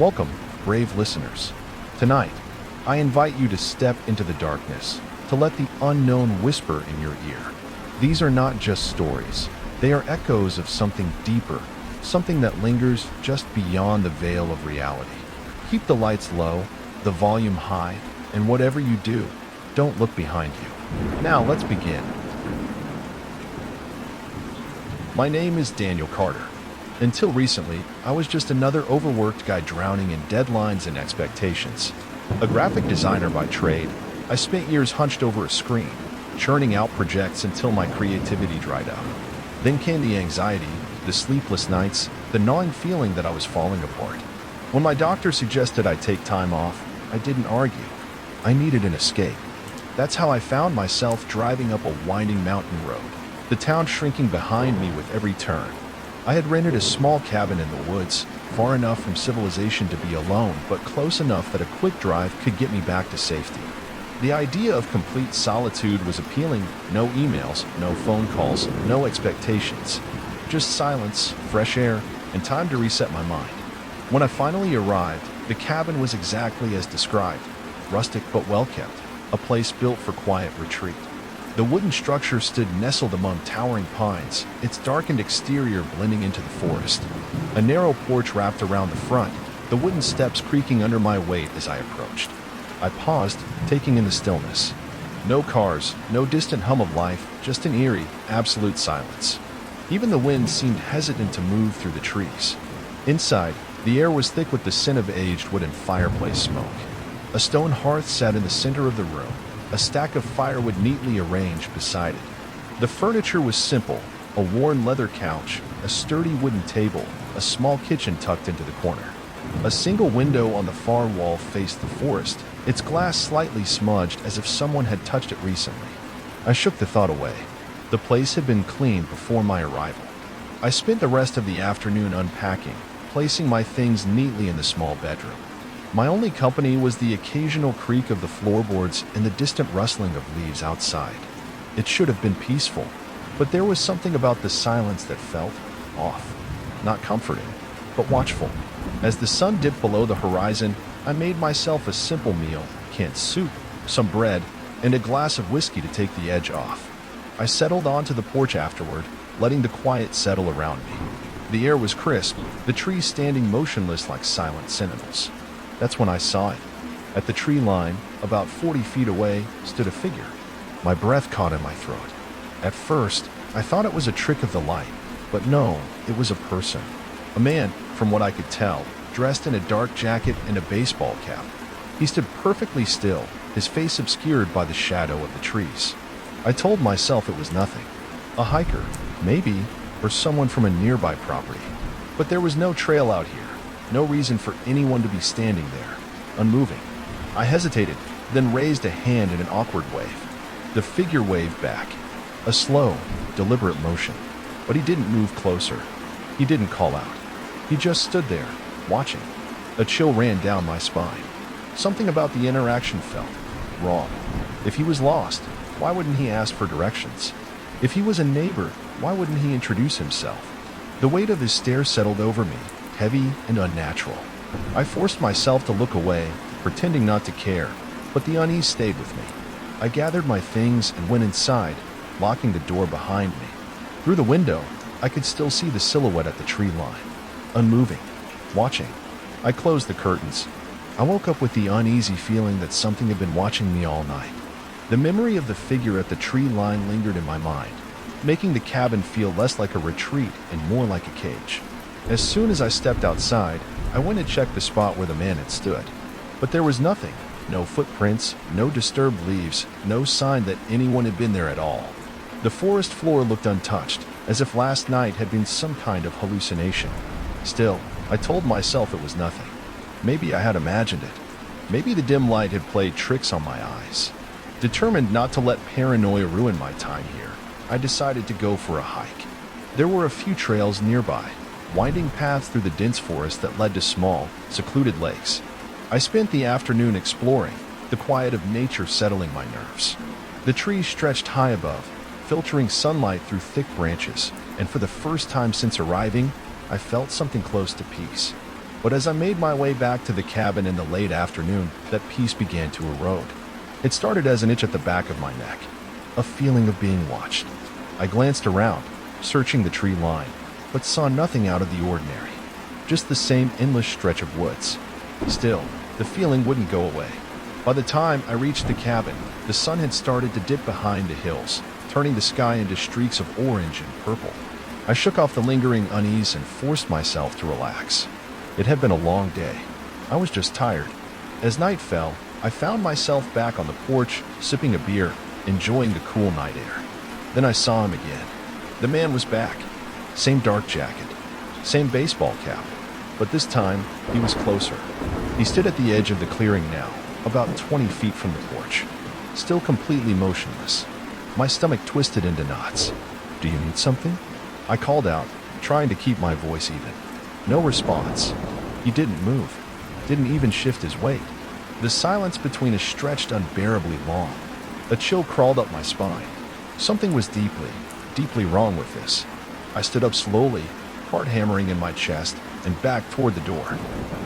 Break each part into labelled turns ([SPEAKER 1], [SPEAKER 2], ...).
[SPEAKER 1] Welcome, brave listeners. Tonight, I invite you to step into the darkness, to let the unknown whisper in your ear. These are not just stories. They are echoes of something deeper, something that lingers just beyond the veil of reality. Keep the lights low, the volume high, and whatever you do, don't look behind you. Now let's begin. My name is Daniel Carter. Until recently, I was just another overworked guy drowning in deadlines and expectations. A graphic designer by trade, I spent years hunched over a screen, churning out projects until my creativity dried up. Then came the anxiety, the sleepless nights, the gnawing feeling that I was falling apart. When my doctor suggested I take time off, I didn't argue. I needed an escape. That's how I found myself driving up a winding mountain road, the town shrinking behind me with every turn. I had rented a small cabin in the woods, far enough from civilization to be alone, but close enough that a quick drive could get me back to safety. The idea of complete solitude was appealing. No emails, no phone calls, no expectations. Just silence, fresh air, and time to reset my mind. When I finally arrived, the cabin was exactly as described, rustic but well-kept, a place built for quiet retreat. The wooden structure stood nestled among towering pines, its darkened exterior blending into the forest. A narrow porch wrapped around the front, the wooden steps creaking under my weight as I approached. I paused, taking in the stillness. No cars, no distant hum of life, just an eerie, absolute silence. Even the wind seemed hesitant to move through the trees. Inside, the air was thick with the scent of aged wooden fireplace smoke. A stone hearth sat in the center of the room, a stack of firewood neatly arranged beside it. The furniture was simple, a worn leather couch, a sturdy wooden table, a small kitchen tucked into the corner. A single window on the far wall faced the forest, its glass slightly smudged as if someone had touched it recently. I shook the thought away. The place had been cleaned before my arrival. I spent the rest of the afternoon unpacking, placing my things neatly in the small bedroom. My only company was the occasional creak of the floorboards and the distant rustling of leaves outside. It should have been peaceful, but there was something about the silence that felt off. Not comforting, but watchful. As the sun dipped below the horizon, I made myself a simple meal, canned soup, some bread, and a glass of whiskey to take the edge off. I settled onto the porch afterward, letting the quiet settle around me. The air was crisp, the trees standing motionless like silent sentinels. That's when I saw it. At the tree line, about 40 feet away, stood a figure. My breath caught in my throat. At first, I thought it was a trick of the light, but no, it was a person. A man, from what I could tell, dressed in a dark jacket and a baseball cap. He stood perfectly still, his face obscured by the shadow of the trees. I told myself it was nothing. A hiker, maybe, or someone from a nearby property. But there was no trail out here. No reason for anyone to be standing there, unmoving. I hesitated, then raised a hand in an awkward wave. The figure waved back, a slow, deliberate motion. But he didn't move closer. He didn't call out. He just stood there, watching. A chill ran down my spine. Something about the interaction felt wrong. If he was lost, why wouldn't he ask for directions? If he was a neighbor, why wouldn't he introduce himself? The weight of his stare settled over me, heavy and unnatural. I forced myself to look away, pretending not to care, but the unease stayed with me. I gathered my things and went inside, locking the door behind me. Through the window, I could still see the silhouette at the tree line, unmoving, watching. I closed the curtains. I woke up with the uneasy feeling that something had been watching me all night. The memory of the figure at the tree line lingered in my mind, making the cabin feel less like a retreat and more like a cage. As soon as I stepped outside, I went and checked the spot where the man had stood. But there was nothing, no footprints, no disturbed leaves, no sign that anyone had been there at all. The forest floor looked untouched, as if last night had been some kind of hallucination. Still, I told myself it was nothing. Maybe I had imagined it. Maybe the dim light had played tricks on my eyes. Determined not to let paranoia ruin my time here, I decided to go for a hike. There were a few trails nearby, winding paths through the dense forest that led to small, secluded lakes. I spent the afternoon exploring, the quiet of nature settling my nerves. The trees stretched high above, filtering sunlight through thick branches, and for the first time since arriving, I felt something close to peace. But as I made my way back to the cabin in the late afternoon, that peace began to erode. It started as an itch at the back of my neck, a feeling of being watched. I glanced around, searching the tree line, but saw nothing out of the ordinary, just the same endless stretch of woods. Still, the feeling wouldn't go away. By the time I reached the cabin, the sun had started to dip behind the hills, turning the sky into streaks of orange and purple. I shook off the lingering unease and forced myself to relax. It had been a long day. I was just tired. As night fell, I found myself back on the porch, sipping a beer, enjoying the cool night air. Then I saw him again. The man was back. Same dark jacket, same baseball cap, but this time he was closer. He stood at the edge of the clearing now, about 20 feet from the porch, still completely motionless. My stomach twisted into knots. "Do you need something?" I called out, trying to keep my voice even. No response. He didn't move, didn't even shift his weight. The silence between us stretched unbearably long. A chill crawled up my spine. Something was deeply wrong with this. I stood up slowly, heart hammering in my chest, and backed toward the door.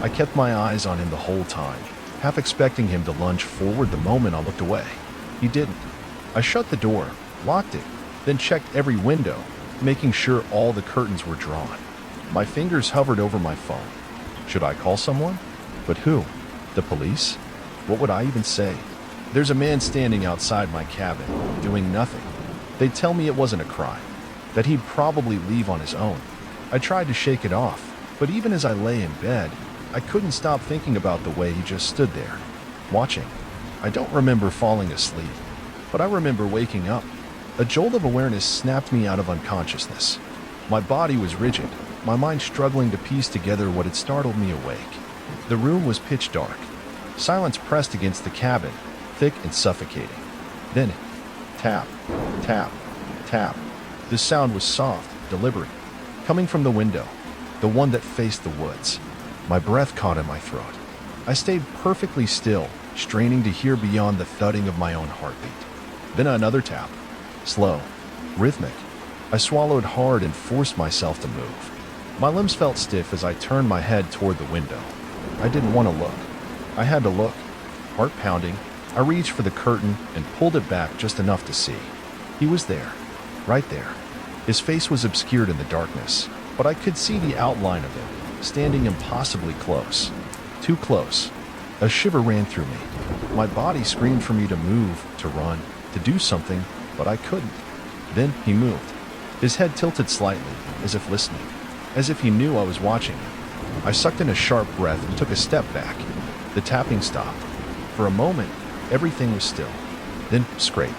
[SPEAKER 1] I kept my eyes on him the whole time, half expecting him to lunge forward the moment I looked away. He didn't. I shut the door, locked it, then checked every window, making sure all the curtains were drawn. My fingers hovered over my phone. Should I call someone? But who? The police? What would I even say? There's a man standing outside my cabin, doing nothing. They'd tell me it wasn't a crime, that he'd probably leave on his own. I tried to shake it off, but even as I lay in bed, I couldn't stop thinking about the way he just stood there, watching. I don't remember falling asleep, but I remember waking up. A jolt of awareness snapped me out of unconsciousness. My body was rigid, my mind struggling to piece together what had startled me awake. The room was pitch dark. Silence pressed against the cabin, thick and suffocating. Then, tap, tap, tap. The sound was soft, deliberate, coming from the window, the one that faced the woods. My breath caught in my throat. I stayed perfectly still, straining to hear beyond the thudding of my own heartbeat. Then another tap, slow, rhythmic. I swallowed hard and forced myself to move. My limbs felt stiff as I turned my head toward the window. I didn't want to look. I had to look. Heart pounding, I reached for the curtain and pulled it back just enough to see. He was there, right there. His face was obscured in the darkness, but I could see the outline of him, standing impossibly close. Too close. A shiver ran through me. My body screamed for me to move, to run, to do something, but I couldn't. Then he moved. His head tilted slightly, as if listening, as if he knew I was watching him. I sucked in a sharp breath and took a step back. The tapping stopped. For a moment, everything was still. Then scrape.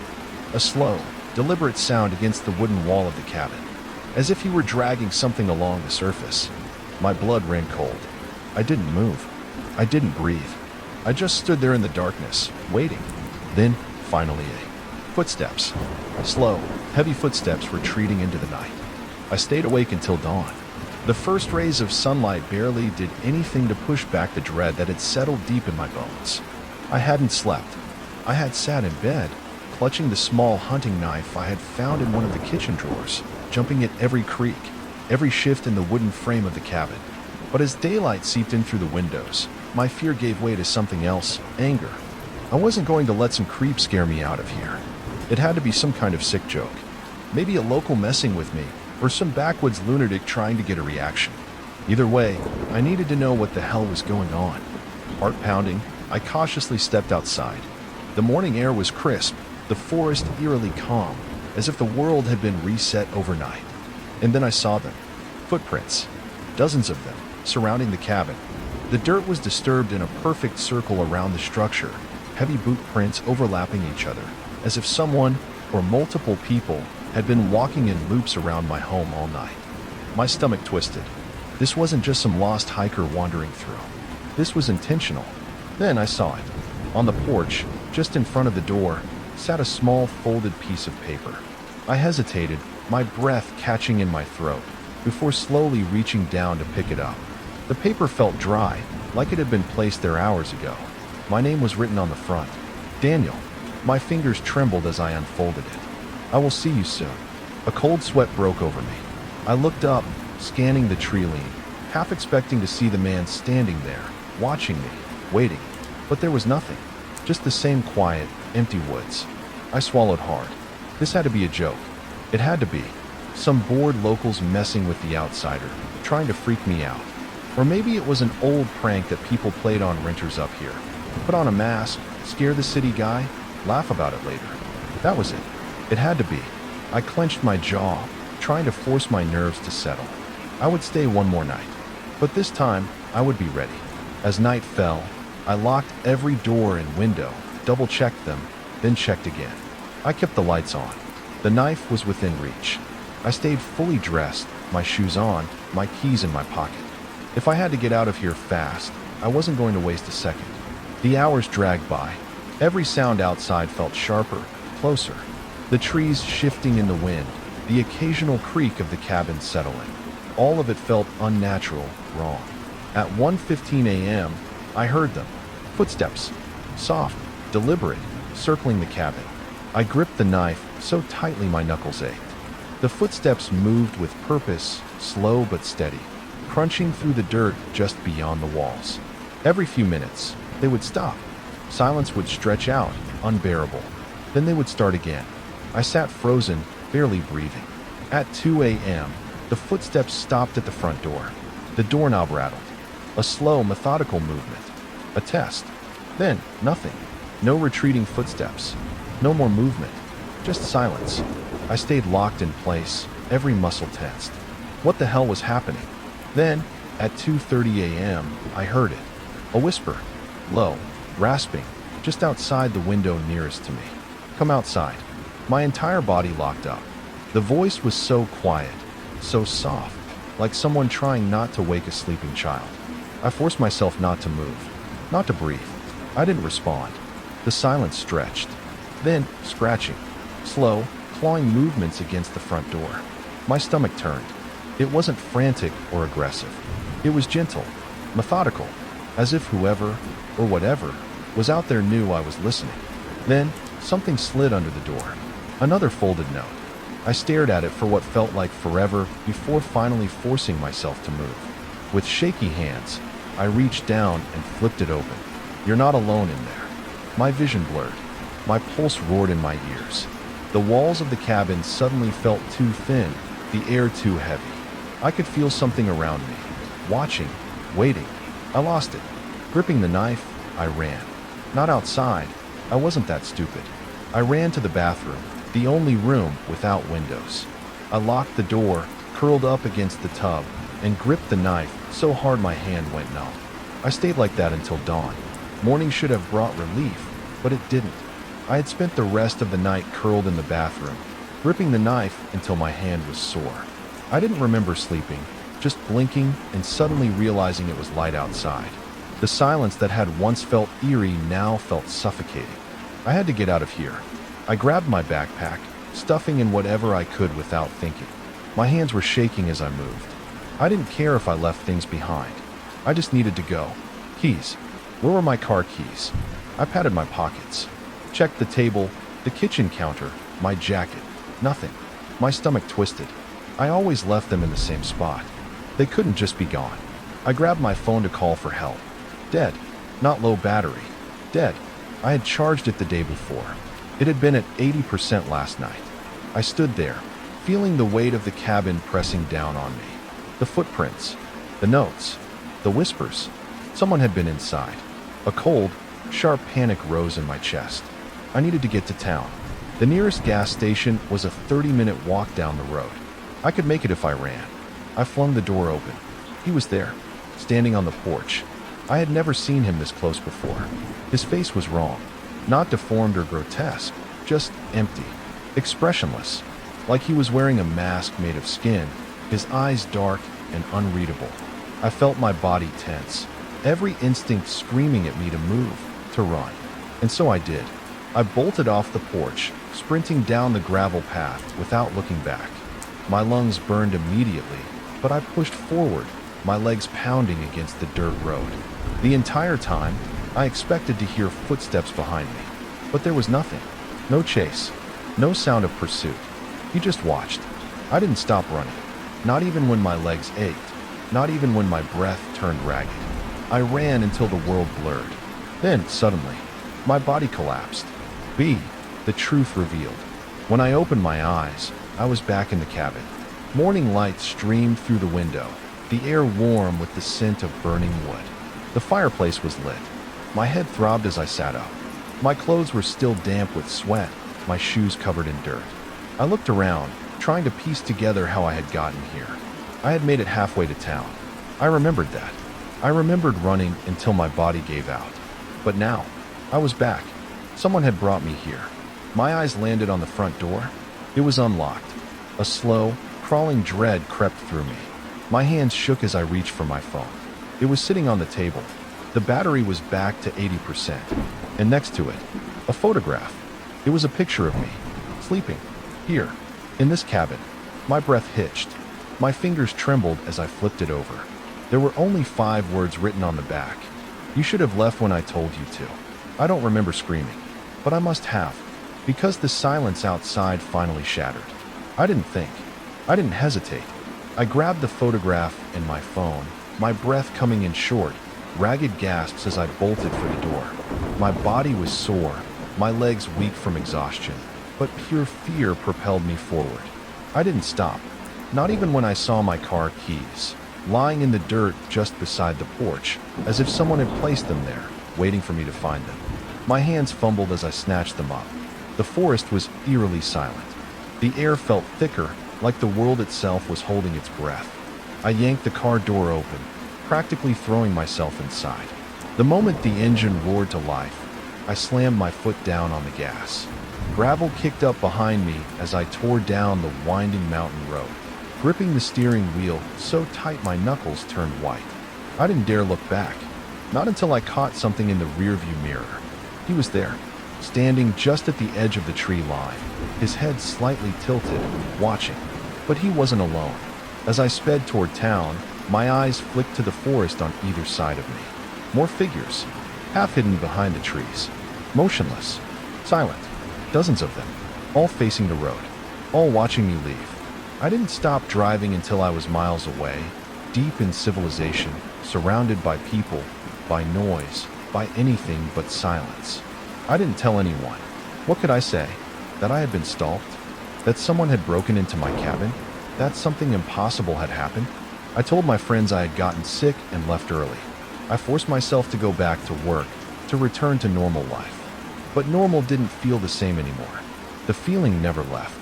[SPEAKER 1] A slow, deliberate sound against the wooden wall of the cabin, as if he were dragging something along the surface. My blood ran cold. I didn't move. I didn't breathe. I just stood there in the darkness, waiting. Then, finally, footsteps. Slow, heavy footsteps retreating into the night. I stayed awake until dawn. The first rays of sunlight barely did anything to push back the dread that had settled deep in my bones. I hadn't slept. I had sat in bed, clutching the small hunting knife I had found in one of the kitchen drawers, jumping at every creak, every shift in the wooden frame of the cabin. But as daylight seeped in through the windows, my fear gave way to something else, anger. I wasn't going to let some creep scare me out of here. It had to be some kind of sick joke. Maybe a local messing with me, or some backwoods lunatic trying to get a reaction. Either way, I needed to know what the hell was going on. Heart pounding, I cautiously stepped outside. The morning air was crisp, the forest eerily calm, as if the world had been reset overnight. And then I saw them. Footprints. Dozens of them, surrounding the cabin. The dirt was disturbed in a perfect circle around the structure, heavy boot prints overlapping each other, as if someone, or multiple people, had been walking in loops around my home all night. My stomach twisted. This wasn't just some lost hiker wandering through. This was intentional. Then I saw it. On the porch, just in front of the door, sat a small folded piece of paper. I hesitated, my breath catching in my throat, before slowly reaching down to pick it up. The paper felt dry, like it had been placed there hours ago. My name was written on the front. Daniel. My fingers trembled as I unfolded it. I will see you soon. A cold sweat broke over me. I looked up, scanning the tree lean, half expecting to see the man standing there, watching me, waiting. But there was nothing, just the same quiet, empty woods. I swallowed hard. This had to be a joke. It had to be. Some bored locals messing with the outsider, trying to freak me out. Or maybe it was an old prank that people played on renters up here. Put on a mask, scare the city guy, laugh about it later. That was it. It had to be. I clenched my jaw, trying to force my nerves to settle. I would stay one more night. But this time, I would be ready. As night fell, I locked every door and window, double-checked them, then checked again. I kept the lights on. The knife was within reach. I stayed fully dressed, my shoes on, my keys in my pocket. If I had to get out of here fast, I wasn't going to waste a second. The hours dragged by. Every sound outside felt sharper, closer. The trees shifting in the wind, the occasional creak of the cabin settling. All of it felt unnatural, wrong. At 1:15 a.m., I heard them. Footsteps. Soft, deliberate, circling the cabin. I gripped the knife so tightly my knuckles ached. The footsteps moved with purpose, slow but steady, crunching through the dirt just beyond the walls. Every few minutes, they would stop. Silence would stretch out, unbearable. Then they would start again. I sat frozen, barely breathing. At 2 a.m., the footsteps stopped at the front door. The doorknob rattled. A slow, methodical movement. A test. Then, nothing. No retreating footsteps. No more movement. Just silence. I stayed locked in place, every muscle tensed. What the hell was happening? Then, at 2:30 a.m., I heard it. A whisper. Low, rasping, just outside the window nearest to me. Come outside. My entire body locked up. The voice was so quiet, so soft, like someone trying not to wake a sleeping child. I forced myself not to move, not to breathe. I didn't respond. The silence stretched. Then, scratching. Slow, clawing movements against the front door. My stomach turned. It wasn't frantic or aggressive. It was gentle, methodical, as if whoever, or whatever, was out there knew I was listening. Then, something slid under the door. Another folded note. I stared at it for what felt like forever before finally forcing myself to move. With shaky hands, I reached down and flipped it open. You're not alone in there. My vision blurred. My pulse roared in my ears. The walls of the cabin suddenly felt too thin, the air too heavy. I could feel something around me, watching, waiting. I lost it. Gripping the knife, I ran. Not outside. I wasn't that stupid. I ran to the bathroom, the only room without windows. I locked the door, curled up against the tub, and gripped the knife so hard my hand went numb. I stayed like that until dawn. Morning should have brought relief, but it didn't. I had spent the rest of the night curled in the bathroom, gripping the knife until my hand was sore. I didn't remember sleeping, just blinking and suddenly realizing it was light outside. The silence that had once felt eerie now felt suffocating. I had to get out of here. I grabbed my backpack, stuffing in whatever I could without thinking. My hands were shaking as I moved. I didn't care if I left things behind. I just needed to go. Keys. Where were my car keys? I patted my pockets. Checked the table, the kitchen counter, my jacket. Nothing. My stomach twisted. I always left them in the same spot. They couldn't just be gone. I grabbed my phone to call for help. Dead. Not low battery. Dead. I had charged it the day before. It had been at 80% last night. I stood there, feeling the weight of the cabin pressing down on me. The footprints. The notes. The whispers. Someone had been inside. A cold, sharp panic rose in my chest. I needed to get to town. The nearest gas station was a 30-minute walk down the road. I could make it if I ran. I flung the door open. He was there, standing on the porch. I had never seen him this close before. His face was wrong. Not deformed or grotesque, just empty, expressionless, like he was wearing a mask made of skin, his eyes dark and unreadable. I felt my body tense, every instinct screaming at me to move, to run. And so I did. I bolted off the porch, sprinting down the gravel path without looking back. My lungs burned immediately, but I pushed forward, my legs pounding against the dirt road. The entire time, I expected to hear footsteps behind me, but there was nothing. No chase, no sound of pursuit. He just watched. I didn't stop running, not even when my legs ached. not even when my breath turned ragged. I ran until the world blurred. Then, suddenly, my body collapsed. The truth revealed. When I opened my eyes, I was back in the cabin. Morning light streamed through the window, the air warm with the scent of burning wood. The fireplace was lit. My head throbbed as I sat up. My clothes were still damp with sweat, my shoes covered in dirt. I looked around, trying to piece together how I had gotten here. I had made it halfway to town. I remembered that. I remembered running until my body gave out. But now, I was back. Someone had brought me here. My eyes landed on the front door. It was unlocked. A slow, crawling dread crept through me. My hands shook as I reached for my phone. It was sitting on the table. The battery was back to 80%. And next to it, a photograph. It was a picture of me, sleeping, here, in this cabin. My breath hitched. My fingers trembled as I flipped it over. There were only 5 words written on the back. You should have left when I told you to. I don't remember screaming, but I must have, because the silence outside finally shattered. I didn't think. I didn't hesitate. I grabbed the photograph and my phone, my breath coming in short, ragged gasps as I bolted for the door. My body was sore, my legs weak from exhaustion, but pure fear propelled me forward. I didn't stop, not even when I saw my car keys, lying in the dirt just beside the porch, as if someone had placed them there, waiting for me to find them. My hands fumbled as I snatched them up. The forest was eerily silent. The air felt thicker, like the world itself was holding its breath. I yanked the car door open, practically throwing myself inside. The moment the engine roared to life, I slammed my foot down on the gas. Gravel kicked up behind me as I tore down the winding mountain road, gripping the steering wheel so tight my knuckles turned white. I didn't dare look back, not until I caught something in the rearview mirror. He was there, standing just at the edge of the tree line, his head slightly tilted, watching. But he wasn't alone. As I sped toward town, my eyes flicked to the forest on either side of me. More figures, half hidden behind the trees, motionless, silent, dozens of them, all facing the road, all watching me leave. I didn't stop driving until I was miles away, deep in civilization, surrounded by people, by noise, by anything but silence. I didn't tell anyone. What could I say? That I had been stalked? That someone had broken into my cabin? That something impossible had happened? I told my friends I had gotten sick and left early. I forced myself to go back to work, to return to normal life. But normal didn't feel the same anymore. The feeling never left.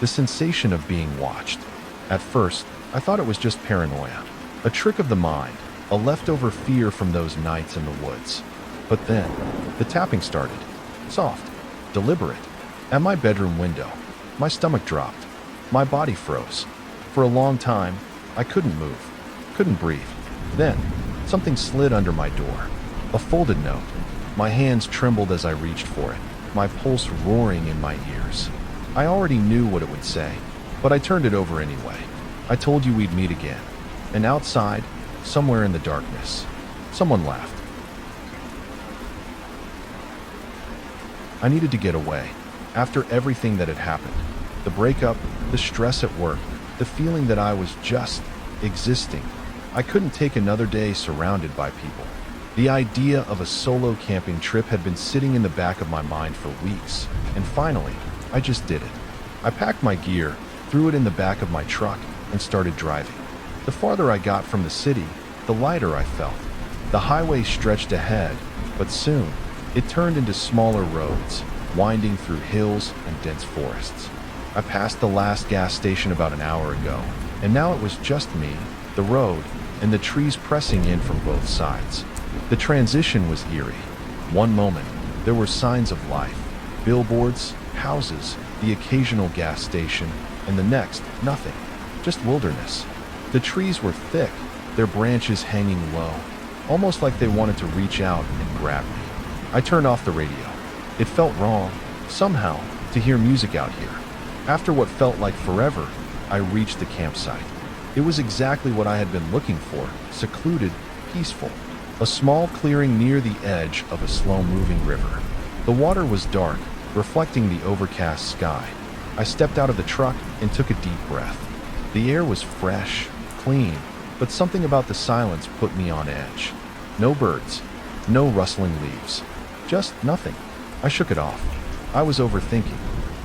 [SPEAKER 1] The sensation of being watched. At first, I thought it was just paranoia, a trick of the mind, a leftover fear from those nights in the woods. But then, the tapping started. Soft, deliberate. At my bedroom window, my stomach dropped. My body froze. For a long time, I couldn't move, couldn't breathe. Then, something slid under my door. A folded note. My hands trembled as I reached for it, my pulse roaring in my ears. I already knew what it would say, but I turned it over anyway. I told you we'd meet again. And outside, somewhere in the darkness, someone laughed. I needed to get away. After everything that had happened, the breakup, the stress at work, the feeling that I was just existing, I couldn't take another day surrounded by people. The idea of a solo camping trip had been sitting in the back of my mind for weeks, and finally, I just did it. I packed my gear, threw it in the back of my truck, and started driving. The farther I got from the city, the lighter I felt. The highway stretched ahead, but soon, it turned into smaller roads, winding through hills and dense forests. I passed the last gas station about an hour ago, and now it was just me, the road, and the trees pressing in from both sides. The transition was eerie. One moment, there were signs of life, billboards, houses, the occasional gas station, and the next, nothing, just wilderness. The trees were thick, their branches hanging low, almost like they wanted to reach out and grab me. I turned off the radio. It felt wrong, somehow, to hear music out here. After what felt like forever, I reached the campsite. It was exactly what I had been looking for, secluded, peaceful. A small clearing near the edge of a slow-moving river. The water was dark, reflecting the overcast sky. I stepped out of the truck and took a deep breath. The air was fresh, clean, but something about the silence put me on edge. No birds, no rustling leaves, just nothing. I shook it off. I was overthinking.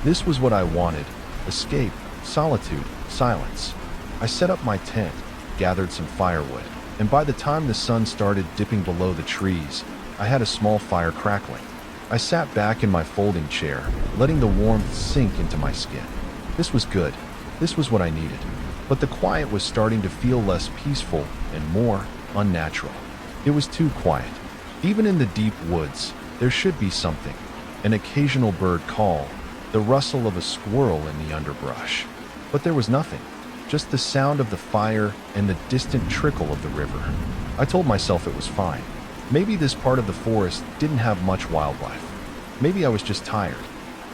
[SPEAKER 1] This was what I wanted: escape, solitude, silence. I set up my tent, gathered some firewood, and by the time the sun started dipping below the trees, I had a small fire crackling. I sat back in my folding chair, letting the warmth sink into my skin. This was good. This was what I needed. But the quiet was starting to feel less peaceful and more unnatural. It was too quiet. Even in the deep woods, there should be something. An occasional bird call, the rustle of a squirrel in the underbrush. But there was nothing. Just the sound of the fire and the distant trickle of the river. I told myself it was fine. Maybe this part of the forest didn't have much wildlife. Maybe I was just tired.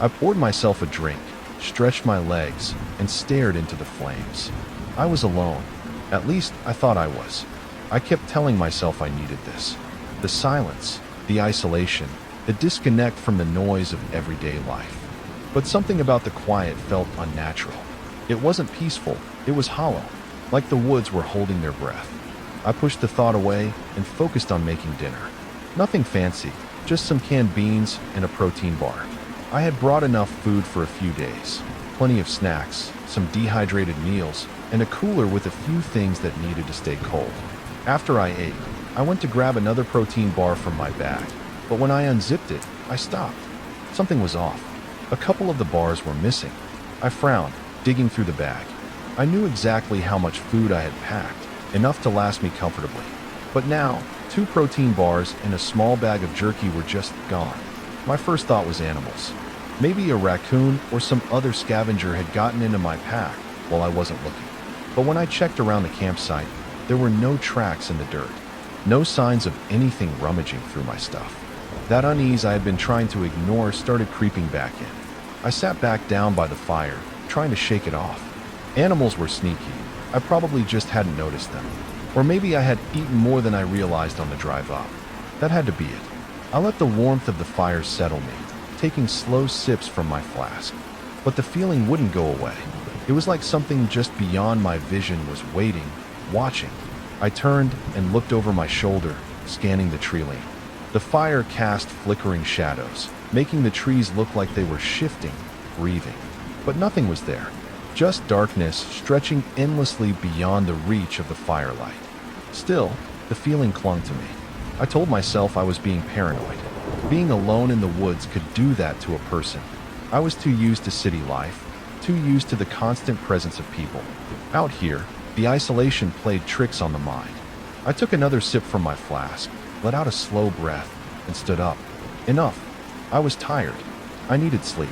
[SPEAKER 1] I poured myself a drink, stretched my legs, and stared into the flames. I was alone. At least I thought I was. I kept telling myself I needed this. The silence, the isolation, the disconnect from the noise of everyday life. But something about the quiet felt unnatural. It wasn't peaceful, it was hollow, like the woods were holding their breath. I pushed the thought away and focused on making dinner. Nothing fancy, just some canned beans and a protein bar. I had brought enough food for a few days. Plenty of snacks, some dehydrated meals, and a cooler with a few things that needed to stay cold. After I ate, I went to grab another protein bar from my bag, but when I unzipped it, I stopped. Something was off. A couple of the bars were missing. I frowned, digging through the bag. I knew exactly how much food I had packed, enough to last me comfortably. But now, 2 protein bars and a small bag of jerky were just gone. My first thought was animals. Maybe a raccoon or some other scavenger had gotten into my pack while I wasn't looking. But when I checked around the campsite, there were no tracks in the dirt. No signs of anything rummaging through my stuff. That unease I had been trying to ignore started creeping back in. I sat back down by the fire, trying to shake it off. Animals were sneaky. I probably just hadn't noticed them. Or maybe I had eaten more than I realized on the drive up. That had to be it. I let the warmth of the fire settle me, taking slow sips from my flask. But the feeling wouldn't go away. It was like something just beyond my vision was waiting, watching. I turned and looked over my shoulder, scanning the tree line. The fire cast flickering shadows, making the trees look like they were shifting, breathing. But nothing was there. Just darkness stretching endlessly beyond the reach of the firelight. Still, the feeling clung to me. I told myself I was being paranoid. Being alone in the woods could do that to a person. I was too used to city life, too used to the constant presence of people. Out here, the isolation played tricks on the mind. I took another sip from my flask, let out a slow breath, and stood up. Enough. I was tired. I needed sleep.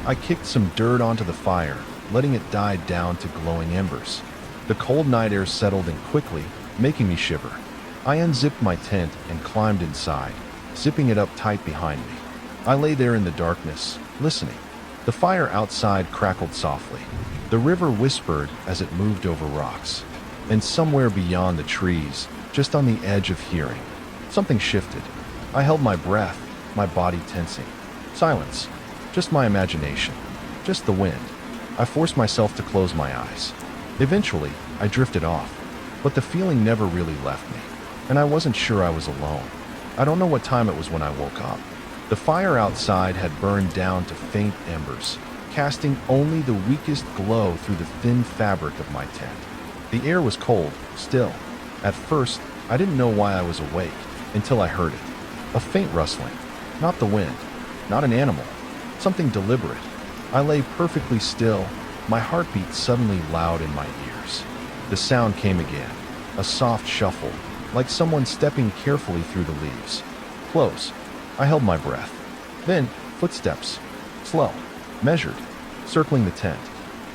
[SPEAKER 1] I kicked some dirt onto the fire, letting it die down to glowing embers. The cold night air settled in quickly, making me shiver. I unzipped my tent and climbed inside, zipping it up tight behind me. I lay there in the darkness, listening. The fire outside crackled softly. The river whispered as it moved over rocks. And somewhere beyond the trees, just on the edge of hearing, something shifted. I held my breath, my body tensing. Silence. Just my imagination. Just the wind. I forced myself to close my eyes. Eventually, I drifted off. But the feeling never really left me. And I wasn't sure I was alone. I don't know what time it was when I woke up. The fire outside had burned down to faint embers, casting only the weakest glow through the thin fabric of my tent. The air was cold, still. At first, I didn't know why I was awake, until I heard it. A faint rustling. Not the wind. Not an animal. Something deliberate. I lay perfectly still, my heartbeat suddenly loud in my ears. The sound came again. A soft shuffle, like someone stepping carefully through the leaves. Close. I held my breath. Then, footsteps. Slow. Measured. Circling the tent.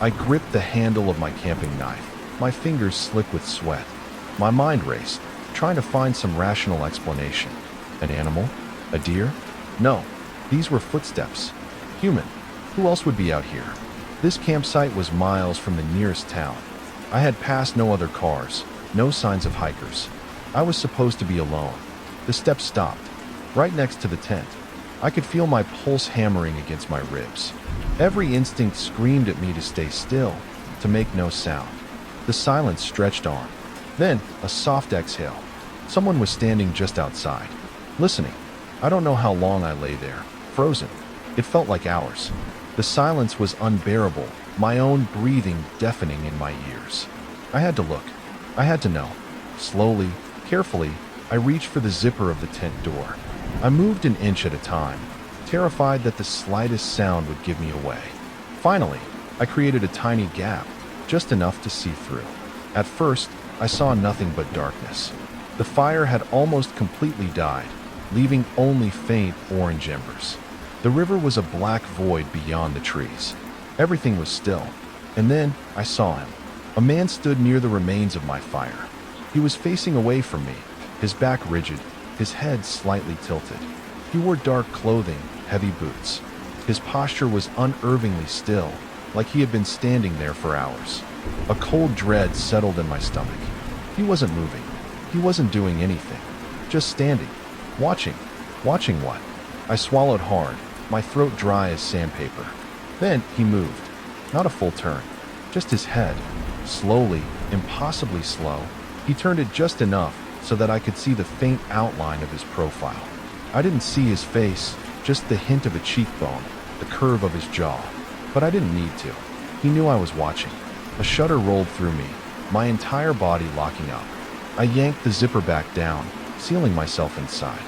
[SPEAKER 1] I gripped the handle of my camping knife, my fingers slick with sweat. My mind raced, trying to find some rational explanation. An animal? A deer? No. These were footsteps. Human. Who else would be out here? This campsite was miles from the nearest town. I had passed no other cars, no signs of hikers. I was supposed to be alone. The steps stopped, right next to the tent. I could feel my pulse hammering against my ribs. Every instinct screamed at me to stay still, to make no sound. The silence stretched on. Then, a soft exhale. Someone was standing just outside, listening. I don't know how long I lay there, frozen. It felt like hours. The silence was unbearable, my own breathing deafening in my ears. I had to look. I had to know. Slowly, carefully, I reached for the zipper of the tent door. I moved an inch at a time, terrified that the slightest sound would give me away. Finally, I created a tiny gap, just enough to see through. At first, I saw nothing but darkness. The fire had almost completely died, leaving only faint orange embers. The river was a black void beyond the trees. Everything was still. And then I saw him. A man stood near the remains of my fire. He was facing away from me, his back rigid, his head slightly tilted. He wore dark clothing, heavy boots. His posture was unnervingly still, like he had been standing there for hours. A cold dread settled in my stomach. He wasn't moving. He wasn't doing anything. Just standing. Watching. Watching what? I swallowed hard, my throat dry as sandpaper. Then he moved. Not a full turn. Just his head. Slowly, impossibly slow, he turned it just enough so that I could see the faint outline of his profile. I didn't see his face, just the hint of a cheekbone, the curve of his jaw. But I didn't need to. He knew I was watching. A shudder rolled through me, my entire body locking up. I yanked the zipper back down, sealing myself inside.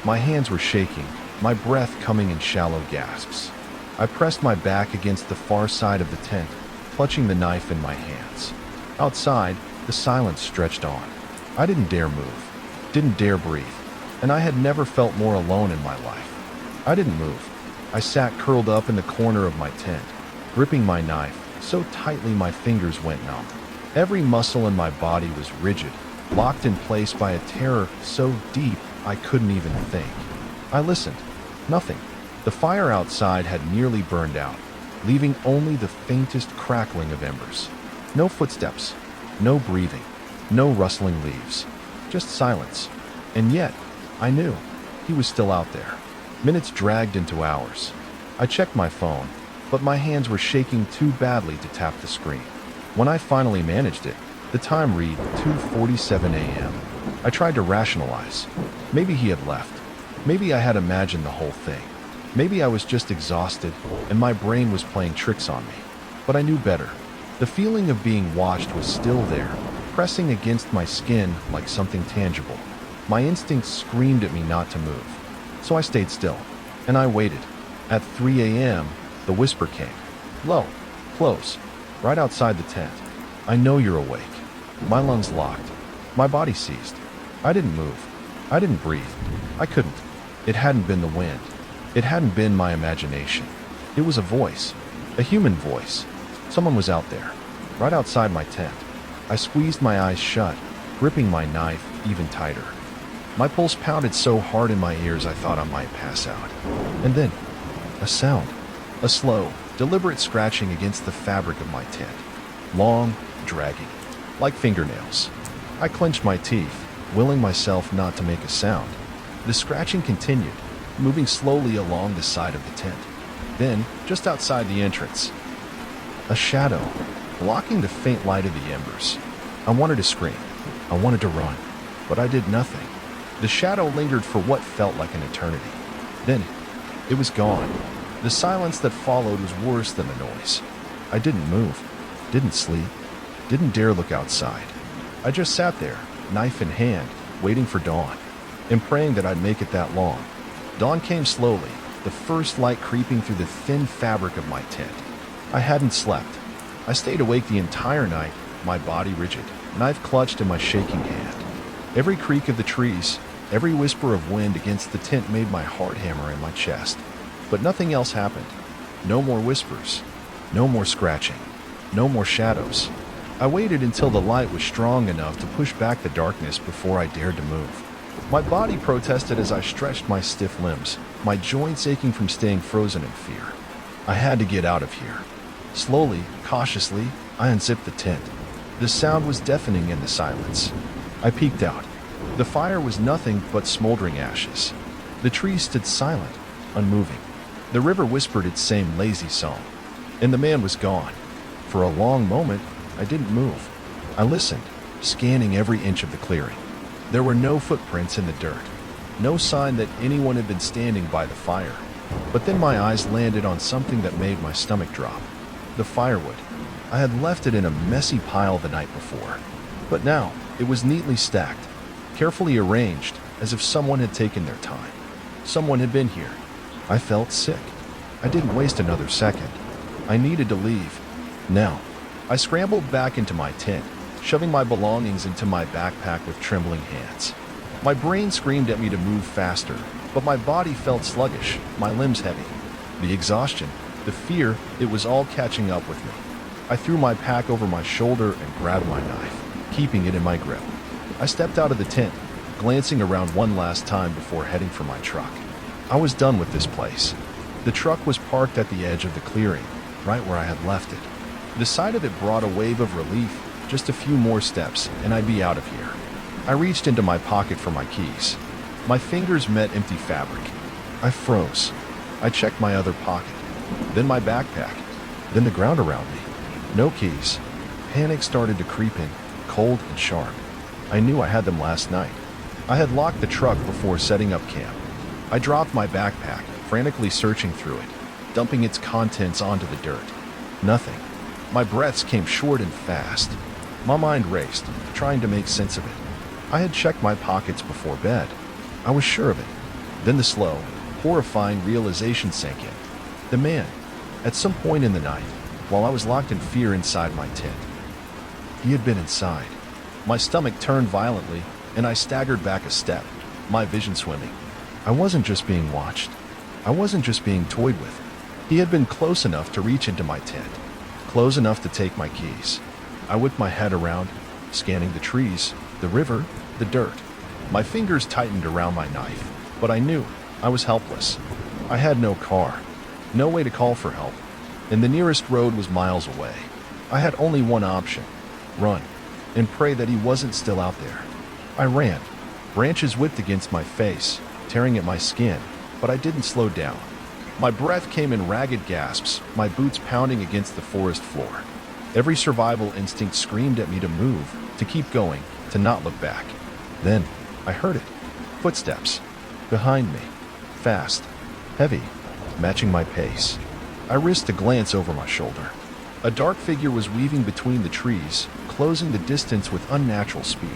[SPEAKER 1] My hands were shaking, my breath coming in shallow gasps. I pressed my back against the far side of the tent, clutching the knife in my hands. Outside, the silence stretched on. I didn't dare move, didn't dare breathe, and I had never felt more alone in my life. I didn't move. I sat curled up in the corner of my tent, gripping my knife so tightly my fingers went numb. Every muscle in my body was rigid, locked in place by a terror so deep I couldn't even think. I listened. Nothing. The fire outside had nearly burned out, leaving only the faintest crackling of embers. No footsteps, no breathing, no rustling leaves, just silence. And yet, I knew he was still out there. Minutes dragged into hours. I checked my phone, but my hands were shaking too badly to tap the screen. When I finally managed it, the time read 2:47 a.m. I tried to rationalize. Maybe he had left. Maybe I had imagined the whole thing. Maybe I was just exhausted and my brain was playing tricks on me. But I knew better. The feeling of being watched was still there, pressing against my skin like something tangible. My instincts screamed at me not to move. So I stayed still, and I waited. At 3 a.m., the whisper came. Low, close, right outside the tent. I know you're awake. My lungs locked. My body seized. I didn't move. I didn't breathe. I couldn't. It hadn't been the wind. It hadn't been my imagination. It was a voice. A human voice. Someone was out there, right outside my tent. I squeezed my eyes shut, gripping my knife even tighter. My pulse pounded so hard in my ears I thought I might pass out. And then, a sound. A slow, deliberate scratching against the fabric of my tent. Long, dragging, like fingernails. I clenched my teeth, willing myself not to make a sound. The scratching continued, moving slowly along the side of the tent. Then, just outside the entrance, a shadow, blocking the faint light of the embers. I wanted to scream. I wanted to run, but I did nothing. The shadow lingered for what felt like an eternity. Then, it was gone. The silence that followed was worse than the noise. I didn't move, didn't sleep, didn't dare look outside. I just sat there, knife in hand, waiting for dawn, and praying that I'd make it that long. Dawn came slowly, the first light creeping through the thin fabric of my tent. I hadn't slept. I stayed awake the entire night, my body rigid, knife clutched in my shaking hand. Every creak of the trees, every whisper of wind against the tent made my heart hammer in my chest. But nothing else happened. No more whispers. No more scratching. No more shadows. I waited until the light was strong enough to push back the darkness before I dared to move. My body protested as I stretched my stiff limbs, my joints aching from staying frozen in fear. I had to get out of here. Slowly, cautiously, I unzipped the tent. The sound was deafening in the silence. I peeked out. The fire was nothing but smoldering ashes. The trees stood silent, unmoving. The river whispered its same lazy song. And the man was gone. For a long moment, I didn't move. I listened, scanning every inch of the clearing. There were no footprints in the dirt, no sign that anyone had been standing by the fire. But then my eyes landed on something that made my stomach drop. The firewood. I had left it in a messy pile the night before, but now it was neatly stacked, carefully arranged, as if someone had taken their time. Someone had been here. I felt sick. I didn't waste another second. I needed to leave. Now, I scrambled back into my tent, shoving my belongings into my backpack with trembling hands. My brain screamed at me to move faster, but my body felt sluggish, my limbs heavy. The exhaustion, the fear, it was all catching up with me. I threw my pack over my shoulder and grabbed my knife, keeping it in my grip. I stepped out of the tent, glancing around one last time before heading for my truck. I was done with this place. The truck was parked at the edge of the clearing, right where I had left it. The sight of it brought a wave of relief. Just a few more steps, and I'd be out of here. I reached into my pocket for my keys. My fingers met empty fabric. I froze. I checked my other pocket, then my backpack, then the ground around me. No keys. Panic started to creep in, cold and sharp. I knew I had them last night. I had locked the truck before setting up camp. I dropped my backpack, frantically searching through it, dumping its contents onto the dirt. Nothing. My breaths came short and fast. My mind raced, trying to make sense of it. I had checked my pockets before bed. I was sure of it. Then the slow, horrifying realization sank in. The man, at some point in the night, while I was locked in fear inside my tent. He had been inside. My stomach turned violently, and I staggered back a step, my vision swimming. I wasn't just being watched. I wasn't just being toyed with. He had been close enough to reach into my tent, close enough to take my keys. I whipped my head around, scanning the trees, the river, the dirt. My fingers tightened around my knife, but I knew I was helpless. I had no car, no way to call for help, and the nearest road was miles away. I had only one option: run, and pray that he wasn't still out there. I ran, branches whipped against my face, tearing at my skin, but I didn't slow down. My breath came in ragged gasps, my boots pounding against the forest floor. Every survival instinct screamed at me to move, to keep going, to not look back. Then, I heard it. Footsteps. Behind me. Fast. Heavy. Matching my pace. I risked a glance over my shoulder. A dark figure was weaving between the trees, closing the distance with unnatural speed.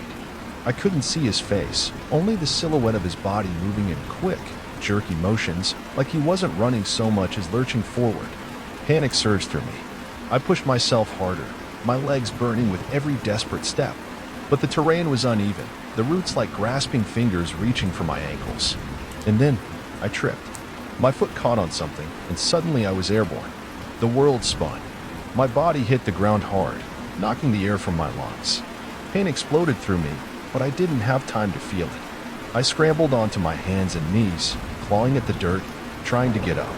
[SPEAKER 1] I couldn't see his face, only the silhouette of his body moving in quick, jerky motions, like he wasn't running so much as lurching forward. Panic surged through me. I pushed myself harder, my legs burning with every desperate step. But the terrain was uneven, the roots like grasping fingers reaching for my ankles. And then, I tripped. My foot caught on something, and suddenly I was airborne. The world spun. My body hit the ground hard, knocking the air from my lungs. Pain exploded through me, but I didn't have time to feel it. I scrambled onto my hands and knees, clawing at the dirt, trying to get up.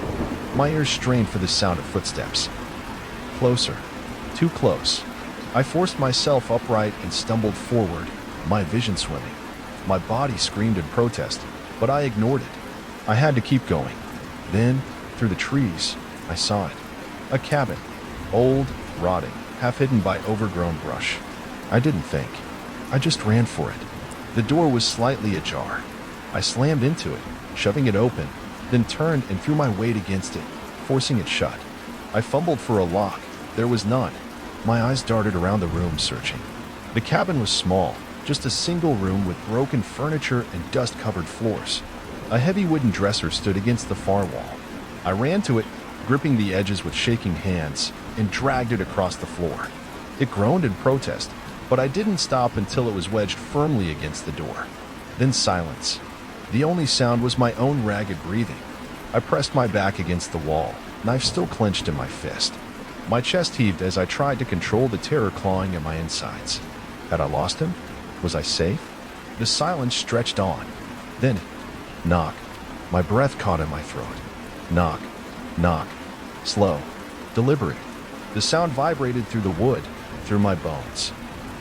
[SPEAKER 1] My ears strained for the sound of footsteps. Closer. Too close. I forced myself upright and stumbled forward, my vision swimming. My body screamed in protest, but I ignored it. I had to keep going. Then, through the trees, I saw it. A cabin. Old, rotting, half hidden by overgrown brush. I didn't think. I just ran for it. The door was slightly ajar. I slammed into it, shoving it open, then turned and threw my weight against it, forcing it shut. I fumbled for a lock. There was none. My eyes darted around the room, searching. The cabin was small, just a single room with broken furniture and dust-covered floors. A heavy wooden dresser stood against the far wall. I ran to it, gripping the edges with shaking hands, and dragged it across the floor. It groaned in protest, but I didn't stop until it was wedged firmly against the door. Then silence. The only sound was my own ragged breathing. I pressed my back against the wall, knife still clenched in my fist. My chest heaved as I tried to control the terror clawing at my insides. Had I lost him? Was I safe? The silence stretched on. Then, knock. My breath caught in my throat. Knock. Knock. Slow. Deliberate. The sound vibrated through the wood, through my bones.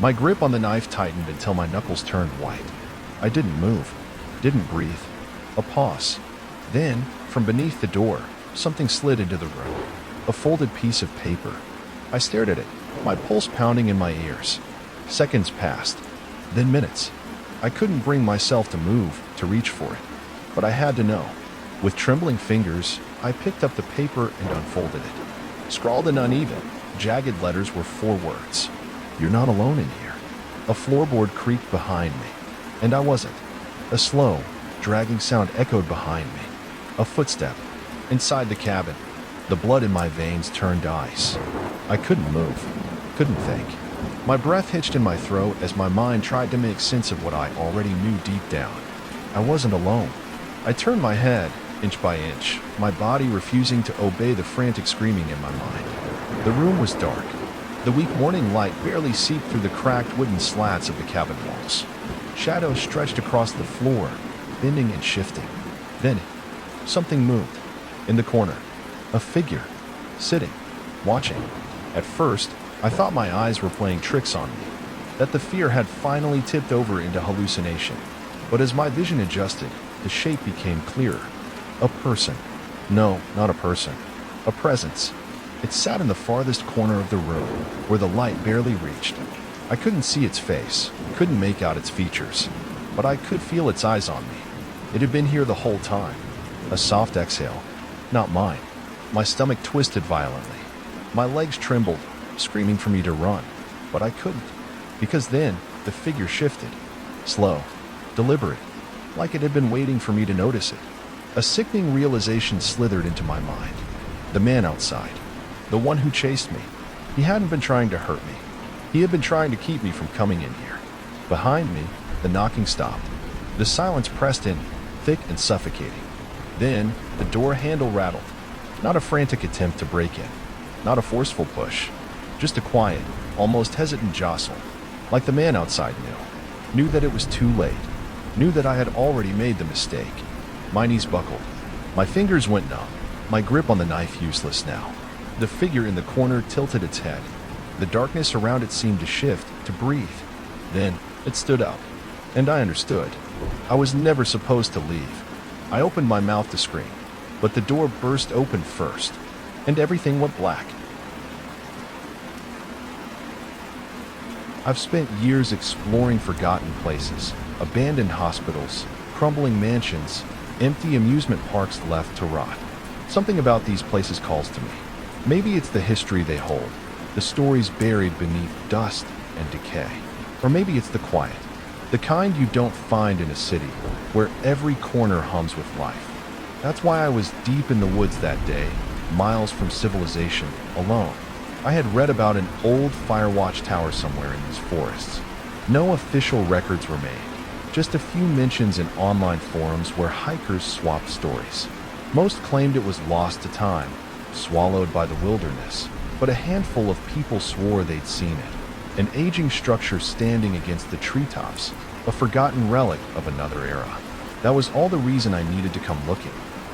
[SPEAKER 1] My grip on the knife tightened until my knuckles turned white. I didn't move. Didn't breathe. A pause. Then, from beneath the door, something slid into the room. A folded piece of paper. I stared at it, my pulse pounding in my ears. Seconds passed, then minutes. I couldn't bring myself to move, to reach for it, but I had to know. With trembling fingers, I picked up the paper and unfolded it. Scrawled in uneven, jagged letters were 4 words. "You're not alone in here." A floorboard creaked behind me, and I wasn't. A slow, dragging sound echoed behind me. A footstep. Inside the cabin, the blood in my veins turned to ice. I couldn't move, couldn't think. My breath hitched in my throat as my mind tried to make sense of what I already knew deep down. I wasn't alone. I turned my head, inch by inch, my body refusing to obey the frantic screaming in my mind. The room was dark. The weak morning light barely seeped through the cracked wooden slats of the cabin walls. Shadows stretched across the floor, bending and shifting. Then, something moved. In the corner, a figure, sitting, watching. At first, I thought my eyes were playing tricks on me, that the fear had finally tipped over into hallucination. But as my vision adjusted, the shape became clearer. A person. No, not a person. A presence. It sat in the farthest corner of the room, where the light barely reached. I couldn't see its face, couldn't make out its features, but I could feel its eyes on me. It had been here the whole time. A soft exhale. Not mine. My stomach twisted violently. My legs trembled, screaming for me to run, but I couldn't, because then the figure shifted. Slow, deliberate, like it had been waiting for me to notice it. A sickening realization slithered into my mind. The man outside. The one who chased me. He hadn't been trying to hurt me. He had been trying to keep me from coming in here. Behind me, the knocking stopped. The silence pressed in, thick and suffocating. Then, the door handle rattled. Not a frantic attempt to break in. Not a forceful push. Just a quiet, almost hesitant jostle. Like the man outside knew. Knew that it was too late. Knew that I had already made the mistake. My knees buckled. My fingers went numb. My grip on the knife useless now. The figure in the corner tilted its head. The darkness around it seemed to shift, to breathe. Then, it stood up. And I understood. I was never supposed to leave. I opened my mouth to scream, but the door burst open first, and everything went black. I've spent years exploring forgotten places, abandoned hospitals, crumbling mansions, empty amusement parks left to rot. Something about these places calls to me. Maybe it's the history they hold, the stories buried beneath dust and decay. Or maybe it's the quiet, the kind you don't find in a city, where every corner hums with life. That's why I was deep in the woods that day, miles from civilization, alone. I had read about an old fire watch tower somewhere in these forests. No official records were made, just a few mentions in online forums where hikers swapped stories. Most claimed it was lost to time, swallowed by the wilderness, but a handful of people swore they'd seen it. An aging structure standing against the treetops, a forgotten relic of another era. That was all the reason I needed to come looking.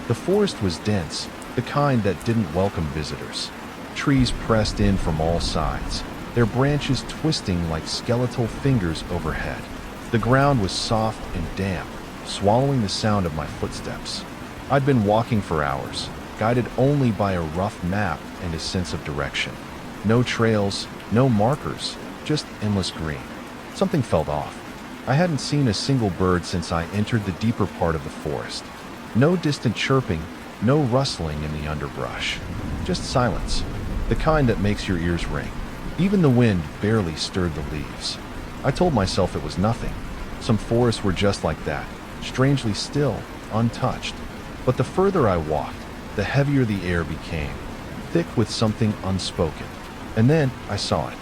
[SPEAKER 1] The forest was dense, the kind that didn't welcome visitors. Trees pressed in from all sides, their branches twisting like skeletal fingers overhead. The ground was soft and damp, swallowing the sound of my footsteps. I'd been walking for hours, guided only by a rough map and a sense of direction. No trails, no markers, just endless green. Something felt off. I hadn't seen a single bird since I entered the deeper part of the forest. No distant chirping, no rustling in the underbrush. Just silence, the kind that makes your ears ring. Even the wind barely stirred the leaves. I told myself it was nothing. Some forests were just like that, strangely still, untouched. But the further I walked, the heavier the air became, thick with something unspoken. And then I saw it.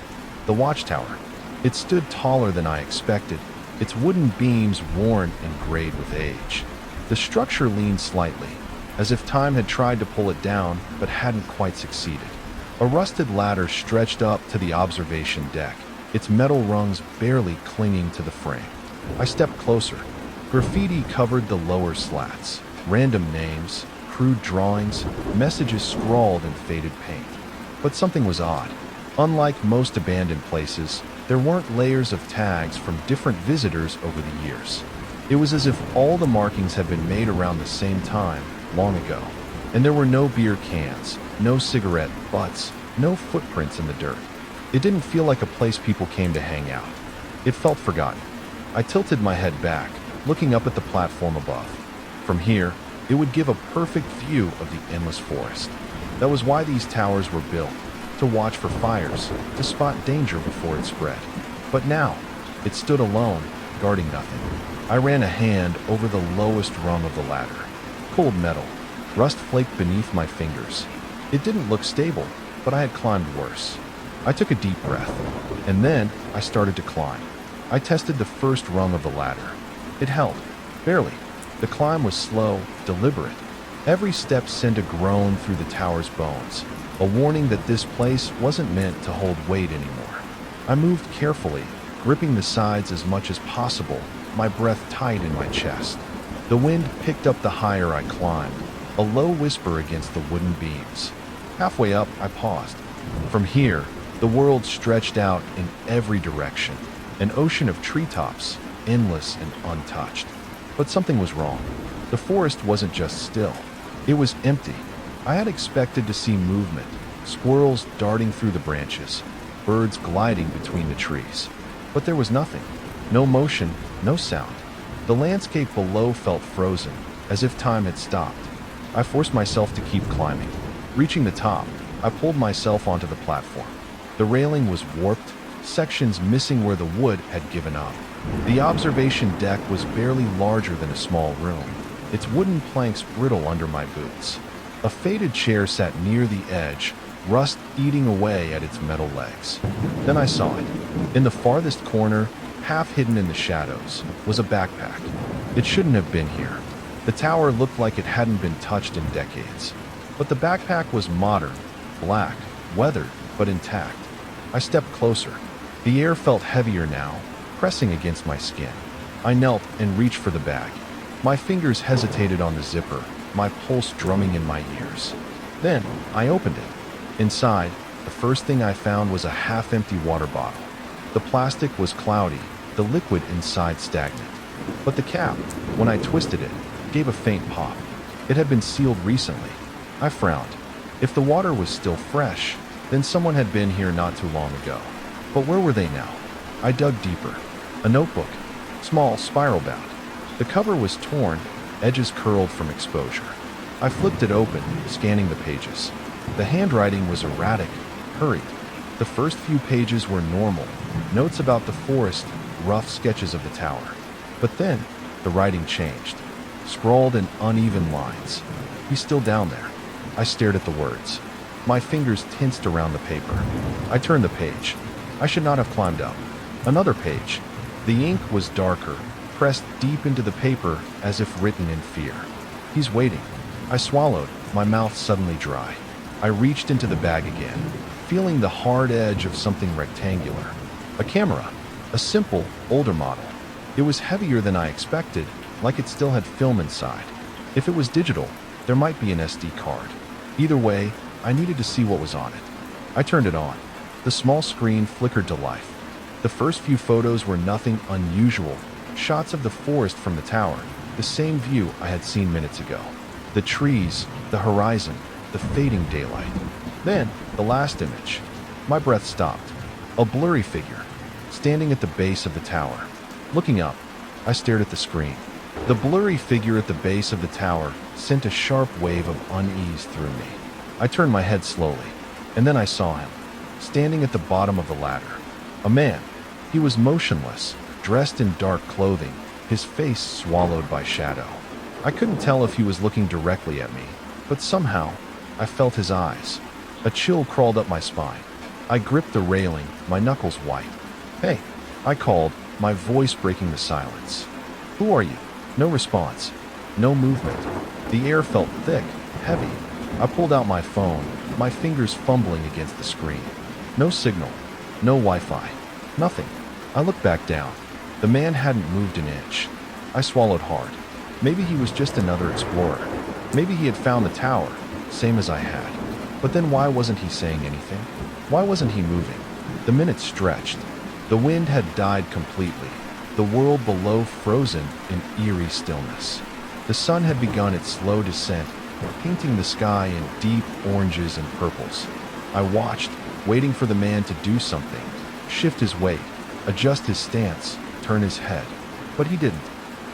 [SPEAKER 1] The watchtower. It stood taller than I expected, its wooden beams worn and grayed with age. The structure leaned slightly, as if time had tried to pull it down but hadn't quite succeeded. A rusted ladder stretched up to the observation deck, its metal rungs barely clinging to the frame. I stepped closer. Graffiti covered the lower slats. Random names, crude drawings, messages scrawled in faded paint. But something was odd. Unlike most abandoned places, there weren't layers of tags from different visitors over the years. It was as if all the markings had been made around the same time, long ago. And there were no beer cans, no cigarette butts, no footprints in the dirt. It didn't feel like a place people came to hang out. It felt forgotten. I tilted my head back, looking up at the platform above. From here, it would give a perfect view of the endless forest. That was why these towers were built, to watch for fires, to spot danger before it spread. But now, it stood alone, guarding nothing. I ran a hand over the lowest rung of the ladder. Cold metal, rust flaked beneath my fingers. It didn't look stable, but I had climbed worse. I took a deep breath, and then I started to climb. I tested the first rung of the ladder. It held, barely. The climb was slow, deliberate. Every step sent a groan through the tower's bones, a warning that this place wasn't meant to hold weight anymore. I moved carefully, gripping the sides as much as possible, my breath tight in my chest. The wind picked up the higher I climbed, a low whisper against the wooden beams. Halfway up, I paused. From here, the world stretched out in every direction, an ocean of treetops, endless and untouched. But something was wrong. The forest wasn't just still. It was empty. I had expected to see movement, squirrels darting through the branches, birds gliding between the trees. But there was nothing. No motion, no sound. The landscape below felt frozen, as if time had stopped. I forced myself to keep climbing. Reaching the top, I pulled myself onto the platform. The railing was warped, sections missing where the wood had given up. The observation deck was barely larger than a small room, its wooden planks brittle under my boots. A faded chair sat near the edge, rust eating away at its metal legs. Then I saw it. In the farthest corner, half hidden in the shadows, was a backpack. It shouldn't have been here. The tower looked like it hadn't been touched in decades. But the backpack was modern, black, weathered, but intact. I stepped closer. The air felt heavier now, pressing against my skin. I knelt and reached for the bag. My fingers hesitated on the zipper, my pulse drumming in my ears. Then, I opened it. Inside, the first thing I found was a half-empty water bottle. The plastic was cloudy, the liquid inside stagnant. But the cap, when I twisted it, gave a faint pop. It had been sealed recently. I frowned. If the water was still fresh, then someone had been here not too long ago. But where were they now? I dug deeper. A notebook, small, spiral-bound. The cover was torn, edges curled from exposure. I flipped it open, scanning the pages. The handwriting was erratic, hurried. The first few pages were normal, notes about the forest, rough sketches of the tower. But then, the writing changed, scrawled in uneven lines. He's still down there. I stared at the words. My fingers tensed around the paper. I turned the page. I should not have climbed up. Another page. The ink was darker, pressed deep into the paper as if written in fear. He's waiting. I swallowed, my mouth suddenly dry. I reached into the bag again, feeling the hard edge of something rectangular. A camera. A simple, older model. It was heavier than I expected, like it still had film inside. If it was digital, there might be an SD card. Either way, I needed to see what was on it. I turned it on. The small screen flickered to life. The first few photos were nothing unusual. Shots of the forest from the tower, the same view I had seen minutes ago. The trees, the horizon, the fading daylight. Then, the last image. My breath stopped. A blurry figure, standing at the base of the tower. Looking up, I stared at the screen. The blurry figure at the base of the tower sent a sharp wave of unease through me. I turned my head slowly, and then I saw him, standing at the bottom of the ladder. A man. He was motionless, dressed in dark clothing, his face swallowed by shadow. I couldn't tell if he was looking directly at me, but somehow, I felt his eyes. A chill crawled up my spine. I gripped the railing, my knuckles white. "Hey," I called, my voice breaking the silence. "Who are you?" No response. No movement. The air felt thick, heavy. I pulled out my phone, my fingers fumbling against the screen. No signal. No Wi-Fi. Nothing. I looked back down. The man hadn't moved an inch. I swallowed hard. Maybe he was just another explorer. Maybe he had found the tower, same as I had. But then why wasn't he saying anything? Why wasn't he moving? The minutes stretched. The wind had died completely. The world below frozen in eerie stillness. The sun had begun its slow descent, painting the sky in deep oranges and purples. I watched, waiting for the man to do something, shift his weight, adjust his stance, turn his head. But he didn't.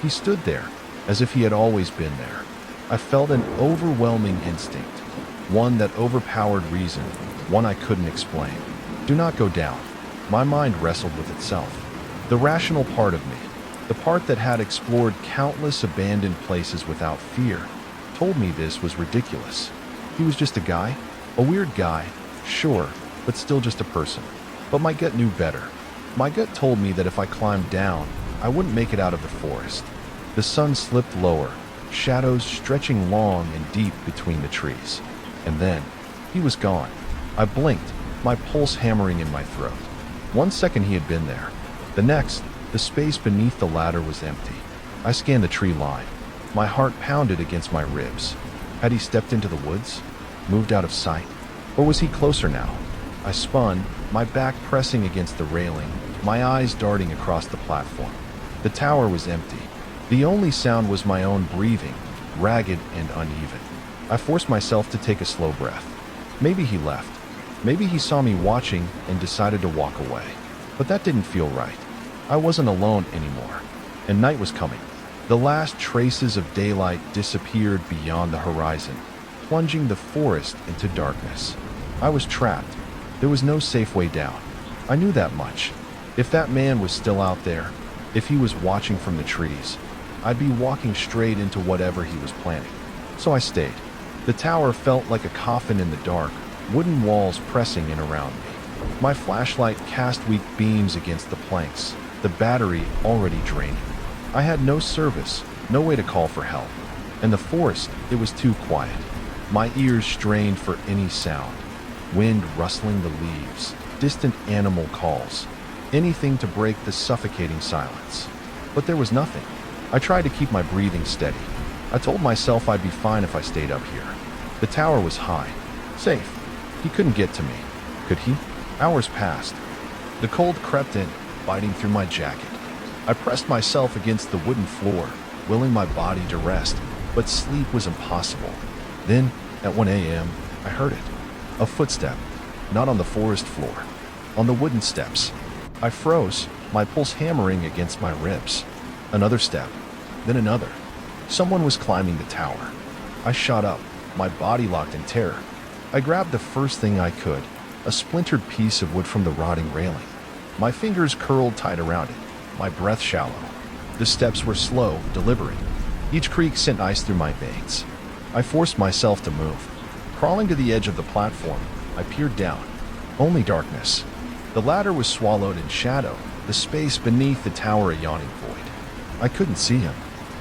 [SPEAKER 1] He stood there, as if he had always been there. I felt an overwhelming instinct, one that overpowered reason, one I couldn't explain. Do not go down. My mind wrestled with itself. The rational part of me, the part that had explored countless abandoned places without fear, told me this was ridiculous. He was just a guy, a weird guy, sure, but still just a person. But my gut knew better. My gut told me that if I climbed down, I wouldn't make it out of the forest. The sun slipped lower, shadows stretching long and deep between the trees. And then, he was gone. I blinked, my pulse hammering in my throat. 1 second he had been there. The next, the space beneath the ladder was empty. I scanned the tree line. My heart pounded against my ribs. Had he stepped into the woods? Moved out of sight? Or was he closer now? I spun, my back pressing against the railing, my eyes darting across the platform. The tower was empty. The only sound was my own breathing, ragged and uneven. I forced myself to take a slow breath. Maybe he left. Maybe he saw me watching and decided to walk away. But that didn't feel right. I wasn't alone anymore. And night was coming. The last traces of daylight disappeared beyond the horizon, plunging the forest into darkness. I was trapped. There was no safe way down. I knew that much. If that man was still out there, if he was watching from the trees, I'd be walking straight into whatever he was planning. So I stayed. The tower felt like a coffin in the dark, wooden walls pressing in around me. My flashlight cast weak beams against the planks, the battery already draining. I had no service, no way to call for help. In the forest, it was too quiet. My ears strained for any sound. Wind rustling the leaves, distant animal calls, anything to break the suffocating silence. But there was nothing. I tried to keep my breathing steady. I told myself I'd be fine if I stayed up here. The tower was high, safe. He couldn't get to me. Could he? Hours passed. The cold crept in, biting through my jacket. I pressed myself against the wooden floor, willing my body to rest, but sleep was impossible. Then, at 1 a.m., I heard it. A footstep, not on the forest floor, on the wooden steps. I froze, my pulse hammering against my ribs. Another step, then another. Someone was climbing the tower. I shot up, my body locked in terror. I grabbed the first thing I could, a splintered piece of wood from the rotting railing. My fingers curled tight around it, my breath shallow. The steps were slow, deliberate. Each creak sent ice through my veins. I forced myself to move. Crawling to the edge of the platform, I peered down. Only darkness. The ladder was swallowed in shadow, the space beneath the tower a yawning void. I couldn't see him,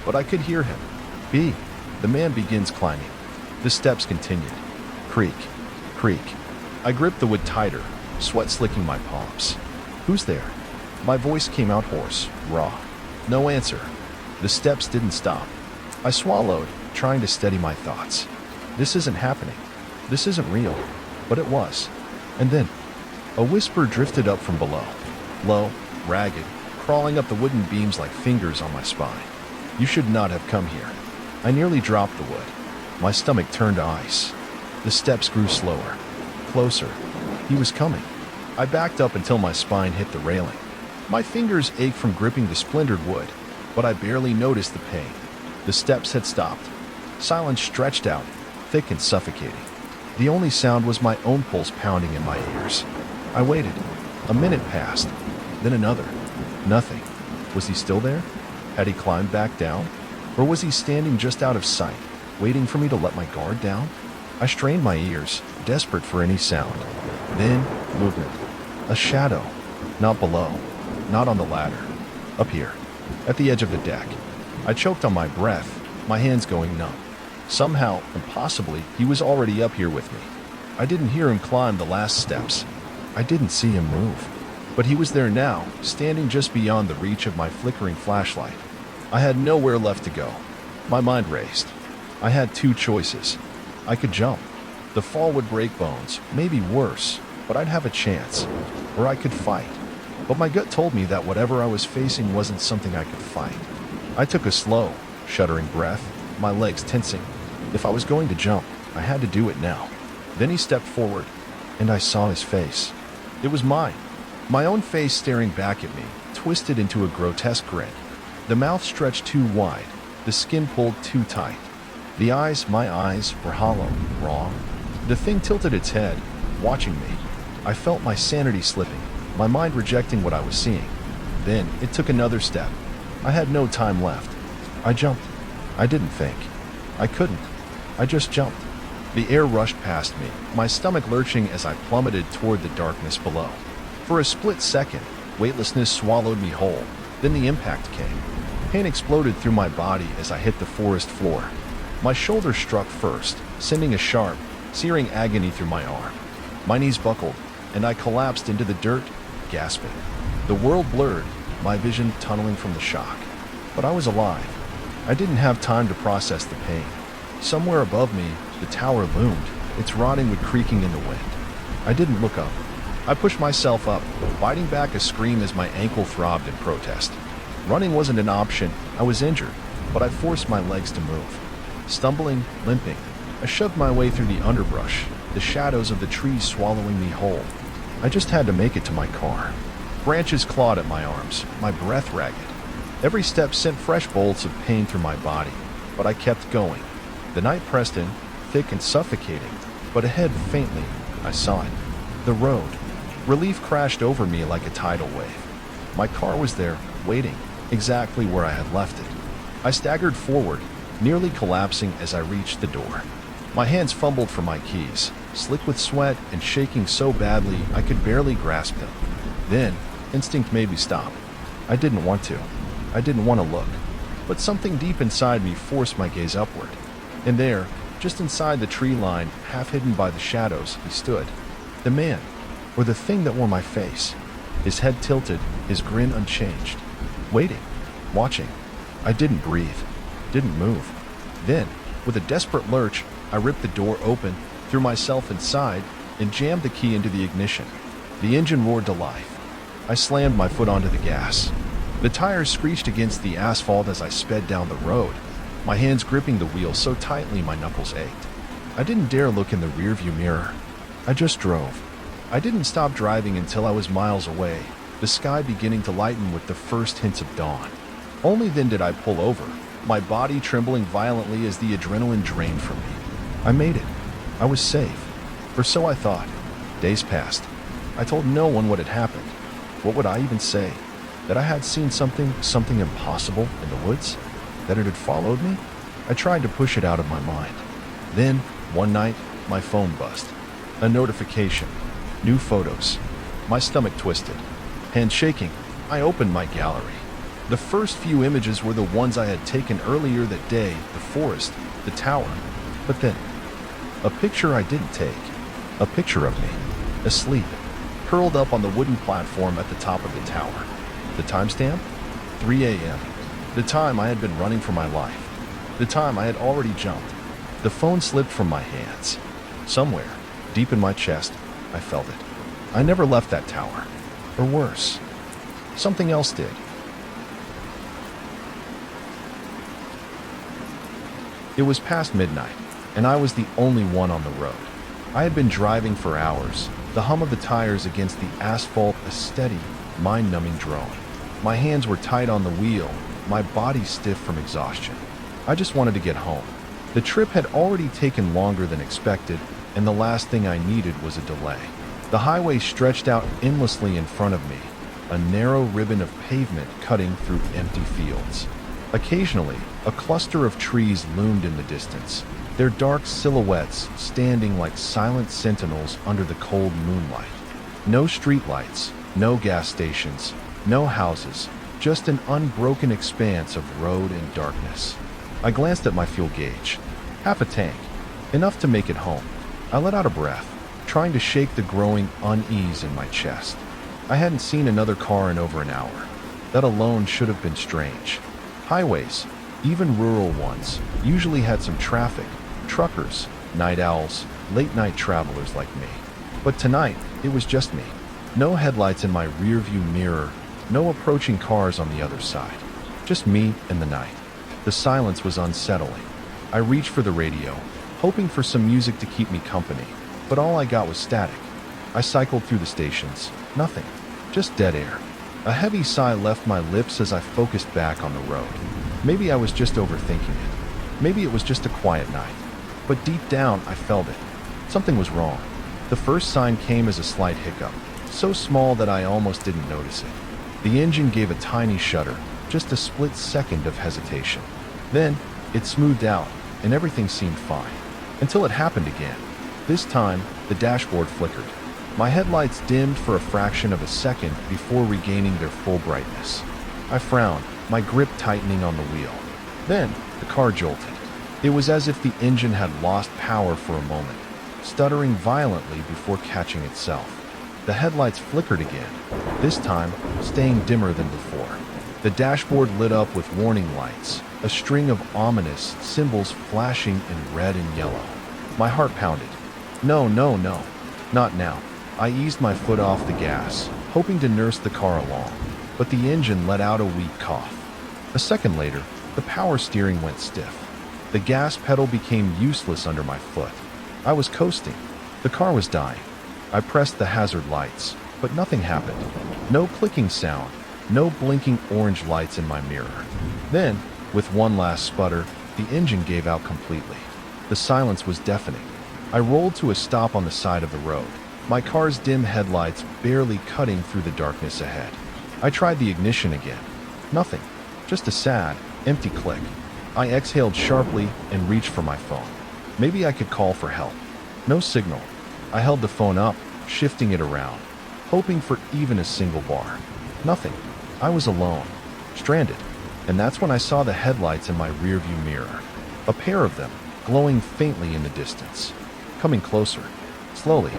[SPEAKER 1] but I could hear him. B. The man begins climbing. The steps continued. Creak. Creak. I gripped the wood tighter, sweat slicking my palms. Who's there? My voice came out hoarse, raw. No answer. The steps didn't stop. I swallowed, trying to steady my thoughts. This isn't happening. This isn't real. But it was. And then, a whisper drifted up from below. Low, ragged, crawling up the wooden beams like fingers on my spine. You should not have come here. I nearly dropped the wood. My stomach turned to ice. The steps grew slower. Closer. He was coming. I backed up until my spine hit the railing. My fingers ached from gripping the splintered wood, but I barely noticed the pain. The steps had stopped. Silence stretched out, thick and suffocating. The only sound was my own pulse pounding in my ears. I waited. A minute passed. Then another. Nothing. Was he still there? Had he climbed back down? Or was he standing just out of sight, waiting for me to let my guard down? I strained my ears, desperate for any sound. Then, movement. A shadow. Not below. Not on the ladder. Up here. At the edge of the deck. I choked on my breath, my hands going numb. Somehow, impossibly, he was already up here with me. I didn't hear him climb the last steps. I didn't see him move. But he was there now, standing just beyond the reach of my flickering flashlight. I had nowhere left to go. My mind raced. I had two choices. I could jump. The fall would break bones, maybe worse, but I'd have a chance. Or I could fight. But my gut told me that whatever I was facing wasn't something I could fight. I took a slow, shuddering breath, my legs tensing. If I was going to jump, I had to do it now. Then he stepped forward, and I saw his face. It was mine. My own face staring back at me, twisted into a grotesque grin. The mouth stretched too wide, the skin pulled too tight. The eyes, my eyes, were hollow, wrong. The thing tilted its head, watching me. I felt my sanity slipping, my mind rejecting what I was seeing. Then it took another step. I had no time left. I jumped. I didn't think. I couldn't. I just jumped. The air rushed past me, my stomach lurching as I plummeted toward the darkness below. For a split second, weightlessness swallowed me whole. Then the impact came. Pain exploded through my body as I hit the forest floor. My shoulder struck first, sending a sharp, searing agony through my arm. My knees buckled, and I collapsed into the dirt, gasping. The world blurred, my vision tunneling from the shock. But I was alive. I didn't have time to process the pain. Somewhere above me, the tower loomed, its rotting wood creaking in the wind. I didn't look up. I pushed myself up, biting back a scream as my ankle throbbed in protest. Running wasn't an option. I was injured, but I forced my legs to move. Stumbling, limping, I shoved my way through the underbrush, the shadows of the trees swallowing me whole. I just had to make it to my car. Branches clawed at my arms, my breath ragged. Every step sent fresh bolts of pain through my body, but I kept going. The night pressed in, thick and suffocating, but ahead faintly, I saw it. The road. Relief crashed over me like a tidal wave. My car was there, waiting, exactly where I had left it. I staggered forward, nearly collapsing as I reached the door. My hands fumbled for my keys, slick with sweat and shaking so badly I could barely grasp them. Then, instinct made me stop. I didn't want to. I didn't want to look. But something deep inside me forced my gaze upward. And there, just inside the tree line, half hidden by the shadows, he stood. The man, or the thing that wore my face. His head tilted, his grin unchanged. Waiting, watching. I didn't breathe, didn't move. Then, with a desperate lurch, I ripped the door open, threw myself inside, and jammed the key into the ignition. The engine roared to life. I slammed my foot onto the gas. The tires screeched against the asphalt as I sped down the road, my hands gripping the wheel so tightly my knuckles ached. I didn't dare look in the rearview mirror. I just drove. I didn't stop driving until I was miles away, the sky beginning to lighten with the first hints of dawn. Only then did I pull over, my body trembling violently as the adrenaline drained from me. I made it. I was safe. Or so I thought. Days passed. I told no one what had happened. What would I even say? That I had seen something impossible in the woods? That it had followed me? I tried to push it out of my mind. Then, one night, my phone buzzed. A notification. New photos. My stomach twisted. Hands shaking, I opened my gallery. The first few images were the ones I had taken earlier that day, the forest, the tower. But then, a picture I didn't take. A picture of me, asleep, curled up on the wooden platform at the top of the tower. The timestamp? 3 a.m. The time I had been running for my life. The time I had already jumped. The phone slipped from my hands. Somewhere, deep in my chest, I felt it. I never left that tower. Or worse, something else did. It was past midnight, and I was the only one on the road. I had been driving for hours, the hum of the tires against the asphalt a steady, mind-numbing drone. My hands were tight on the wheel, my body stiff from exhaustion. I just wanted to get home. The trip had already taken longer than expected, and the last thing I needed was a delay. The highway stretched out endlessly in front of me, a narrow ribbon of pavement cutting through empty fields. Occasionally, a cluster of trees loomed in the distance, their dark silhouettes standing like silent sentinels under the cold moonlight. No streetlights, no gas stations, no houses, just an unbroken expanse of road and darkness. I glanced at my fuel gauge. Half a tank, enough to make it home. I let out a breath, trying to shake the growing unease in my chest. I hadn't seen another car in over an hour. That alone should have been strange. Highways, even rural ones, usually had some traffic, truckers, night owls, late-night travelers like me. But tonight, it was just me. No headlights in my rearview mirror, no approaching cars on the other side. Just me and the night. The silence was unsettling. I reached for the radio, hoping for some music to keep me company, but all I got was static. I cycled through the stations. Nothing. just dead air. A heavy sigh left my lips as I focused back on the road. Maybe I was just overthinking it. Maybe it was just a quiet night. But deep down, I felt it. Something was wrong. The first sign came as a slight hiccup, so small that I almost didn't notice it. The engine gave a tiny shudder, just a split second of hesitation. Then, it smoothed out, and everything seemed fine. Until it happened again. This time, the dashboard flickered. My headlights dimmed for a fraction of a second before regaining their full brightness. I frowned, my grip tightening on the wheel. Then, the car jolted. It was as if the engine had lost power for a moment, stuttering violently before catching itself. The headlights flickered again, this time staying dimmer than before. The dashboard lit up with warning lights, a string of ominous symbols flashing in red and yellow. My heart pounded. No, no, no, not now. I eased my foot off the gas, hoping to nurse the car along, but the engine let out a weak cough. A second later, the power steering went stiff. The gas pedal became useless under my foot. I was coasting. The car was dying. I pressed the hazard lights, but nothing happened. No clicking sound, no blinking orange lights in my mirror. Then, with one last sputter, the engine gave out completely. The silence was deafening. I rolled to a stop on the side of the road, my car's dim headlights barely cutting through the darkness ahead. I tried the ignition again. Nothing. Just a sad, empty click. I exhaled sharply and reached for my phone. Maybe I could call for help. No signal. I held the phone up, shifting it around, hoping for even a single bar. Nothing. I was alone, stranded. And that's when I saw the headlights in my rearview mirror. A pair of them, glowing faintly in the distance. Coming closer. Slowly,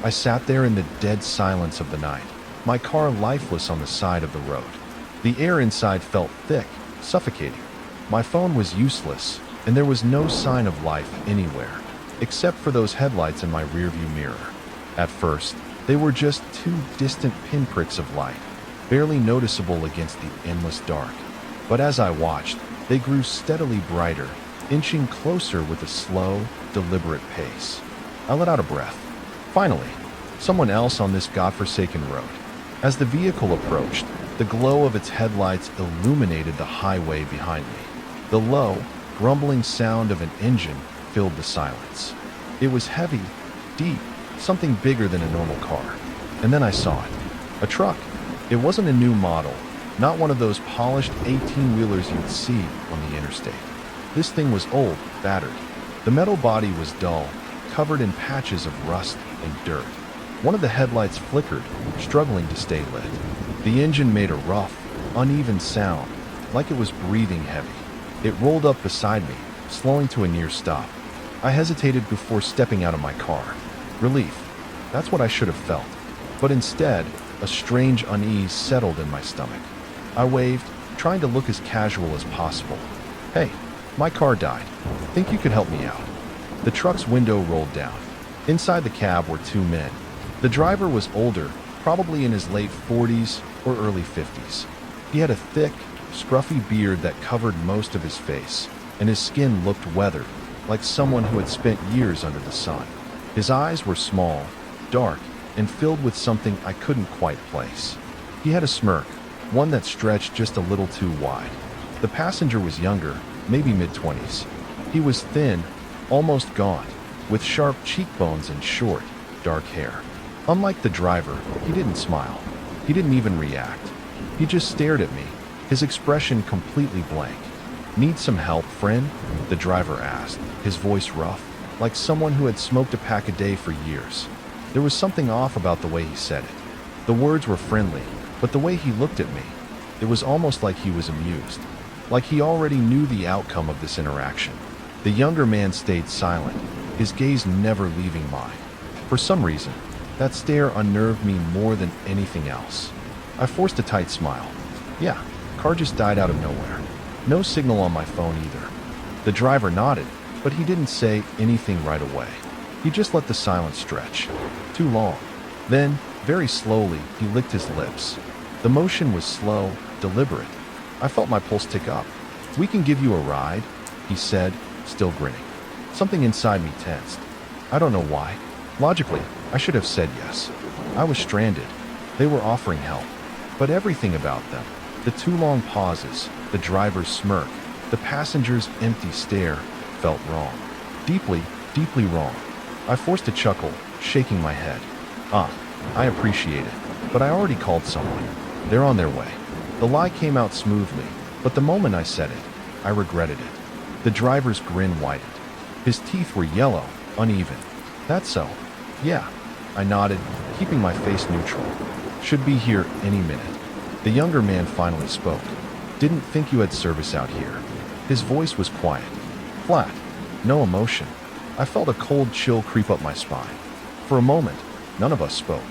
[SPEAKER 1] I sat there in the dead silence of the night, my car lifeless on the side of the road. The air inside felt thick, suffocating. My phone was useless, and there was no sign of life anywhere, except for those headlights in my rearview mirror. At first, they were just two distant pinpricks of light, barely noticeable against the endless dark. But as I watched, they grew steadily brighter, inching closer with a slow, deliberate pace. I let out a breath. Finally, someone else on this godforsaken road. As the vehicle approached, the glow of its headlights illuminated the highway behind me. The low, grumbling sound of an engine filled the silence. It was heavy, deep, something bigger than a normal car. And then I saw it. A truck. It wasn't a new model, not one of those polished 18-wheelers you'd see on the interstate. This thing was old, battered. The metal body was dull, covered in patches of rust and dirt. One of the headlights flickered, struggling to stay lit. The engine made a rough, uneven sound, like it was breathing heavy. It rolled up beside me, slowing to a near stop. I hesitated before stepping out of my car. Relief. That's what I should have felt. But instead, a strange unease settled in my stomach. I waved, trying to look as casual as possible. Hey, my car died. Think you could help me out? The truck's window rolled down. Inside the cab were two men. The driver was older, probably in his late 40s or early 50s. He had a thick, scruffy beard that covered most of his face, and his skin looked weathered, like someone who had spent years under the sun. His eyes were small, dark, and filled with something I couldn't quite place. He had a smirk, one that stretched just a little too wide. The passenger was younger, maybe mid-20s. He was thin, almost gaunt, with sharp cheekbones and short, dark hair. Unlike the driver, he didn't smile. He didn't even react. He just stared at me, his expression completely blank. Need some help, friend? The driver asked, his voice rough, like someone who had smoked a pack a day for years. There was something off about the way he said it. The words were friendly, but the way he looked at me, it was almost like he was amused, like he already knew the outcome of this interaction. The younger man stayed silent, his gaze never leaving mine. For some reason, that stare unnerved me more than anything else. I forced a tight smile. Yeah, car just died out of nowhere. No signal on my phone either. The driver nodded, but he didn't say anything right away. He just let the silence stretch. Too long. Then, very slowly, he licked his lips. The motion was slow, deliberate. I felt my pulse tick up. "We can give you a ride," he said, still grinning. Something inside me tensed. I don't know why. Logically, I should have said yes. I was stranded. They were offering help. But everything about them, the too long pauses, the driver's smirk, the passenger's empty stare, felt wrong. Deeply, deeply wrong. I forced a chuckle, shaking my head. I appreciate it, but I already called someone. They're on their way. The lie came out smoothly, but the moment I said it, I regretted it. The driver's grin widened. His teeth were yellow, uneven. That's so. Yeah. I nodded, keeping my face neutral. Should be here any minute. The younger man finally spoke. Didn't think you had service out here. His voice was quiet, flat, no emotion. I felt a cold chill creep up my spine. For a moment, none of us spoke.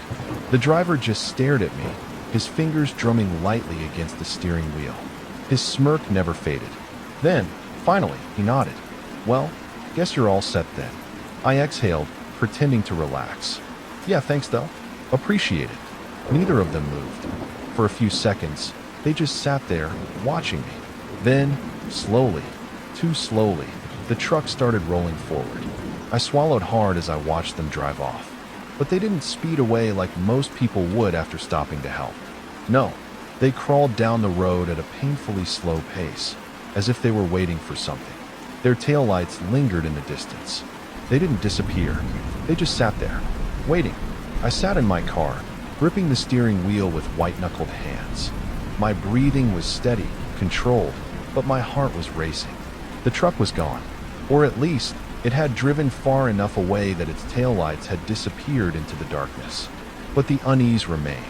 [SPEAKER 1] The driver just stared at me, his fingers drumming lightly against the steering wheel. His smirk never faded. Then, finally, he nodded. Well, guess you're all set then. I exhaled, pretending to relax. Yeah, thanks though. Appreciate it. Neither of them moved. For a few seconds, they just sat there, watching me. Then, slowly, too slowly, the truck started rolling forward. I swallowed hard as I watched them drive off. But they didn't speed away like most people would after stopping to help. No, they crawled down the road at a painfully slow pace, as if they were waiting for something. Their taillights lingered in the distance. They didn't disappear. They just sat there, waiting. I sat in my car, gripping the steering wheel with white-knuckled hands. My breathing was steady, controlled, but my heart was racing. The truck was gone, or at least it had driven far enough away that its taillights had disappeared into the darkness. But the unease remained.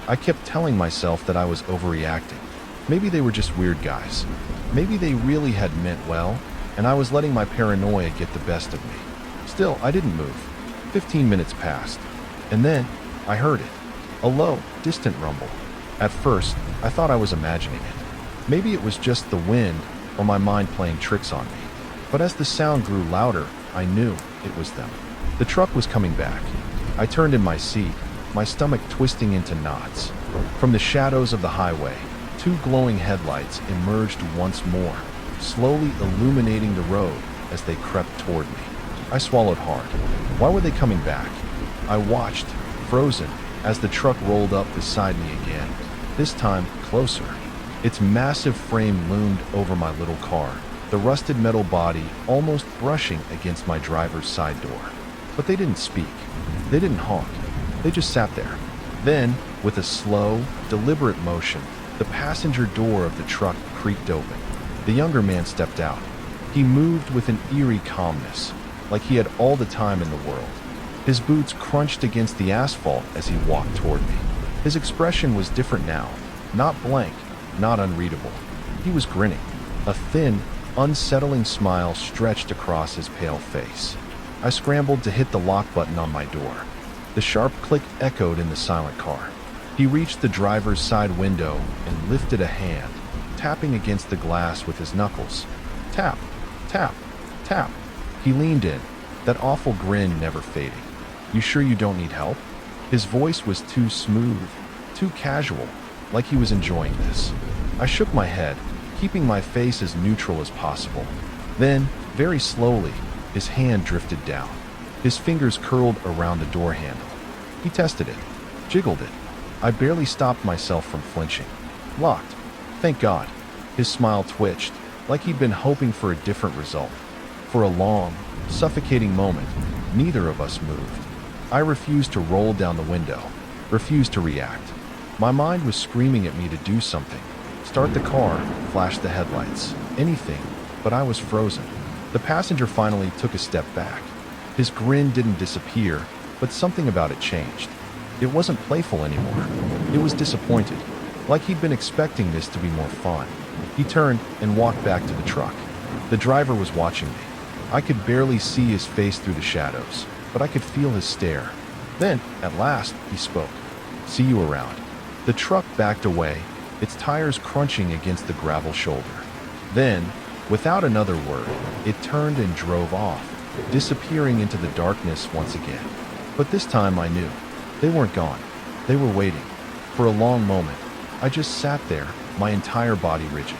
[SPEAKER 1] I kept telling myself that I was overreacting. Maybe they were just weird guys. Maybe they really had meant well, and I was letting my paranoia get the best of me. Still, I didn't move. 15 minutes passed, and then I heard it. A low, distant rumble. At first, I thought I was imagining it. Maybe it was just the wind or my mind playing tricks on me. But as the sound grew louder, I knew it was them. The truck was coming back. I turned in my seat, my stomach twisting into knots. From the shadows of the highway, two glowing headlights emerged once more, slowly illuminating the road as they crept toward me. I swallowed hard. Why were they coming back? I watched, frozen, as the truck rolled up beside me again, this time closer. Its massive frame loomed over my little car, the rusted metal body almost brushing against my driver's side door. But they didn't speak. They didn't honk. They just sat there. Then, with a slow, deliberate motion, the passenger door of the truck creaked open. The younger man stepped out. He moved with an eerie calmness, like he had all the time in the world. His boots crunched against the asphalt as he walked toward me. His expression was different now, not blank, not unreadable. He was grinning. A thin, unsettling smile stretched across his pale face. I scrambled to hit the lock button on my door. The sharp click echoed in the silent car. He reached the driver's side window and lifted a hand, tapping against the glass with his knuckles. Tap, tap, tap. He leaned in, that awful grin never fading. You sure you don't need help? His voice was too smooth, too casual, like he was enjoying this. I shook my head, keeping my face as neutral as possible. Then, very slowly, his hand drifted down. His fingers curled around the door handle. He tested it, jiggled it. I barely stopped myself from flinching. Locked. Thank God. His smile twitched, like he'd been hoping for a different result. For a long, suffocating moment, neither of us moved. I refused to roll down the window, refused to react. My mind was screaming at me to do something. Start the car, flash the headlights, anything, but I was frozen. The passenger finally took a step back. His grin didn't disappear, but something about it changed. It wasn't playful anymore. It was disappointed, like he'd been expecting this to be more fun. He turned and walked back to the truck. The driver was watching me. I could barely see his face through the shadows, but I could feel his stare. Then, at last, he spoke. See you around. The truck backed away, its tires crunching against the gravel shoulder. Then, without another word, it turned and drove off, disappearing into the darkness once again. But this time I knew. They weren't gone. They were waiting. For a long moment, I just sat there, my entire body rigid.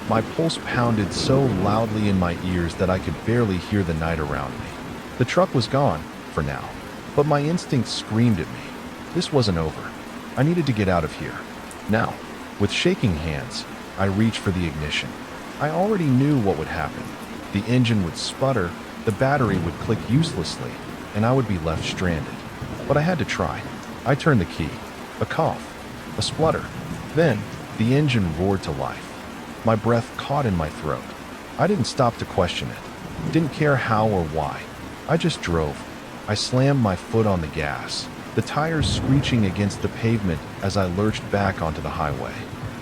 [SPEAKER 1] My pulse pounded so loudly in my ears that I could barely hear the night around me. The truck was gone, for now, but my instincts screamed at me. This wasn't over. I needed to get out of here. Now, with shaking hands, I reached for the ignition. I already knew what would happen. The engine would sputter, the battery would click uselessly, and I would be left stranded. But I had to try. I turned the key. A cough. A splutter. Then, the engine roared to life. My breath caught in my throat. I didn't stop to question it. Didn't care how or why. I just drove. I slammed my foot on the gas, the tires screeching against the pavement as I lurched back onto the highway.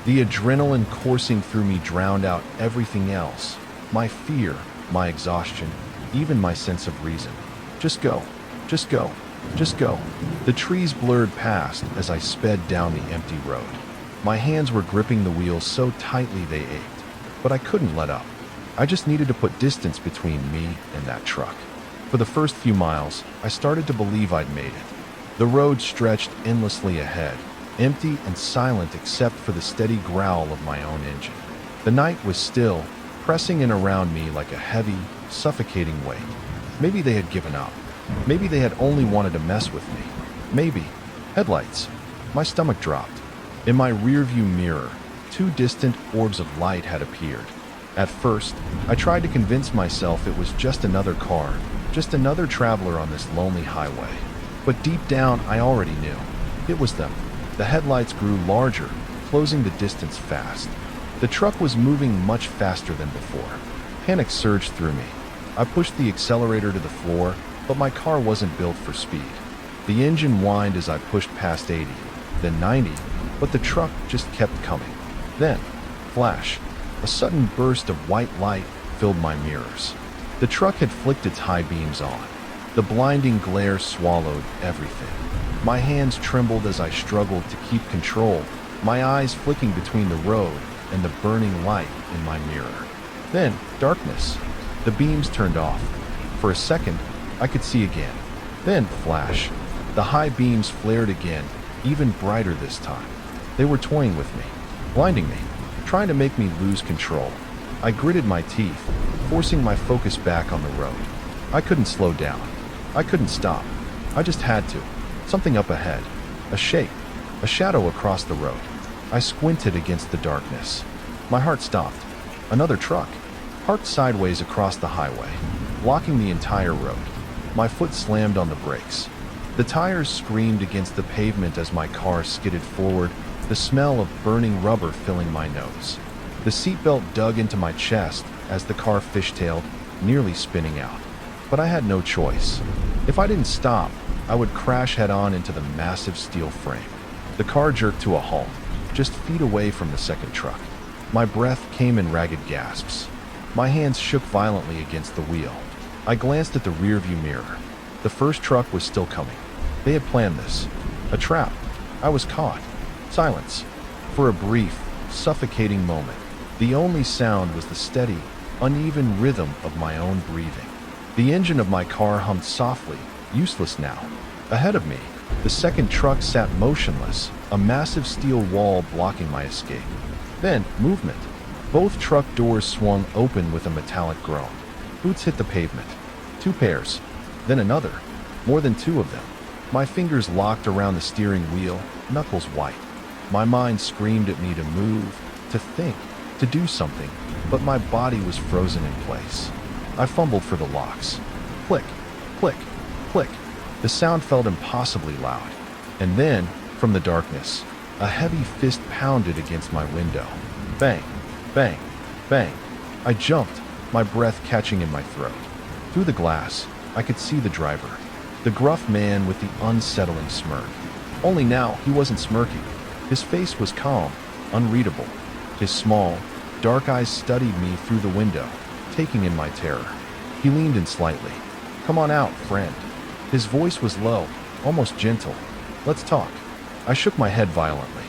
[SPEAKER 1] The adrenaline coursing through me drowned out everything else. My fear, my exhaustion, even my sense of reason. Just go. Just go. Just go. The trees blurred past as I sped down the empty road. My hands were gripping the wheels so tightly they ached, but I couldn't let up. I just needed to put distance between me and that truck. For the first few miles, I started to believe I'd made it. The road stretched endlessly ahead, empty and silent except for the steady growl of my own engine. The night was still, pressing in around me like a heavy, suffocating weight. Maybe they had given up. Maybe they had only wanted to mess with me. Maybe. Headlights. My stomach dropped. In my rearview mirror, two distant orbs of light had appeared. At first, I tried to convince myself it was just another car, just another traveler on this lonely highway. But deep down, I already knew. It was them. The headlights grew larger, closing the distance fast. The truck was moving much faster than before. Panic surged through me. I pushed the accelerator to the floor, but my car wasn't built for speed. The engine whined as I pushed past 80, then 90, but the truck just kept coming. Then, flash, a sudden burst of white light filled my mirrors. The truck had flicked its high beams on. The blinding glare swallowed everything. My hands trembled as I struggled to keep control, my eyes flicking between the road and the burning light in my mirror. Then, darkness. The beams turned off. For a second, I could see again. Then, flash. The high beams flared again, even brighter this time. They were toying with me, blinding me, trying to make me lose control. I gritted my teeth, forcing my focus back on the road. I couldn't slow down. I couldn't stop. I just had to. Something up ahead. A shape. A shadow across the road. I squinted against the darkness. My heart stopped. Another truck, parked sideways across the highway, blocking the entire road. My foot slammed on the brakes. The tires screamed against the pavement as my car skidded forward, the smell of burning rubber filling my nose. The seatbelt dug into my chest as the car fishtailed, nearly spinning out. But I had no choice. If I didn't stop, I would crash head-on into the massive steel frame. The car jerked to a halt, just feet away from the second truck. My breath came in ragged gasps. My hands shook violently against the wheel. I glanced at the rearview mirror. The first truck was still coming. They had planned this. A trap. I was caught. Silence. For a brief, suffocating moment, the only sound was the steady, uneven rhythm of my own breathing. The engine of my car hummed softly, useless now. Ahead of me, the second truck sat motionless, a massive steel wall blocking my escape. Then, movement. Both truck doors swung open with a metallic groan. Boots hit the pavement. Two pairs. Then another. More than two of them. My fingers locked around the steering wheel, knuckles white. My mind screamed at me to move, to think, to do something, but my body was frozen in place. I fumbled for the locks. Click, click, click. The sound felt impossibly loud. And then, from the darkness, a heavy fist pounded against my window. Bang, bang, bang. I jumped, my breath catching in my throat. Through the glass, I could see the driver, the gruff man with the unsettling smirk. Only now, he wasn't smirking. His face was calm, unreadable. His small, dark eyes studied me through the window, taking in my terror. He leaned in slightly. "Come on out, friend." His voice was low, almost gentle. "Let's talk." I shook my head violently.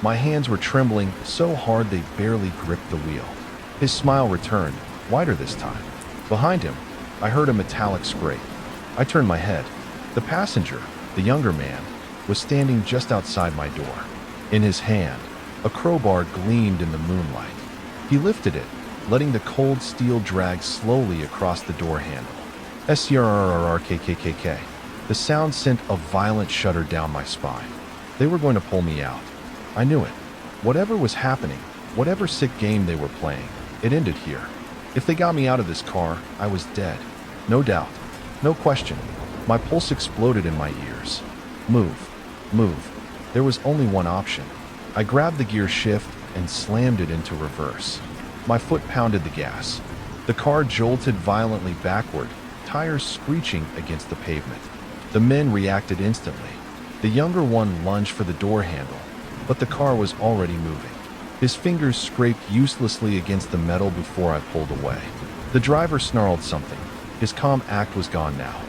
[SPEAKER 1] My hands were trembling so hard they barely gripped the wheel. His smile returned, wider this time. Behind him, I heard a metallic scrape. I turned my head. The passenger, the younger man, was standing just outside my door. In his hand, a crowbar gleamed in the moonlight. He lifted it, letting the cold steel drag slowly across the door handle. SCRRRKKKK. The sound sent a violent shudder down my spine. They were going to pull me out. I knew it. Whatever was happening, whatever sick game they were playing, it ended here. If they got me out of this car, I was dead. No doubt. No question. My pulse exploded in my ears. Move. Move. There was only one option. I grabbed the gear shift and slammed it into reverse. My foot pounded the gas. The car jolted violently backward, tires screeching against the pavement. The men reacted instantly. The younger one lunged for the door handle, but the car was already moving. His fingers scraped uselessly against the metal before I pulled away. The driver snarled something. His calm act was gone now.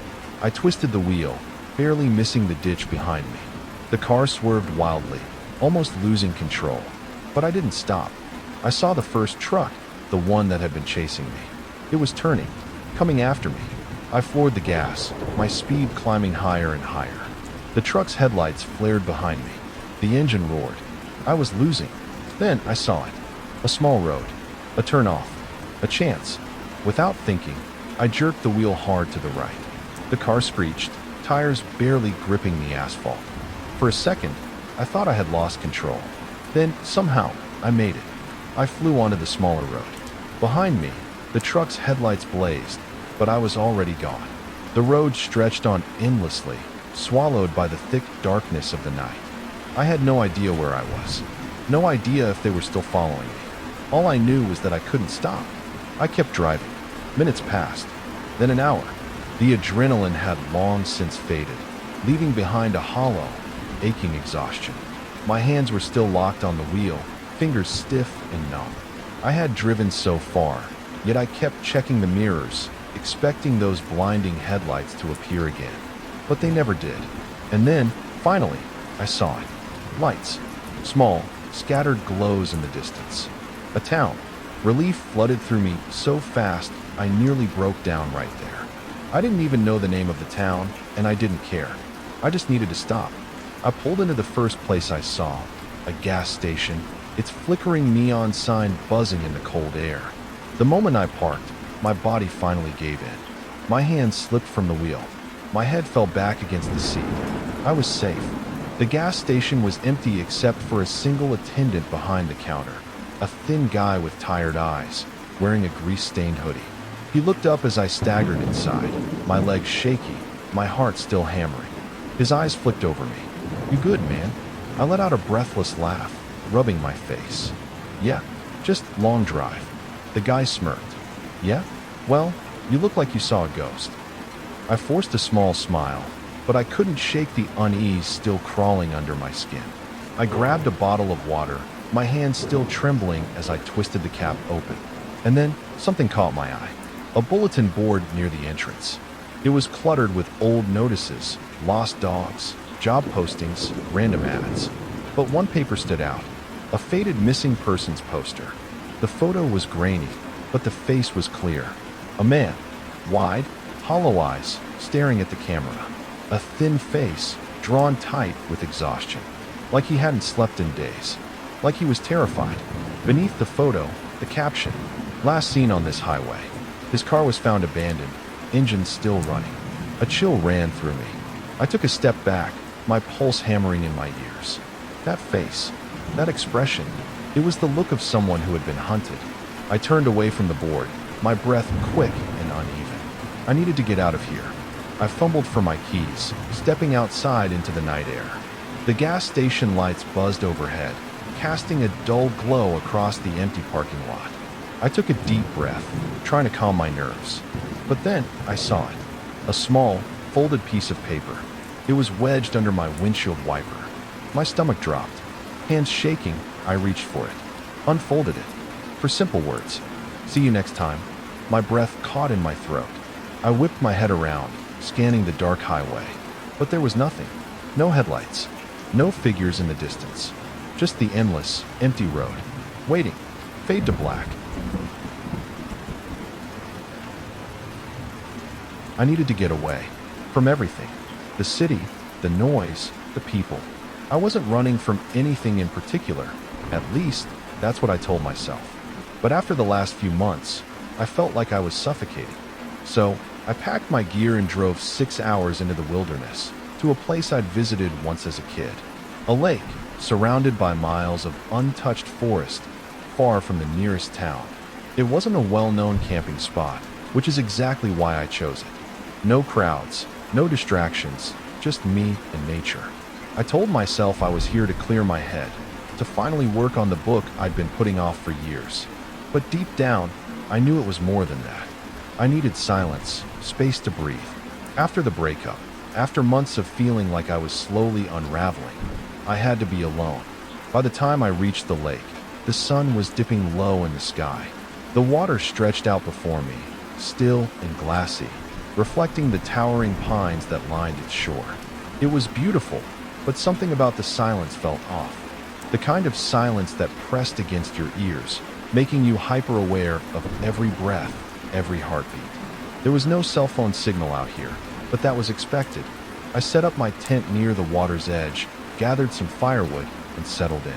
[SPEAKER 1] I twisted the wheel, barely missing the ditch behind me. The car swerved wildly, almost losing control. But I didn't stop. I saw the first truck, the one that had been chasing me. It was turning, coming after me. I floored the gas, my speed climbing higher and higher. The truck's headlights flared behind me. The engine roared. I was losing. Then I saw it. A small road. A turnoff. A chance. Without thinking, I jerked the wheel hard to the right. The car screeched, tires barely gripping the asphalt. For a second, I thought I had lost control. Then, somehow, I made it. I flew onto the smaller road. Behind me, the truck's headlights blazed, but I was already gone. The road stretched on endlessly, swallowed by the thick darkness of the night. I had no idea where I was. No idea if they were still following me. All I knew was that I couldn't stop. I kept driving. Minutes passed. Then an hour. The adrenaline had long since faded, leaving behind a hollow, aching exhaustion. My hands were still locked on the wheel, fingers stiff and numb. I had driven so far, yet I kept checking the mirrors, expecting those blinding headlights to appear again. But they never did. And then, finally, I saw it. Lights. Small, scattered glows in the distance. A town. Relief flooded through me so fast, I nearly broke down right there. I didn't even know the name of the town, and I didn't care. I just needed to stop. I pulled into the first place I saw, a gas station, its flickering neon sign buzzing in the cold air. The moment I parked, my body finally gave in. My hands slipped from the wheel. My head fell back against the seat. I was safe. The gas station was empty except for a single attendant behind the counter, a thin guy with tired eyes, wearing a grease-stained hoodie. He looked up as I staggered inside, my legs shaky, my heart still hammering. His eyes flicked over me. "You good, man?" I let out a breathless laugh, rubbing my face. "Yeah, just long drive." The guy smirked. "Yeah? Well, you look like you saw a ghost." I forced a small smile, but I couldn't shake the unease still crawling under my skin. I grabbed a bottle of water, my hand still trembling as I twisted the cap open. And then something caught my eye. A bulletin board near the entrance. It was cluttered with old notices, lost dogs, job postings, random ads. But one paper stood out, a faded missing persons poster. The photo was grainy, but the face was clear. A man, wide, hollow eyes, staring at the camera. A thin face, drawn tight with exhaustion, like he hadn't slept in days, like he was terrified. Beneath the photo, the caption, "Last seen on this highway." His car was found abandoned, engine still running. A chill ran through me. I took a step back, my pulse hammering in my ears. That face, that expression, it was the look of someone who had been hunted. I turned away from the board, my breath quick and uneven. I needed to get out of here. I fumbled for my keys, stepping outside into the night air. The gas station lights buzzed overhead, casting a dull glow across the empty parking lot. I took a deep breath, trying to calm my nerves. But then I saw it. A small, folded piece of paper. It was wedged under my windshield wiper. My stomach dropped. Hands shaking, I reached for it. Unfolded it. For simple words. "See you next time." My breath caught in my throat. I whipped my head around, scanning the dark highway. But there was nothing. No headlights. No figures in the distance. Just the endless, empty road. Waiting. Fade to black. I needed to get away. From everything. The city, the noise, the people. I wasn't running from anything in particular. At least, that's what I told myself. But after the last few months, I felt like I was suffocating. So, I packed my gear and drove 6 hours into the wilderness, to a place I'd visited once as a kid. A lake, surrounded by miles of untouched forest, far from the nearest town. It wasn't a well-known camping spot, which is exactly why I chose it. No crowds, no distractions, just me and nature. I told myself I was here to clear my head, to finally work on the book I'd been putting off for years. But deep down, I knew it was more than that. I needed silence, space to breathe. After the breakup, after months of feeling like I was slowly unraveling, I had to be alone. By the time I reached the lake, the sun was dipping low in the sky. The water stretched out before me, still and glassy, reflecting the towering pines that lined its shore. It was beautiful, but something about the silence felt off. The kind of silence that pressed against your ears, making you hyper-aware of every breath, every heartbeat. There was no cell phone signal out here, but that was expected. I set up my tent near the water's edge, gathered some firewood, and settled in.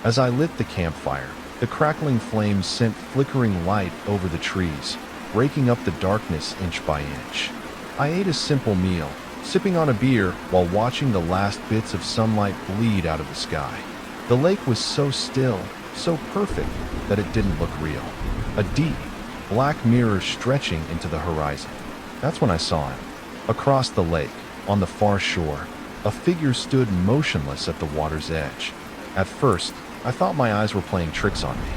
[SPEAKER 1] As I lit the campfire, the crackling flames sent flickering light over the trees, breaking up the darkness inch by inch. I ate a simple meal, sipping on a beer while watching the last bits of sunlight bleed out of the sky. The lake was so still, so perfect, that it didn't look real. A deep, black mirror stretching into the horizon. That's when I saw him. Across the lake, on the far shore, a figure stood motionless at the water's edge. At first, I thought my eyes were playing tricks on me.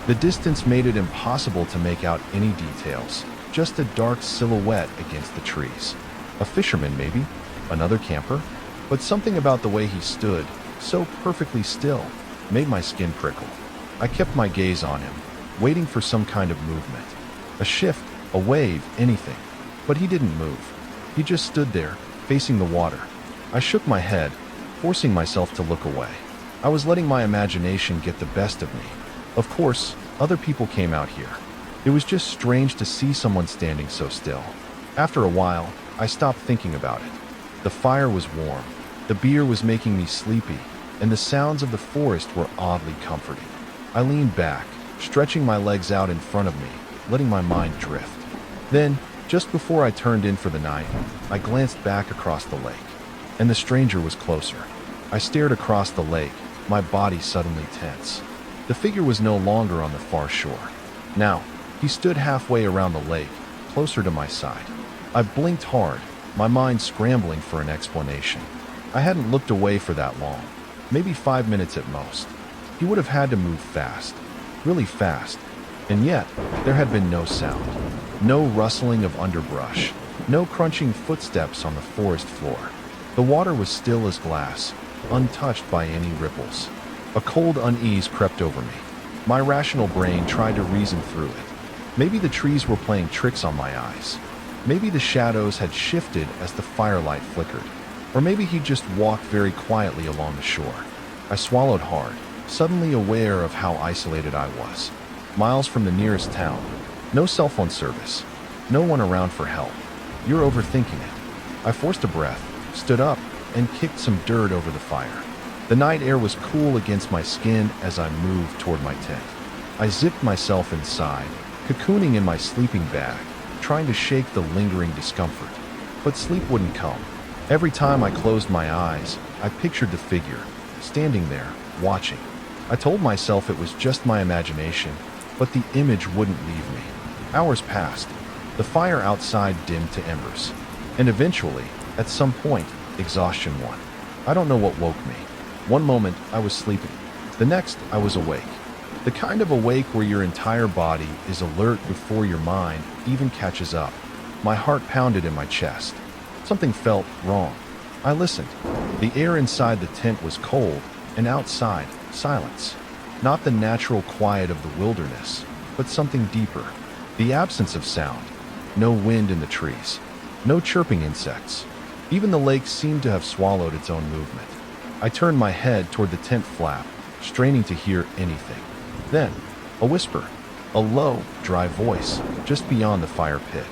[SPEAKER 1] The distance made it impossible to make out any details, just a dark silhouette against the trees. A fisherman, maybe? Another camper? But something about the way he stood, so perfectly still, made my skin prickle. I kept my gaze on him, waiting for some kind of movement. A shift, a wave, anything. But he didn't move. He just stood there, facing the water. I shook my head, forcing myself to look away. I was letting my imagination get the best of me. Of course, other people came out here. It was just strange to see someone standing so still. After a while, I stopped thinking about it. The fire was warm, the beer was making me sleepy, and the sounds of the forest were oddly comforting. I leaned back, stretching my legs out in front of me, letting my mind drift. Then, just before I turned in for the night, I glanced back across the lake, and the stranger was closer. I stared across the lake, my body suddenly tense. The figure was no longer on the far shore. Now, he stood halfway around the lake, closer to my side. I blinked hard, my mind scrambling for an explanation. I hadn't looked away for that long, maybe 5 minutes at most. He would have had to move fast, really fast, and yet there had been no sound. No rustling of underbrush, no crunching footsteps on the forest floor. The water was still as glass, untouched by any ripples. A cold unease crept over me. My rational brain tried to reason through it. Maybe the trees were playing tricks on my eyes. Maybe the shadows had shifted as the firelight flickered. Or maybe he just walked very quietly along the shore. I swallowed hard, suddenly aware of how isolated I was. Miles from the nearest town. No cell phone service. No one around for help. You're overthinking it. I forced a breath, stood up, and kicked some dirt over the fire. The night air was cool against my skin as I moved toward my tent. I zipped myself inside, cocooning in my sleeping bag, trying to shake the lingering discomfort. But sleep wouldn't come. Every time I closed my eyes, I pictured the figure, standing there, watching. I told myself it was just my imagination, but the image wouldn't leave me. Hours passed. The fire outside dimmed to embers. And eventually, at some point, exhaustion won. I don't know what woke me. One moment, I was sleeping. The next, I was awake. The kind of awake where your entire body is alert before your mind even catches up. My heart pounded in my chest. Something felt wrong. I listened. The air inside the tent was cold, and outside, silence. Not the natural quiet of the wilderness, but something deeper. The absence of sound. No wind in the trees. No chirping insects. Even the lake seemed to have swallowed its own movement. I turned my head toward the tent flap, straining to hear anything. Then, a whisper. A low, dry voice, just beyond the fire pit.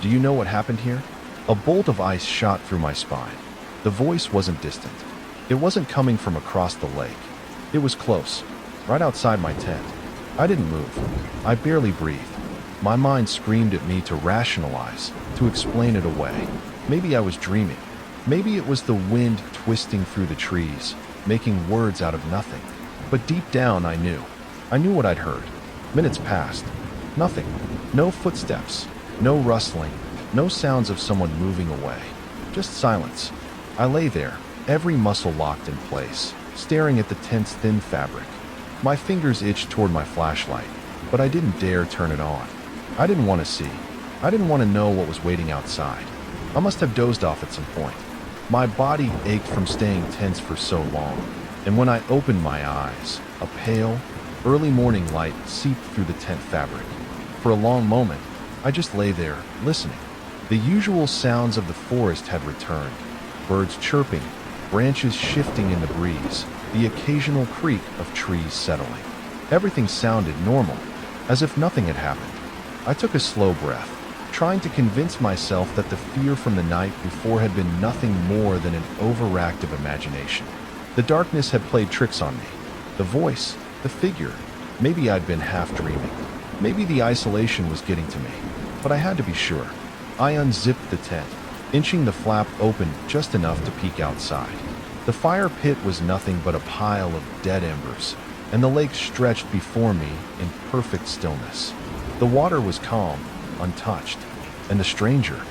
[SPEAKER 1] Do you know what happened here? A bolt of ice shot through my spine. The voice wasn't distant. It wasn't coming from across the lake. It was close, right outside my tent. I didn't move. I barely breathed. My mind screamed at me to rationalize, to explain it away. Maybe I was dreaming. Maybe it was the wind twisting through the trees. making words out of nothing. But deep down, I knew. I knew what I'd heard. Minutes passed. Nothing. No footsteps. No rustling. No sounds of someone moving away. Just silence. I lay there, every muscle locked in place, staring at the tent's thin fabric. My fingers itched toward my flashlight, but I didn't dare turn it on. I didn't want to see. I didn't want to know what was waiting outside. I must have dozed off at some point. My body ached from staying tense for so long, and when I opened my eyes, a pale, early morning light seeped through the tent fabric. For a long moment, I just lay there, listening. The usual sounds of the forest had returned. Birds chirping, branches shifting in the breeze, the occasional creak of trees settling. Everything sounded normal, as if nothing had happened. I took a slow breath, trying to convince myself that the fear from the night before had been nothing more than an overactive imagination. The darkness had played tricks on me. The voice, the figure. Maybe I'd been half dreaming. Maybe the isolation was getting to me. But I had to be sure. I unzipped the tent, inching the flap open just enough to peek outside. The fire pit was nothing but a pile of dead embers, and the lake stretched before me in perfect stillness. The water was calm, untouched, and the stranger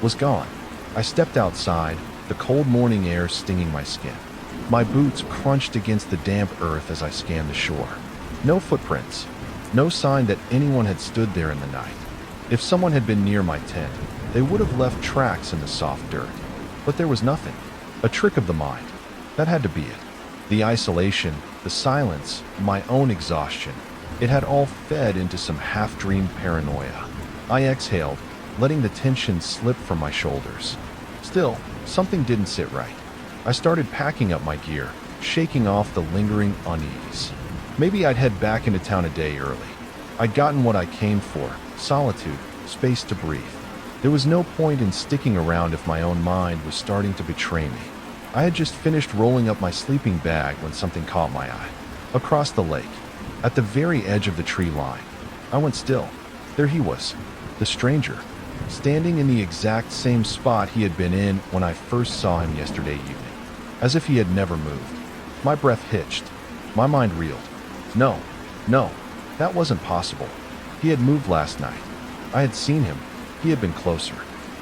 [SPEAKER 1] was gone. I stepped outside, the cold morning air stinging my skin. My boots crunched against the damp earth as I scanned the shore. No footprints, no sign that anyone had stood there in the night. If someone had been near my tent, they would have left tracks in the soft dirt. But there was nothing. A trick of the mind. That had to be it. The isolation, the silence, my own exhaustion. It had all fed into some half-dreamed paranoia. I exhaled, letting the tension slip from my shoulders. Still, something didn't sit right. I started packing up my gear, shaking off the lingering unease. Maybe I'd head back into town a day early. I'd gotten what I came for, solitude, space to breathe. There was no point in sticking around if my own mind was starting to betray me. I had just finished rolling up my sleeping bag when something caught my eye. Across the lake, at the very edge of the tree line. I went still. There he was, the stranger, standing in the exact same spot he had been in when I first saw him yesterday evening, as if he had never moved. My breath hitched. My mind reeled. No, that wasn't possible. He had moved last night. I had seen him. He had been closer.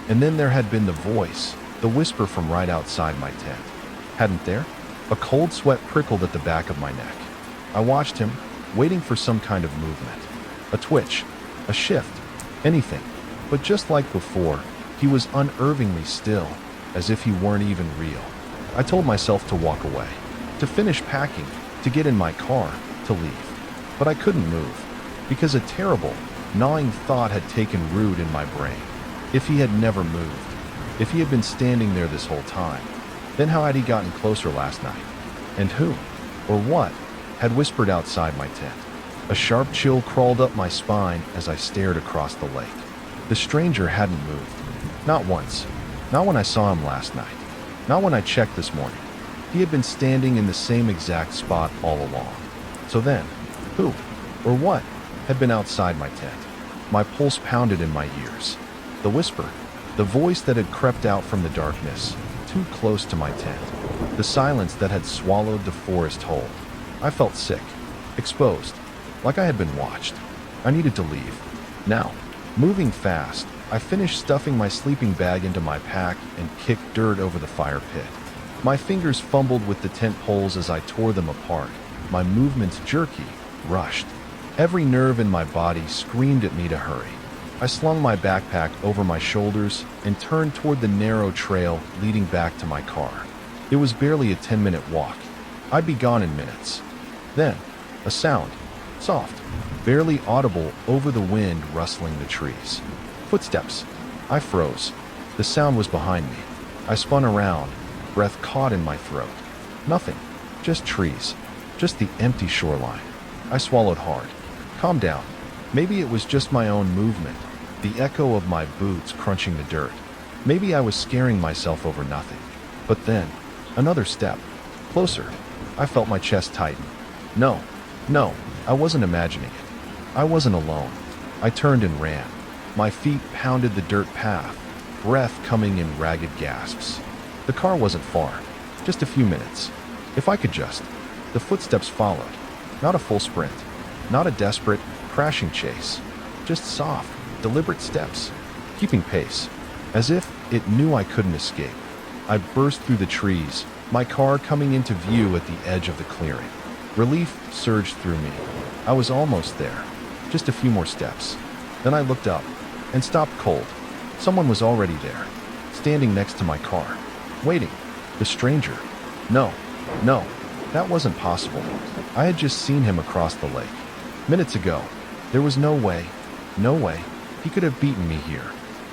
[SPEAKER 1] And then there had been the voice, the whisper from right outside my tent. Hadn't there? A cold sweat prickled at the back of my neck. I watched him, waiting for some kind of movement. A twitch, a shift, anything. But just like before, he was unnervingly still, as if he weren't even real. I told myself to walk away, to finish packing, to get in my car, to leave. But I couldn't move, because a terrible, gnawing thought had taken root in my brain. If he had never moved, if he had been standing there this whole time, then how had he gotten closer last night? And who, or what, had whispered outside my tent? A sharp chill crawled up my spine as I stared across the lake. The stranger hadn't moved. Not once. Not when I saw him last night. Not when I checked this morning. He had been standing in the same exact spot all along. So then, who, or what, had been outside my tent? My pulse pounded in my ears. The whisper, the voice that had crept out from the darkness, too close to my tent. The silence that had swallowed the forest whole. I felt sick, exposed, like I had been watched. I needed to leave. Now, moving fast, I finished stuffing my sleeping bag into my pack and kicked dirt over the fire pit. My fingers fumbled with the tent poles as I tore them apart, my movements jerky, rushed. Every nerve in my body screamed at me to hurry. I slung my backpack over my shoulders and turned toward the narrow trail leading back to my car. It was barely a 10-minute walk. I'd be gone in minutes. Then, a sound, soft, barely audible over the wind rustling the trees. Footsteps. I froze. The sound was behind me. I spun around, breath caught in my throat. Nothing. Just trees. Just the empty shoreline. I swallowed hard. Calm down. Maybe it was just my own movement, the echo of my boots crunching the dirt. Maybe I was scaring myself over nothing. But then, another step. Closer. I felt my chest tighten. No, I wasn't imagining it. I wasn't alone. I turned and ran. My feet pounded the dirt path, breath coming in ragged gasps. The car wasn't far, just a few minutes. If I could just. The footsteps followed. Not a full sprint. Not a desperate, crashing chase. Just soft, deliberate steps, keeping pace, as if it knew I couldn't escape. I burst through the trees, my car coming into view at the edge of the clearing. Relief surged through me. I was almost there. Just a few more steps. Then I looked up and stopped cold. Someone was already there, standing next to my car, waiting. The stranger. No, that wasn't possible. I had just seen him across the lake. Minutes ago. There was no way he could have beaten me here.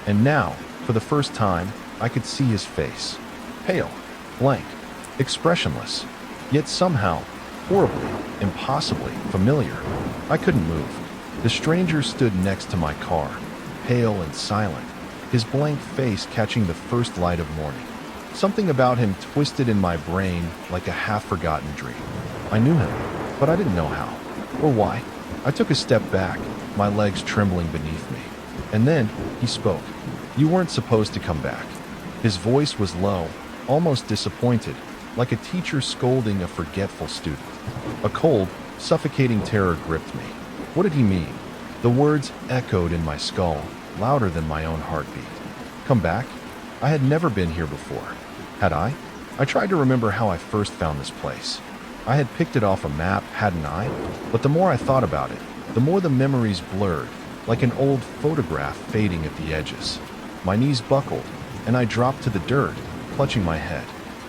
[SPEAKER 1] And now, for the first time, I could see his face. Pale, blank, expressionless, yet somehow, horribly, impossibly familiar. I couldn't move. The stranger stood next to my car, pale and silent, his blank face catching the first light of morning. Something about him twisted in my brain like a half-forgotten dream. I knew him, but I didn't know how, or why. I took a step back, my legs trembling beneath me. And then he spoke. "You weren't supposed to come back." His voice was low, almost disappointed, like a teacher scolding a forgetful student. A cold, suffocating terror gripped me. What did he mean? The words echoed in my skull, louder than my own heartbeat. Come back? I had never been here before. Had I? I tried to remember how I first found this place. I had picked it off a map, hadn't I? But the more I thought about it, the more the memories blurred, like an old photograph fading at the edges. My knees buckled, and I dropped to the dirt, clutching my head.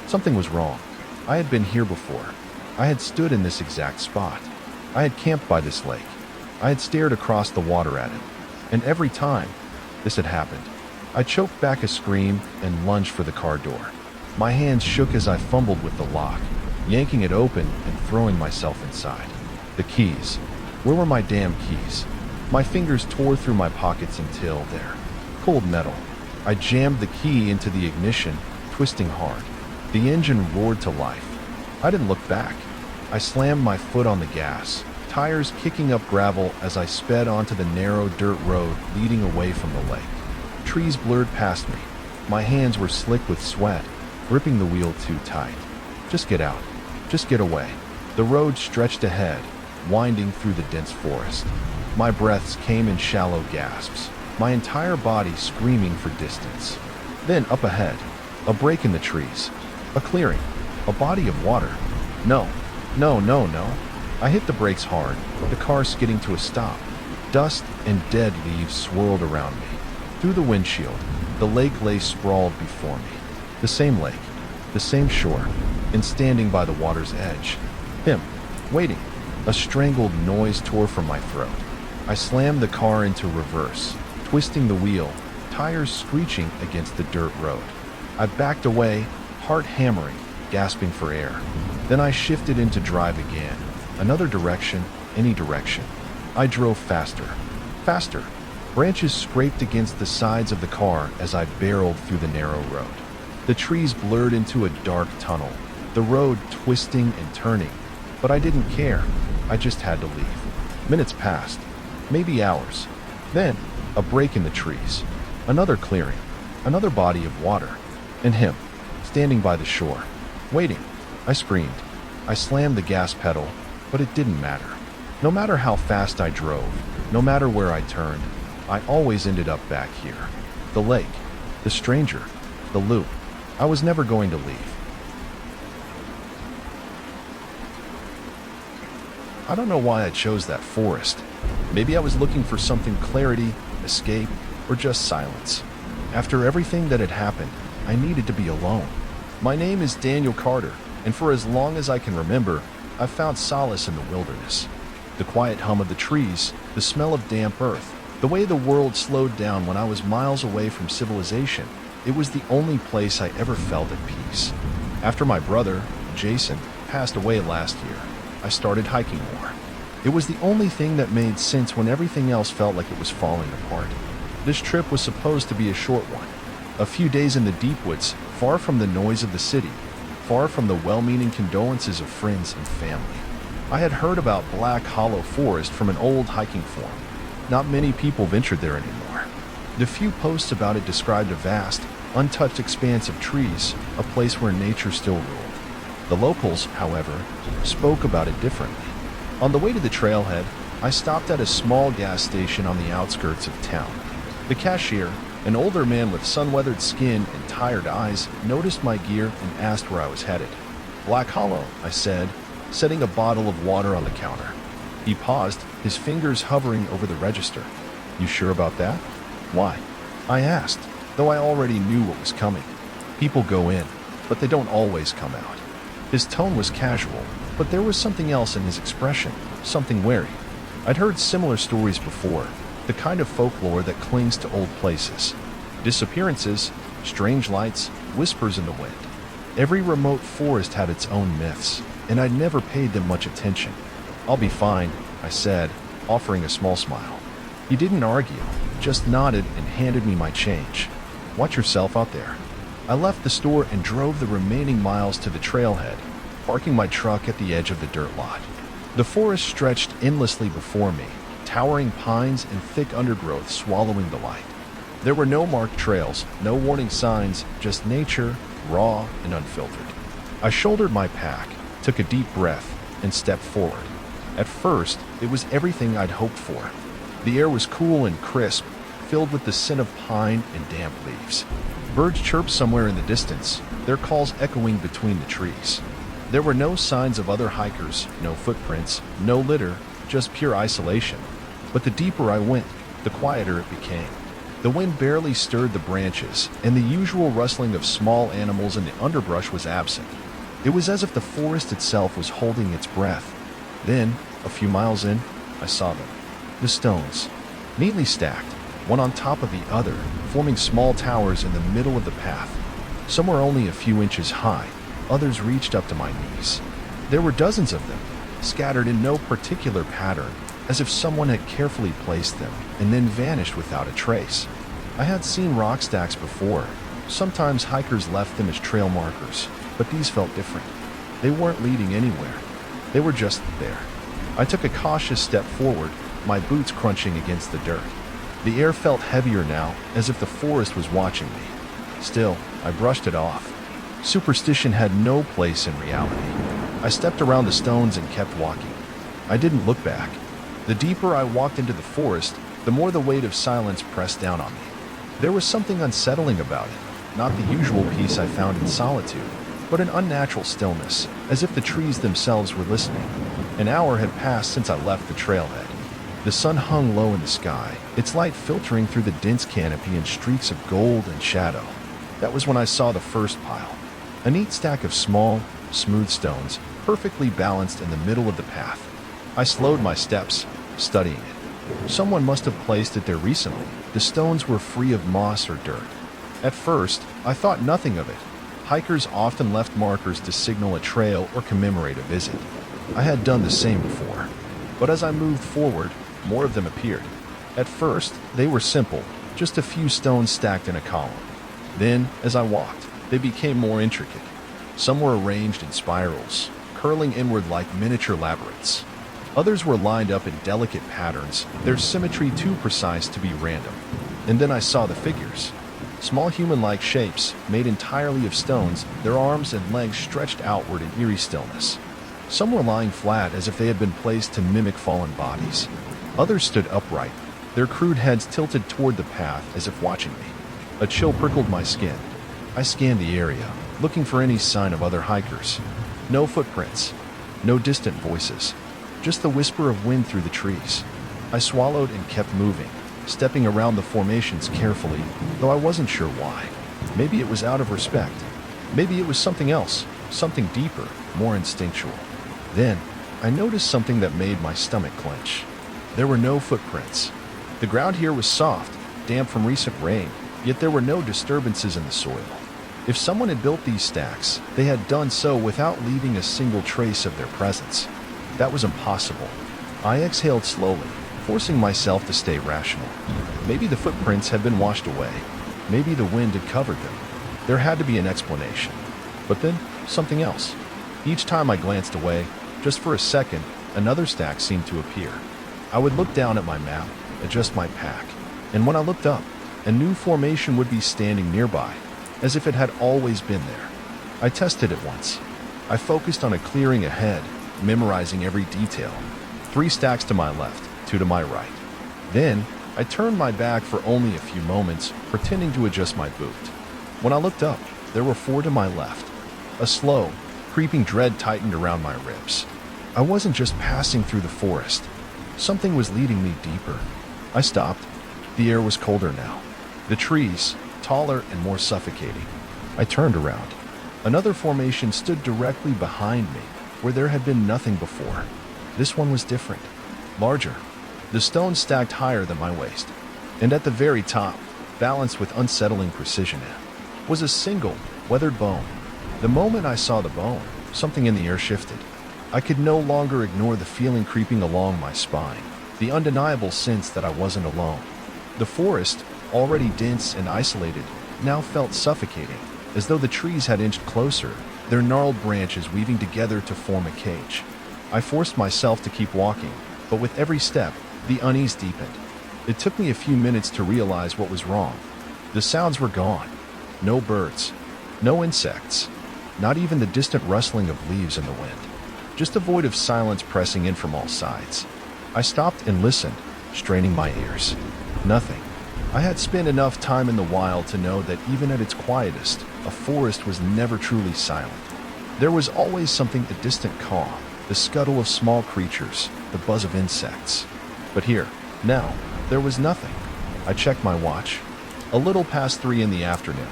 [SPEAKER 1] Something was wrong. I had been here before. I had stood in this exact spot. I had camped by this lake. I had stared across the water at it. And every time this had happened, I choked back a scream and lunged for the car door. My hands shook as I fumbled with the lock, yanking it open and throwing myself inside. The keys. Where were my damn keys? My fingers tore through my pockets until there. Cold metal. I jammed the key into the ignition, twisting hard. The engine roared to life. I didn't look back. I slammed my foot on the gas, tires kicking up gravel as I sped onto the narrow dirt road leading away from the lake. Trees blurred past me. My hands were slick with sweat, gripping the wheel too tight. Just get out. Just get away. The road stretched ahead, winding through the dense forest. My breaths came in shallow gasps, my entire body screaming for distance. Then up ahead, a break in the trees, a clearing, a body of water. No. I hit the brakes hard, the car skidding to a stop. Dust and dead leaves swirled around me. Through the windshield, the lake lay sprawled before me. The same lake, the same shore, and standing by the water's edge. Him, waiting. A strangled noise tore from my throat. I slammed the car into reverse, twisting the wheel, tires screeching against the dirt road. I backed away, heart hammering, gasping for air. Then I shifted into drive again. Another direction, any direction. I drove faster. Branches scraped against the sides of the car as I barreled through the narrow road. The trees blurred into a dark tunnel, the road twisting and turning. But I didn't care. I just had to leave. Minutes passed, maybe hours. Then, a break in the trees. Another clearing, another body of water. And him, standing by the shore, waiting. I screamed. I slammed the gas pedal, but it didn't matter. No matter how fast I drove, no matter where I turned, I always ended up back here. The lake, the stranger, the loop. I was never going to leave. I don't know why I chose that forest. Maybe I was looking for something clarity, escape, or just silence. After everything that had happened, I needed to be alone. My name is Daniel Carter, and for as long as I can remember, I've found solace in the wilderness. The quiet hum of the trees, the smell of damp earth, the way the world slowed down when I was miles away from civilization. It was the only place I ever felt at peace. After my brother, Jason, passed away last year, I started hiking more. It was the only thing that made sense when everything else felt like it was falling apart. This trip was supposed to be a short one. A few days in the deep woods, far from the noise of the city, far from the well-meaning condolences of friends and family. I had heard about Black Hollow Forest from an old hiking forum. Not many people ventured there anymore. The few posts about it described a vast, untouched expanse of trees, a place where nature still ruled. The locals, however, spoke about it differently. On the way to the trailhead, I stopped at a small gas station on the outskirts of town. The cashier, an older man with sun-weathered skin and tired eyes, noticed my gear and asked where I was headed. Black Hollow, I said, setting a bottle of water on the counter. He paused, his fingers hovering over the register. You sure about that? Why? I asked, though I already knew what was coming. People go in, but they don't always come out. His tone was casual, but there was something else in his expression, something wary. I'd heard similar stories before, the kind of folklore that clings to old places. Disappearances, strange lights, whispers in the wind. Every remote forest had its own myths, and I'd never paid them much attention. I'll be fine, I said, offering a small smile. He didn't argue, just nodded and handed me my change. Watch yourself out there. I left the store and drove the remaining miles to the trailhead, parking my truck at the edge of the dirt lot. The forest stretched endlessly before me, towering pines and thick undergrowth swallowing the light. There were no marked trails, no warning signs, just nature, raw and unfiltered. I shouldered my pack, took a deep breath, and stepped forward. At first, it was everything I'd hoped for. The air was cool and crisp, filled with the scent of pine and damp leaves. Birds chirped somewhere in the distance, their calls echoing between the trees. There were no signs of other hikers, no footprints, no litter, just pure isolation. But the deeper I went, the quieter it became. The wind barely stirred the branches, and the usual rustling of small animals in the underbrush was absent. It was as if the forest itself was holding its breath. Then, a few miles in, I saw them. The stones, neatly stacked, one on top of the other, forming small towers in the middle of the path. Some were only a few inches high, others reached up to my knees. There were dozens of them, scattered in no particular pattern, as if someone had carefully placed them and then vanished without a trace. I had seen rock stacks before. Sometimes hikers left them as trail markers, but these felt different. They weren't leading anywhere. They were just there. I took a cautious step forward, my boots crunching against the dirt. The air felt heavier now, as if the forest was watching me. Still, I brushed it off. Superstition had no place in reality. I stepped around the stones and kept walking. I didn't look back. The deeper I walked into the forest, the more the weight of silence pressed down on me. There was something unsettling about it, not the usual peace I found in solitude, but an unnatural stillness, as if the trees themselves were listening. An hour had passed since I left the trailhead. The sun hung low in the sky, its light filtering through the dense canopy in streaks of gold and shadow. That was when I saw the first pile. A neat stack of small, smooth stones, perfectly balanced in the middle of the path. I slowed my steps, studying it. Someone must have placed it there recently. The stones were free of moss or dirt. At first, I thought nothing of it. Hikers often left markers to signal a trail or commemorate a visit. I had done the same before. But as I moved forward, more of them appeared. At first, they were simple, just a few stones stacked in a column. Then, as I walked, they became more intricate. Some were arranged in spirals, curling inward like miniature labyrinths. Others were lined up in delicate patterns, their symmetry too precise to be random. And then I saw the figures. Small human-like shapes, made entirely of stones, their arms and legs stretched outward in eerie stillness. Some were lying flat as if they had been placed to mimic fallen bodies. Others stood upright, their crude heads tilted toward the path as if watching me. A chill prickled my skin. I scanned the area, looking for any sign of other hikers. No footprints, no distant voices, just the whisper of wind through the trees. I swallowed and kept moving, stepping around the formations carefully, though I wasn't sure why. Maybe it was out of respect. Maybe it was something else, something deeper, more instinctual. Then, I noticed something that made my stomach clench. There were no footprints. The ground here was soft, damp from recent rain, yet there were no disturbances in the soil. If someone had built these stacks, they had done so without leaving a single trace of their presence. That was impossible. I exhaled slowly, forcing myself to stay rational. Maybe the footprints had been washed away. Maybe the wind had covered them. There had to be an explanation. But then, something else. Each time I glanced away, just for a second, another stack seemed to appear. I would look down at my map, adjust my pack, and when I looked up, a new formation would be standing nearby, as if it had always been there. I tested it once. I focused on a clearing ahead, memorizing every detail. 3 stacks to my left, 2 to my right. Then, I turned my back for only a few moments, pretending to adjust my boot. When I looked up, there were 4 to my left. A slow, creeping dread tightened around my ribs. I wasn't just passing through the forest. Something was leading me deeper. I stopped. The air was colder now. The trees, taller and more suffocating. I turned around. Another formation stood directly behind me, where there had been nothing before. This one was different, larger. The stones stacked higher than my waist, and at the very top, balanced with unsettling precision, was a single, weathered bone. The moment I saw the bone, something in the air shifted. I could no longer ignore the feeling creeping along my spine, the undeniable sense that I wasn't alone. The forest, already dense and isolated, now felt suffocating, as though the trees had inched closer, their gnarled branches weaving together to form a cage. I forced myself to keep walking, but with every step, the unease deepened. It took me a few minutes to realize what was wrong. The sounds were gone. No birds, no insects, not even the distant rustling of leaves in the wind. Just a void of silence pressing in from all sides. I stopped and listened, straining my ears. Nothing. I had spent enough time in the wild to know that even at its quietest, a forest was never truly silent. There was always something, a distant caw, the scuttle of small creatures, the buzz of insects. But here, now, there was nothing. I checked my watch. A little past 3 in the afternoon.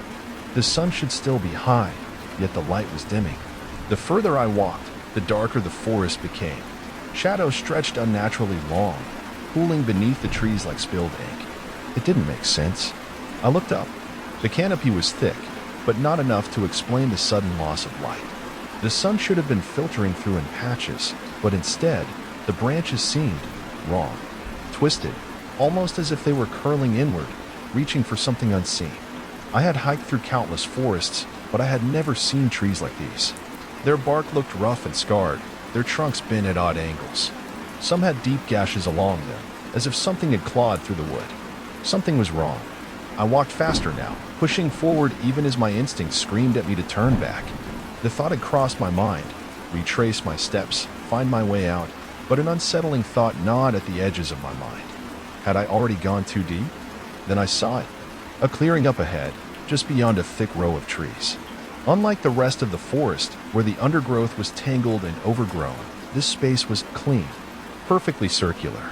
[SPEAKER 1] The sun should still be high, yet the light was dimming. The further I walked, the darker the forest became. Shadows stretched unnaturally long, pooling beneath the trees like spilled ink. It didn't make sense. I looked up. The canopy was thick, but not enough to explain the sudden loss of light. The sun should have been filtering through in patches, but instead, the branches seemed wrong. Twisted, almost as if they were curling inward, reaching for something unseen. I had hiked through countless forests, but I had never seen trees like these. Their bark looked rough and scarred, their trunks bent at odd angles. Some had deep gashes along them, as if something had clawed through the wood. Something was wrong. I walked faster now, pushing forward even as my instincts screamed at me to turn back. The thought had crossed my mind, retrace my steps, find my way out, but an unsettling thought gnawed at the edges of my mind. Had I already gone too deep? Then I saw it. A clearing up ahead, just beyond a thick row of trees. Unlike the rest of the forest, where the undergrowth was tangled and overgrown, this space was clean, perfectly circular.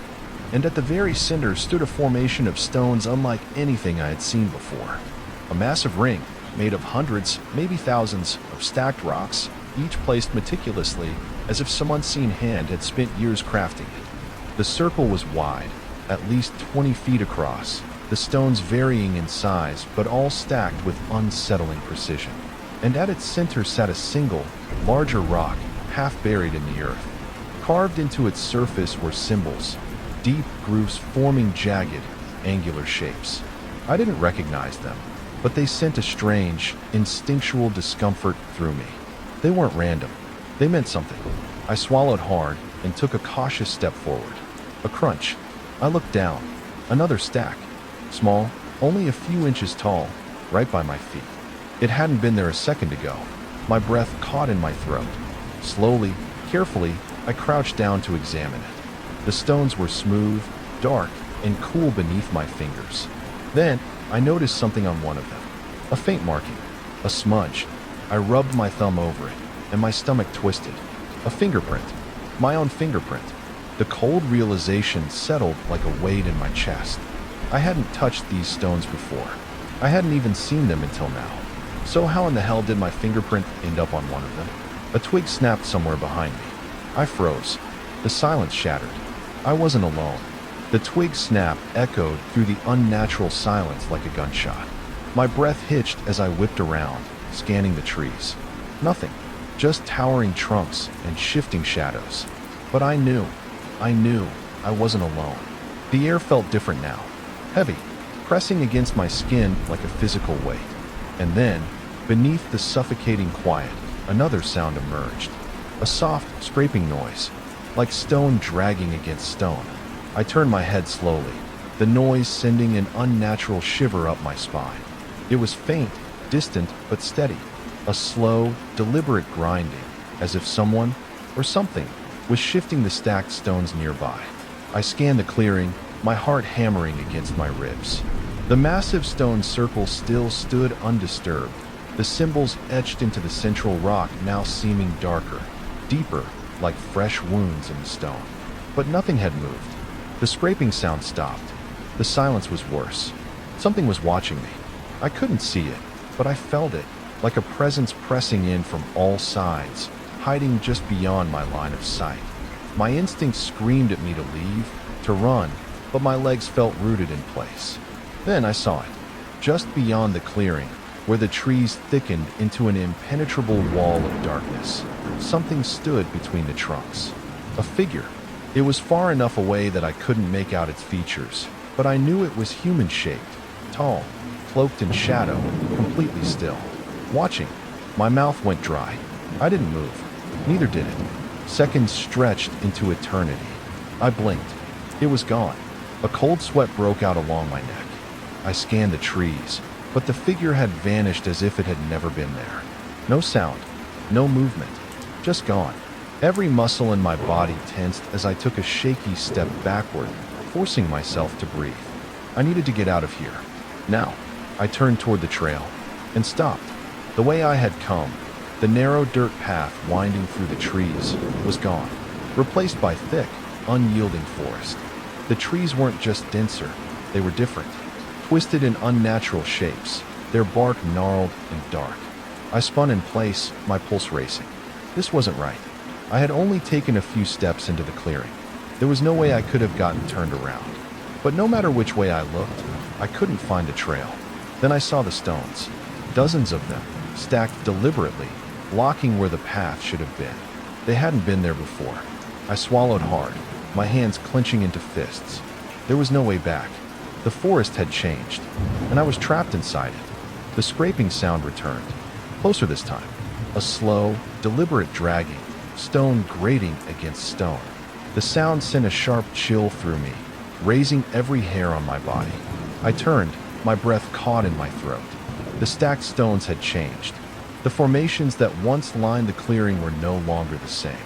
[SPEAKER 1] And at the very center stood a formation of stones unlike anything I had seen before. A massive ring, made of hundreds, maybe thousands, of stacked rocks, each placed meticulously, as if some unseen hand had spent years crafting it. The circle was wide, at least 20 feet across, the stones varying in size, but all stacked with unsettling precision. And at its center sat a single, larger rock, half buried in the earth. Carved into its surface were symbols, deep grooves forming jagged, angular shapes. I didn't recognize them, but they sent a strange, instinctual discomfort through me. They weren't random. They meant something. I swallowed hard and took a cautious step forward. A crunch. I looked down. Another stack. Small, only a few inches tall, right by my feet. It hadn't been there a second ago. My breath caught in my throat. Slowly, carefully, I crouched down to examine it. The stones were smooth, dark, and cool beneath my fingers. Then, I noticed something on one of them. A faint marking. A smudge. I rubbed my thumb over it, and my stomach twisted. A fingerprint. My own fingerprint. The cold realization settled like a weight in my chest. I hadn't touched these stones before. I hadn't even seen them until now. So how in the hell did my fingerprint end up on one of them? A twig snapped somewhere behind me. I froze. The silence shattered. I wasn't alone. The twig snap echoed through the unnatural silence like a gunshot. My breath hitched as I whipped around, scanning the trees. Nothing. Just towering trunks and shifting shadows. But I knew I wasn't alone. The air felt different now. Heavy, pressing against my skin like a physical weight. And then, beneath the suffocating quiet, another sound emerged. A soft, scraping noise, like stone dragging against stone. I turned my head slowly, the noise sending an unnatural shiver up my spine. It was faint, distant, but steady. A slow, deliberate grinding, as if someone or something was shifting the stacked stones nearby. I scanned the clearing, my heart hammering against my ribs. The massive stone circle still stood undisturbed, the symbols etched into the central rock now seeming darker, deeper, like fresh wounds in the stone. But nothing had moved. The scraping sound stopped. The silence was worse. Something was watching me. I couldn't see it, but I felt it, like a presence pressing in from all sides, hiding just beyond my line of sight. My instincts screamed at me to leave, to run, but my legs felt rooted in place. Then I saw it, just beyond the clearing, where the trees thickened into an impenetrable wall of darkness. Something stood between the trunks. A figure. It was far enough away that I couldn't make out its features, but I knew it was human-shaped, tall, cloaked in shadow, completely still. Watching, my mouth went dry. I didn't move. Neither did it. Seconds stretched into eternity. I blinked. It was gone. A cold sweat broke out along my neck. I scanned the trees, but the figure had vanished as if it had never been there. No sound, no movement, just gone. Every muscle in my body tensed as I took a shaky step backward, forcing myself to breathe. I needed to get out of here. Now, I turned toward the trail and stopped. The way I had come, the narrow dirt path winding through the trees, was gone, replaced by thick, unyielding forest. The trees weren't just denser, they were different, twisted in unnatural shapes, their bark gnarled and dark. I spun in place, my pulse racing. This wasn't right. I had only taken a few steps into the clearing. There was no way I could have gotten turned around. But no matter which way I looked, I couldn't find a trail. Then I saw the stones, dozens of them, stacked deliberately, blocking where the path should have been. They hadn't been there before. I swallowed hard, my hands clenching into fists. There was no way back. The forest had changed, and I was trapped inside it. The scraping sound returned, closer this time. A slow, deliberate dragging, stone grating against stone. The sound sent a sharp chill through me, raising every hair on my body. I turned, my breath caught in my throat. The stacked stones had changed. The formations that once lined the clearing were no longer the same.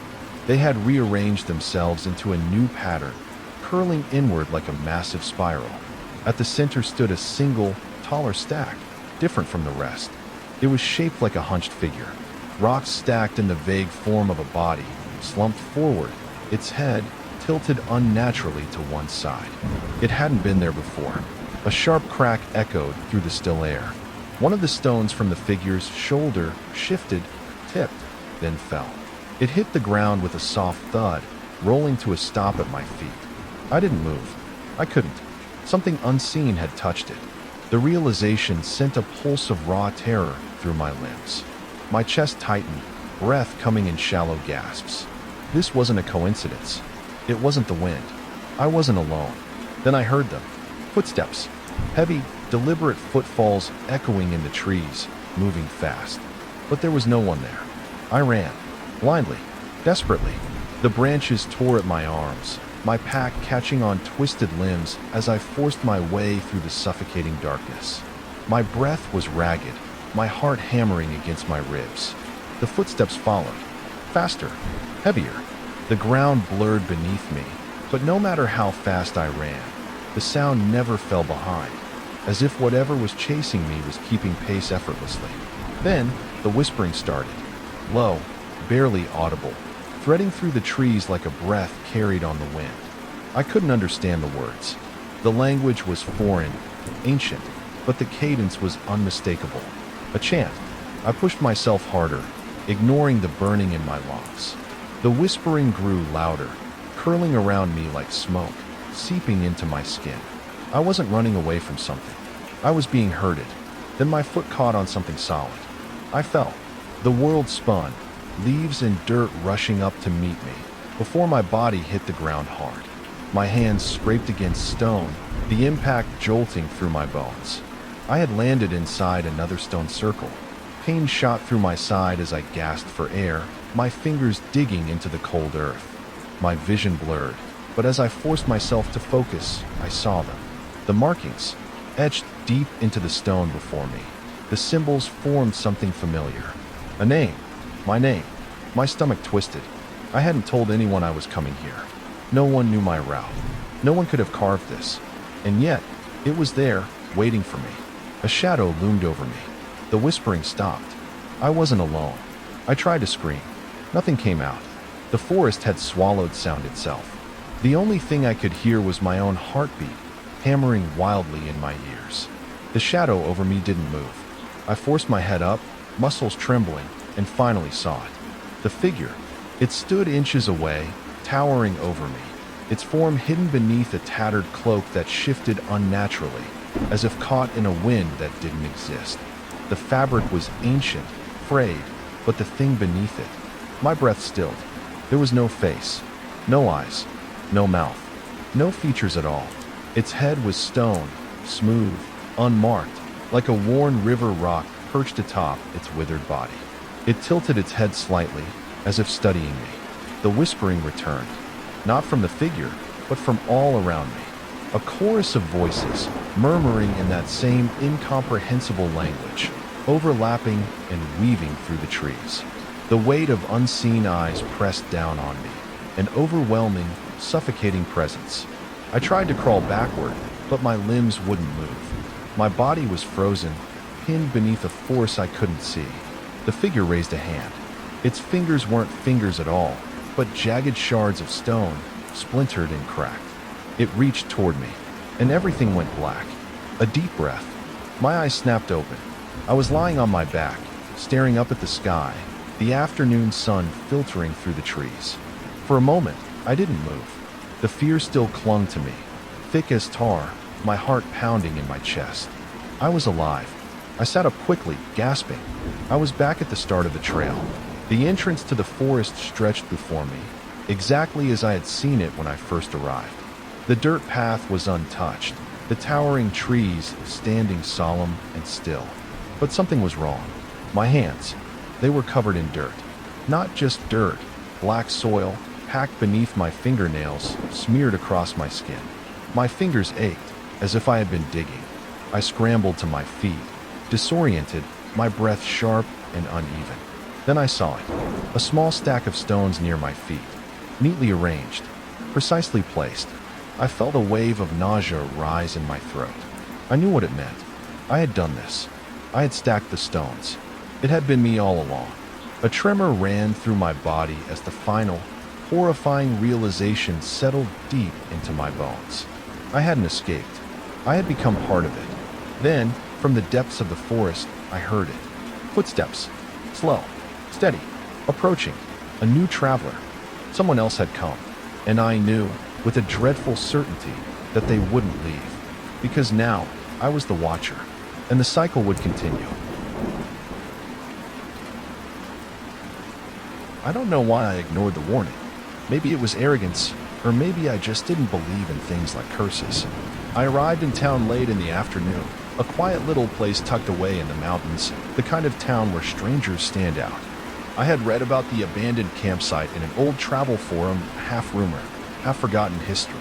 [SPEAKER 1] They had rearranged themselves into a new pattern, curling inward like a massive spiral. At the center stood a single, taller stack, different from the rest. It was shaped like a hunched figure, rocks stacked in the vague form of a body, slumped forward, its head tilted unnaturally to one side. It hadn't been there before. A sharp crack echoed through the still air. One of the stones from the figure's shoulder shifted, tipped, then fell. It hit the ground with a soft thud, rolling to a stop at my feet. I didn't move. I couldn't. Something unseen had touched it. The realization sent a pulse of raw terror through my limbs. My chest tightened, breath coming in shallow gasps. This wasn't a coincidence. It wasn't the wind. I wasn't alone. Then I heard them. Footsteps. Heavy, deliberate footfalls echoing in the trees, moving fast. But there was no one there. I ran, blindly, desperately. The branches tore at my arms, my pack catching on twisted limbs as I forced my way through the suffocating darkness. My breath was ragged, my heart hammering against my ribs. The footsteps followed, faster, heavier. The ground blurred beneath me, but no matter how fast I ran, the sound never fell behind, as if whatever was chasing me was keeping pace effortlessly. Then, the whispering started, low, barely audible, threading through the trees like a breath carried on the wind. I couldn't understand the words. The language was foreign, ancient, but the cadence was unmistakable. A chant. I pushed myself harder, ignoring the burning in my lungs. The whispering grew louder, curling around me like smoke, seeping into my skin. I wasn't running away from something. I was being herded. Then my foot caught on something solid. I fell. The world spun, leaves and dirt rushing up to meet me, before my body hit the ground hard. My hands scraped against stone, the impact jolting through my bones. I had landed inside another stone circle. Pain shot through my side as I gasped for air, my fingers digging into the cold earth. My vision blurred, but as I forced myself to focus, I saw them. The markings, etched deep into the stone before me. The symbols formed something familiar. A name. My name. My stomach twisted. I hadn't told anyone I was coming here. No one knew my route. No one could have carved this. And yet, it was there, waiting for me. A shadow loomed over me. The whispering stopped. I wasn't alone. I tried to scream. Nothing came out. The forest had swallowed sound itself. The only thing I could hear was my own heartbeat, hammering wildly in my ears. The shadow over me didn't move. I forced my head up, muscles trembling, and finally saw it. The figure. It stood inches away, towering over me, its form hidden beneath a tattered cloak that shifted unnaturally, as if caught in a wind that didn't exist. The fabric was ancient, frayed, but the thing beneath it. My breath stilled. There was no face, no eyes, no mouth, no features at all. Its head was stone, smooth, unmarked, like a worn river rock perched atop its withered body. It tilted its head slightly, as if studying me. The whispering returned, not from the figure, but from all around me. A chorus of voices, murmuring in that same incomprehensible language, overlapping and weaving through the trees. The weight of unseen eyes pressed down on me, an overwhelming, suffocating presence. I tried to crawl backward, but my limbs wouldn't move. My body was frozen, pinned beneath a force I couldn't see. The figure raised a hand. Its fingers weren't fingers at all, but jagged shards of stone, splintered and cracked. It reached toward me, and everything went black. A deep breath. My eyes snapped open. I was lying on my back, staring up at the sky, the afternoon sun filtering through the trees. For a moment, I didn't move. The fear still clung to me, thick as tar, my heart pounding in my chest. I was alive. I sat up quickly, gasping. I was back at the start of the trail. The entrance to the forest stretched before me, exactly as I had seen it when I first arrived. The dirt path was untouched, the towering trees standing solemn and still. But something was wrong. My hands, they were covered in dirt. Not just dirt, black soil, packed beneath my fingernails, smeared across my skin. My fingers ached, as if I had been digging. I scrambled to my feet, disoriented, my breath sharp and uneven. Then I saw it, a small stack of stones near my feet, neatly arranged, precisely placed. I felt a wave of nausea rise in my throat. I knew what it meant. I had done this. I had stacked the stones. It had been me all along. A tremor ran through my body as the final, horrifying realization settled deep into my bones. I hadn't escaped. I had become part of it. Then, from the depths of the forest, I heard it. Footsteps. Slow. Steady. Approaching. A new traveler. Someone else had come. And I knew, with a dreadful certainty, that they wouldn't leave. Because now, I was the watcher. And the cycle would continue. I don't know why I ignored the warning. Maybe it was arrogance, or maybe I just didn't believe in things like curses. I arrived in town late in the afternoon, a quiet little place tucked away in the mountains, the kind of town where strangers stand out. I had read about the abandoned campsite in an old travel forum, half rumor, half forgotten history.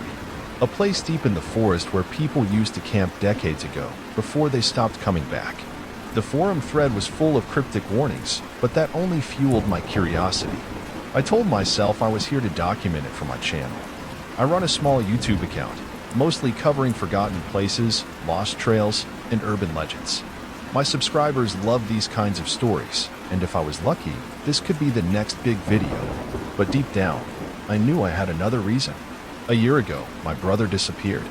[SPEAKER 1] A place deep in the forest where people used to camp decades ago, before they stopped coming back. The forum thread was full of cryptic warnings, but that only fueled my curiosity. I told myself I was here to document it for my channel. I run a small YouTube account, mostly covering forgotten places, lost trails, and urban legends. My subscribers love these kinds of stories, and if I was lucky, this could be the next big video. But deep down, I knew I had another reason. A year ago, my brother disappeared.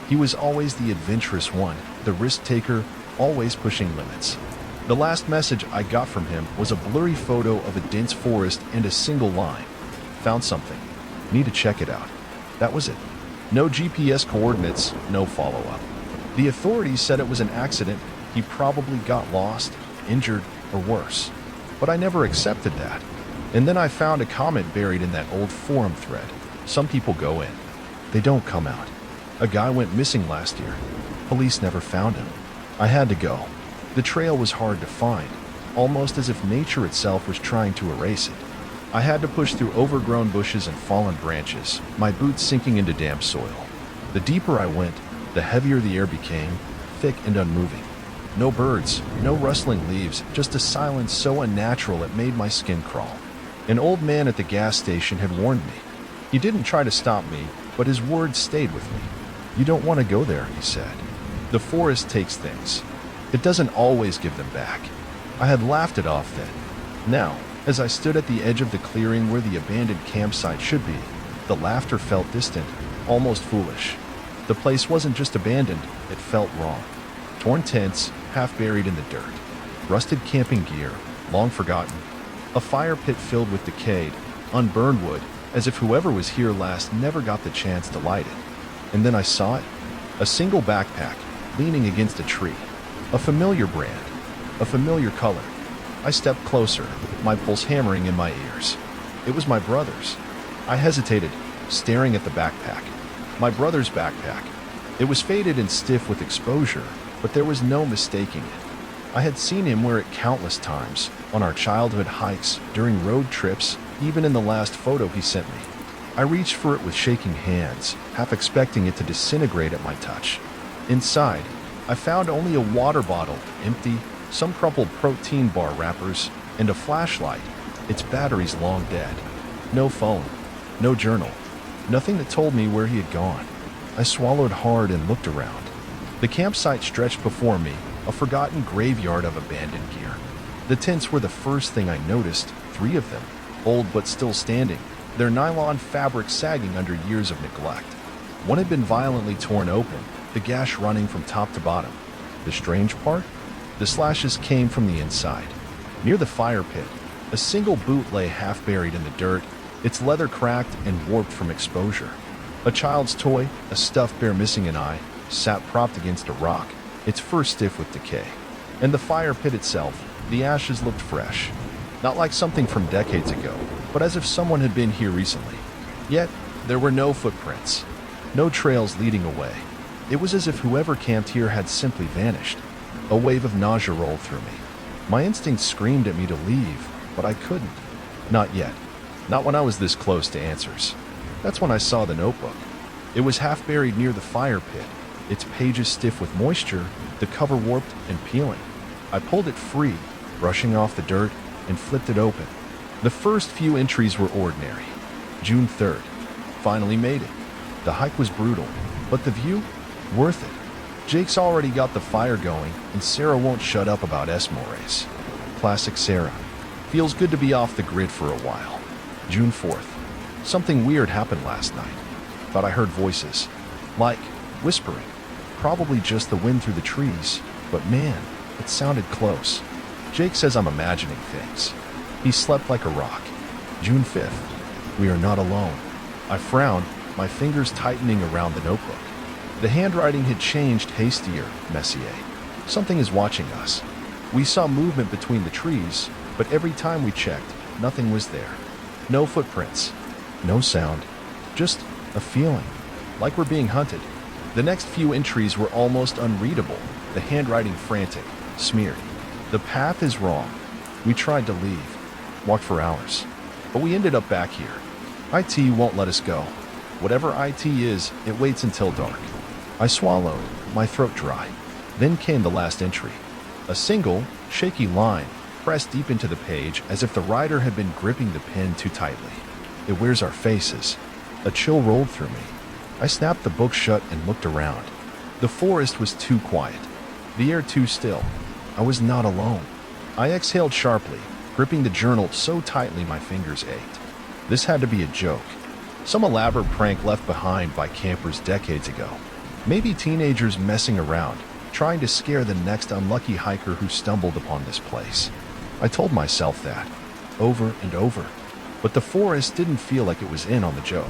[SPEAKER 1] He was always the adventurous one, the risk-taker, always pushing limits. The last message I got from him was a blurry photo of a dense forest and a single line. Found something. Need to check it out. That was it. No GPS coordinates, no follow-up. The authorities said it was an accident. He probably got lost, injured, or worse. But I never accepted that. And then I found a comment buried in that old forum thread. Some people go in. They don't come out. A guy went missing last year. Police never found him. I had to go. The trail was hard to find, almost as if nature itself was trying to erase it. I had to push through overgrown bushes and fallen branches, my boots sinking into damp soil. The deeper I went, the heavier the air became, thick and unmoving. No birds, no rustling leaves, just a silence so unnatural it made my skin crawl. An old man at the gas station had warned me. He didn't try to stop me, but his words stayed with me. "You don't want to go there," he said. "The forest takes things. It doesn't always give them back." I had laughed it off then. Now, as I stood at the edge of the clearing where the abandoned campsite should be, the laughter felt distant, almost foolish. The place wasn't just abandoned, it felt wrong. Torn tents, half buried in the dirt. Rusted camping gear, long forgotten. A fire pit filled with decayed, unburned wood, as if whoever was here last never got the chance to light it. And then I saw it. A single backpack, leaning against a tree. A familiar brand. A familiar color. I stepped closer, my pulse hammering in my ears. It was my brother's. I hesitated, staring at the backpack. My brother's backpack. It was faded and stiff with exposure, but there was no mistaking it. I had seen him wear it countless times, on our childhood hikes, during road trips, even in the last photo he sent me. I reached for it with shaking hands, half expecting it to disintegrate at my touch. Inside, I found only a water bottle, empty, some crumpled protein bar wrappers, and a flashlight, its batteries long dead. No phone, no journal, nothing that told me where he had gone. I swallowed hard and looked around. The campsite stretched before me, a forgotten graveyard of abandoned gear. The tents were the first thing I noticed, 3 of them, old but still standing, their nylon fabric sagging under years of neglect. One had been violently torn open, the gash running from top to bottom. The strange part? The slashes came from the inside. Near the fire pit, a single boot lay half buried in the dirt, its leather cracked and warped from exposure. A child's toy, a stuffed bear missing an eye, sat propped against a rock, its fur stiff with decay. And the fire pit itself, the ashes looked fresh. Not like something from decades ago, but as if someone had been here recently. Yet, there were no footprints, no trails leading away. It was as if whoever camped here had simply vanished. A wave of nausea rolled through me. My instincts screamed at me to leave, but I couldn't. Not yet. Not when I was this close to answers. That's when I saw the notebook. It was half buried near the fire pit, its pages stiff with moisture, the cover warped and peeling. I pulled it free, brushing off the dirt, and flipped it open. The first few entries were ordinary. June 3rd. Finally made it. The hike was brutal, but the view? Worth it. Jake's already got the fire going, and Sarah won't shut up about s'mores. Classic Sarah. Feels good to be off the grid for a while. June 4th. Something weird happened last night. Thought I heard voices. Like whispering. Probably just the wind through the trees, but man, it sounded close. Jake says I'm imagining things. He slept like a rock. June 5th. We are not alone. I frowned, my fingers tightening around the notebook. The handwriting had changed hastier, Messier. Something is watching us. We saw movement between the trees, but every time we checked, nothing was there. No footprints. No sound. Just a feeling. Like we're being hunted. The next few entries were almost unreadable, the handwriting frantic, smeared. The path is wrong. We tried to leave. Walked for hours. But we ended up back here. IT won't let us go. Whatever IT is, it waits until dark. I swallowed, my throat dry. Then came the last entry. A single, shaky line, pressed deep into the page as if the writer had been gripping the pen too tightly. It wears our faces. A chill rolled through me. I snapped the book shut and looked around. The forest was too quiet. The air too still. I was not alone. I exhaled sharply, gripping the journal so tightly my fingers ached. This had to be a joke. Some elaborate prank left behind by campers decades ago. Maybe teenagers messing around, trying to scare the next unlucky hiker who stumbled upon this place. I told myself that, over and over. But the forest didn't feel like it was in on the joke.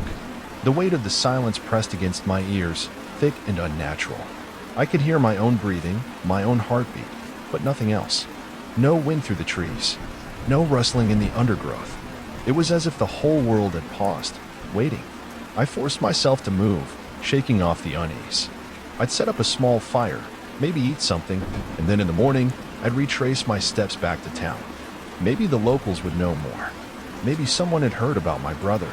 [SPEAKER 1] The weight of the silence pressed against my ears, thick and unnatural. I could hear my own breathing, my own heartbeat, but nothing else. No wind through the trees. No rustling in the undergrowth. It was as if the whole world had paused, waiting. I forced myself to move, shaking off the unease. I'd set up a small fire, maybe eat something, and then in the morning, I'd retrace my steps back to town. Maybe the locals would know more. Maybe someone had heard about my brother.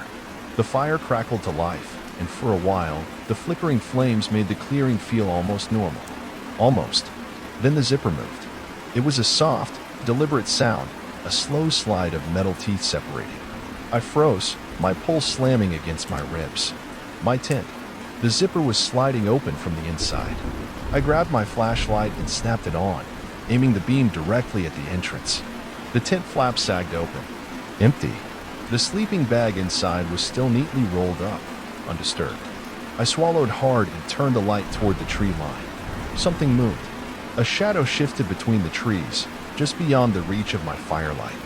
[SPEAKER 1] The fire crackled to life, and for a while, the flickering flames made the clearing feel almost normal. Almost. Then the zipper moved. It was a soft, deliberate sound, a slow slide of metal teeth separating. I froze, my pulse slamming against my ribs. My tent. The zipper was sliding open from the inside. I grabbed my flashlight and snapped it on, aiming the beam directly at the entrance. The tent flap sagged open. Empty. The sleeping bag inside was still neatly rolled up, undisturbed. I swallowed hard and turned the light toward the tree line. Something moved. A shadow shifted between the trees, just beyond the reach of my firelight.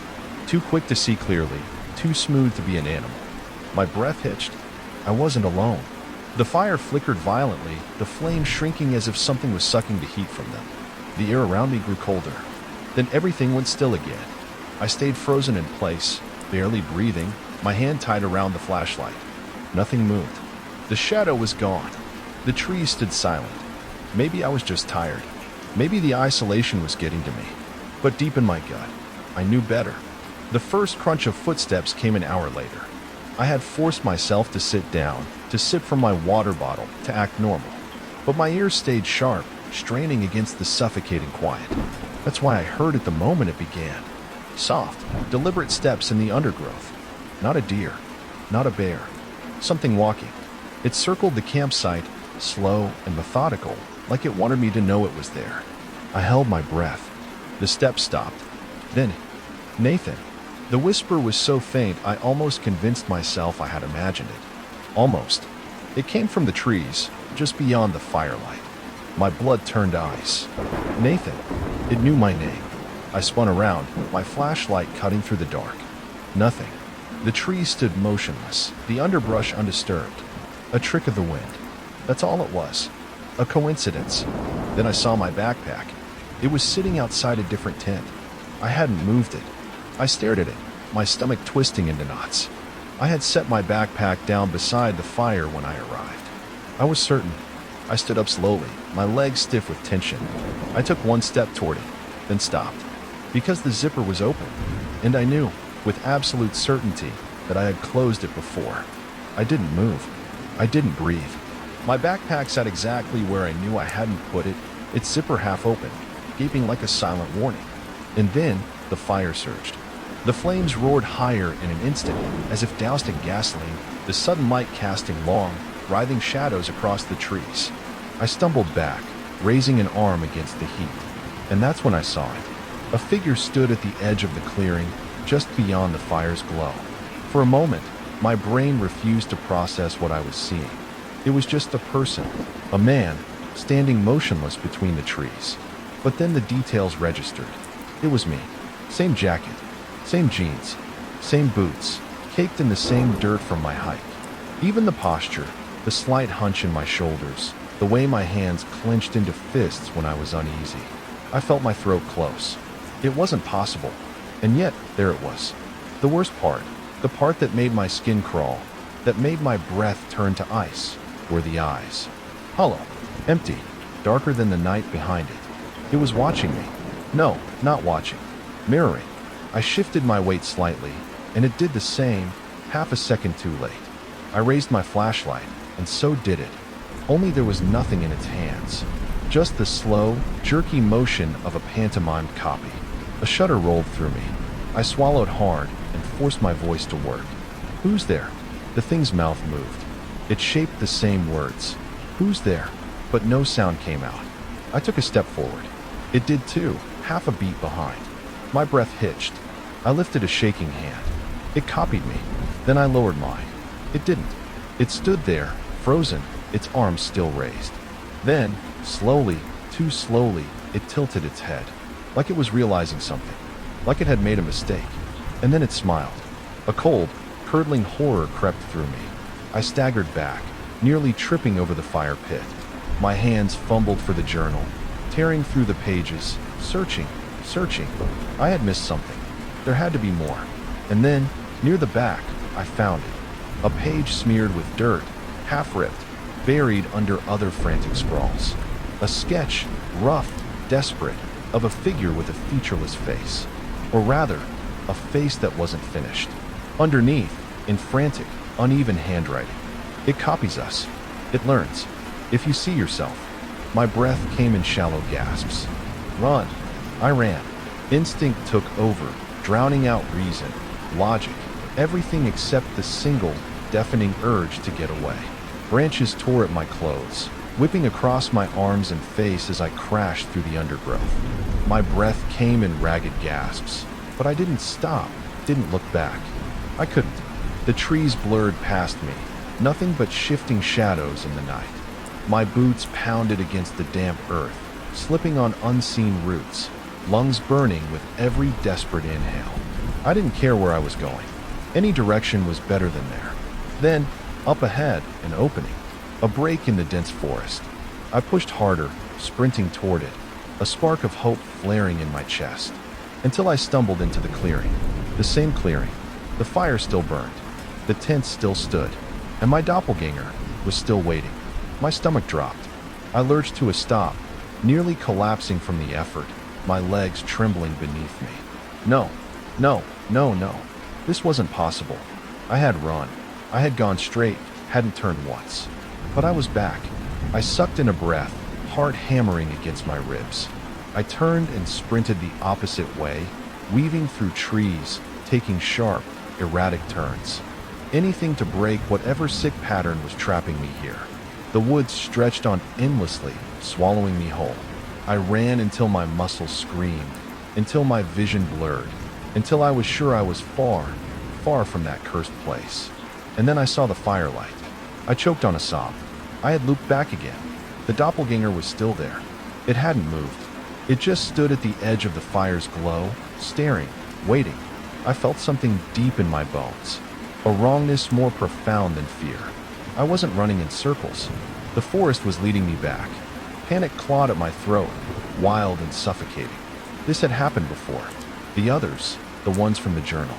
[SPEAKER 1] Too quick to see clearly, too smooth to be an animal. My breath hitched. I wasn't alone. The fire flickered violently, the flames shrinking as if something was sucking the heat from them. The air around me grew colder. Then everything went still again. I stayed frozen in place, barely breathing, my hand tied around the flashlight. Nothing moved. The shadow was gone. The trees stood silent. Maybe I was just tired. Maybe the isolation was getting to me. But deep in my gut, I knew better. The first crunch of footsteps came an hour later. I had forced myself to sit down, to sip from my water bottle, to act normal. But my ears stayed sharp, straining against the suffocating quiet. That's why I heard it the moment it began. Soft, deliberate steps in the undergrowth. Not a deer, not a bear. Something walking. It circled the campsite, slow and methodical, like it wanted me to know it was there. I held my breath. The steps stopped. Then, Nathan. The whisper was so faint I almost convinced myself I had imagined it. Almost. It came from the trees, just beyond the firelight. My blood turned ice. Nathan. It knew my name. I spun around, my flashlight cutting through the dark. Nothing. The trees stood motionless, the underbrush undisturbed. A trick of the wind. That's all it was. A coincidence. Then I saw my backpack. It was sitting outside a different tent. I hadn't moved it. I stared at it, my stomach twisting into knots. I had set my backpack down beside the fire when I arrived. I was certain. I stood up slowly, my legs stiff with tension. I took one step toward it, then stopped. Because the zipper was open, and I knew, with absolute certainty, that I had closed it before. I didn't move. I didn't breathe. My backpack sat exactly where I knew I hadn't put it, its zipper half open, gaping like a silent warning. And then, the fire surged. The flames roared higher in an instant, as if doused in gasoline, the sudden light casting long, writhing shadows across the trees. I stumbled back, raising an arm against the heat. And that's when I saw it. A figure stood at the edge of the clearing, just beyond the fire's glow. For a moment, my brain refused to process what I was seeing. It was just a person, a man, standing motionless between the trees. But then the details registered. It was me. Same jacket, same jeans, same boots, caked in the same dirt from my hike. Even the posture, the slight hunch in my shoulders, the way my hands clenched into fists when I was uneasy. I felt my throat close. It wasn't possible. And yet, there it was. The worst part, the part that made my skin crawl, that made my breath turn to ice, were the eyes. Hollow, empty, darker than the night behind it. It was watching me. No, not watching. Mirroring. I shifted my weight slightly, and it did the same, half a second too late. I raised my flashlight, and so did it. Only there was nothing in its hands. Just the slow, jerky motion of a pantomimed copy. A shudder rolled through me. I swallowed hard and forced my voice to work. Who's there? The thing's mouth moved. It shaped the same words. Who's there? But no sound came out. I took a step forward. It did too, half a beat behind. My breath hitched. I lifted a shaking hand. It copied me. Then I lowered mine. It didn't. It stood there, frozen, its arms still raised. Then, slowly, too slowly, it tilted its head, like it was realizing something, like it had made a mistake. And then it smiled. A cold, curdling horror crept through me. I staggered back, nearly tripping over the fire pit. My hands fumbled for the journal, tearing through the pages, searching. I had missed something. There had to be more. And then, near the back, I found it. A page smeared with dirt, half ripped, buried under other frantic scrawls. A sketch, rough, desperate, of a figure with a featureless face. Or rather, a face that wasn't finished. Underneath, in frantic, uneven handwriting. It copies us. It learns. If you see yourself. My breath came in shallow gasps. Run. I ran. Instinct took over, drowning out reason, logic, everything except the single, deafening urge to get away. Branches tore at my clothes, whipping across my arms and face as I crashed through the undergrowth. My breath came in ragged gasps, but I didn't stop, didn't look back. I couldn't. The trees blurred past me, nothing but shifting shadows in the night. My boots pounded against the damp earth, slipping on unseen roots, lungs burning with every desperate inhale. I didn't care where I was going. Any direction was better than there. Then, up ahead, an opening, a break in the dense forest. I pushed harder, sprinting toward it, a spark of hope flaring in my chest, until I stumbled into the clearing. The same clearing. The fire still burned. The tent still stood, and my doppelganger was still waiting. My stomach dropped. I lurched to a stop, nearly collapsing from the effort, my legs trembling beneath me. No. This wasn't possible. I had run. I had gone straight, hadn't turned once. But I was back. I sucked in a breath, heart hammering against my ribs. I turned and sprinted the opposite way, weaving through trees, taking sharp, erratic turns. Anything to break whatever sick pattern was trapping me here. The woods stretched on endlessly, swallowing me whole. I ran until my muscles screamed, until my vision blurred, until I was sure I was far, far from that cursed place. And then I saw the firelight. I choked on a sob. I had looped back again. The doppelganger was still there. It hadn't moved. It just stood at the edge of the fire's glow, staring, waiting. I felt something deep in my bones, a wrongness more profound than fear. I wasn't running in circles. The forest was leading me back. Panic clawed at my throat, wild and suffocating. This had happened before. The others, the ones from the journal,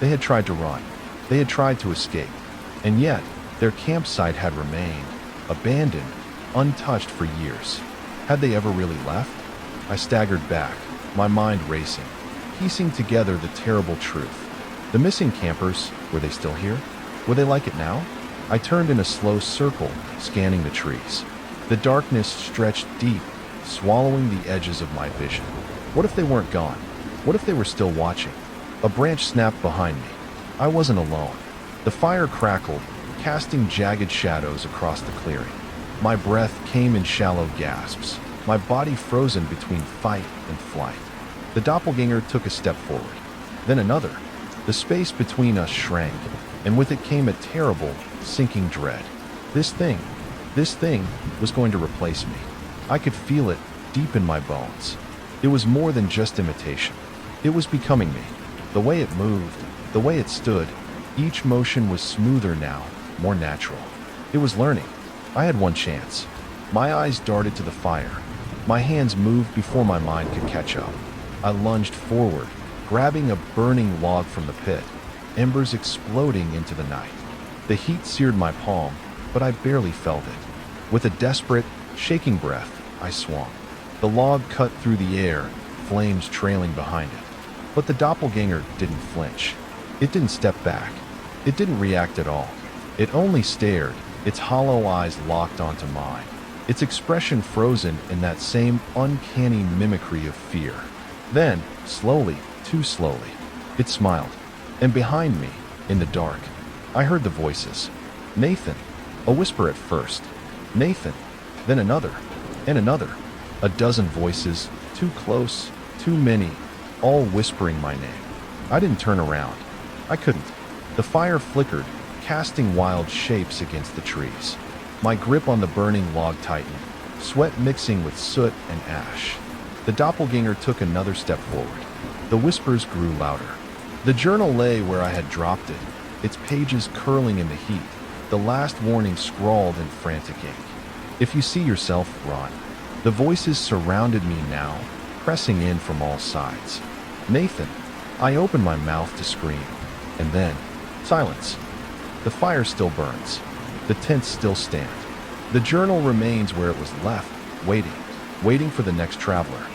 [SPEAKER 1] they had tried to run. They had tried to escape. And yet, their campsite had remained, abandoned, untouched for years. Had they ever really left? I staggered back, my mind racing, piecing together the terrible truth. The missing campers, were they still here? Were they like it now? I turned in a slow circle, scanning the trees. The darkness stretched deep, swallowing the edges of my vision. What if they weren't gone? What if they were still watching? A branch snapped behind me. I wasn't alone. The fire crackled, casting jagged shadows across the clearing. My breath came in shallow gasps, my body frozen between fight and flight. The doppelganger took a step forward, then another. The space between us shrank, and with it came a terrible, sinking dread. This thing was going to replace me. I could feel it deep in my bones. It was more than just imitation. It was becoming me. The way it moved, the way it stood, each motion was smoother now, more natural. It was learning. I had one chance. My eyes darted to the fire. My hands moved before my mind could catch up. I lunged forward, grabbing a burning log from the pit, embers exploding into the night. The heat seared my palm, but I barely felt it. With a desperate, shaking breath, I swung. The log cut through the air, flames trailing behind it. But the doppelganger didn't flinch. It didn't step back. It didn't react at all. It only stared, its hollow eyes locked onto mine, its expression frozen in that same uncanny mimicry of fear. Then, slowly, too slowly, it smiled. And behind me, in the dark, I heard the voices. Nathan, a whisper at first. Nathan, then another, and another. A dozen voices, too close, too many, all whispering my name. I didn't turn around. I couldn't. The fire flickered, casting wild shapes against the trees. My grip on the burning log tightened, sweat mixing with soot and ash. The doppelganger took another step forward. The whispers grew louder. The journal lay where I had dropped it, its pages curling in the heat, the last warning scrawled in frantic ink. If you see yourself, run. The voices surrounded me now, pressing in from all sides. Nathan. I opened my mouth to scream, and then, silence. The fire still burns. The tents still stand. The journal remains where it was left, waiting for the next traveler.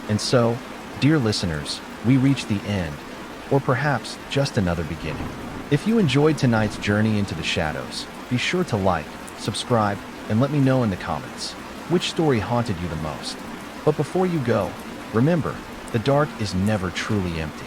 [SPEAKER 2] And so, dear listeners, we reach the end, or perhaps just another beginning. If you enjoyed tonight's journey into the shadows, be sure to like, subscribe, and let me know in the comments which story haunted you the most. But before you go, remember, the dark is never truly empty.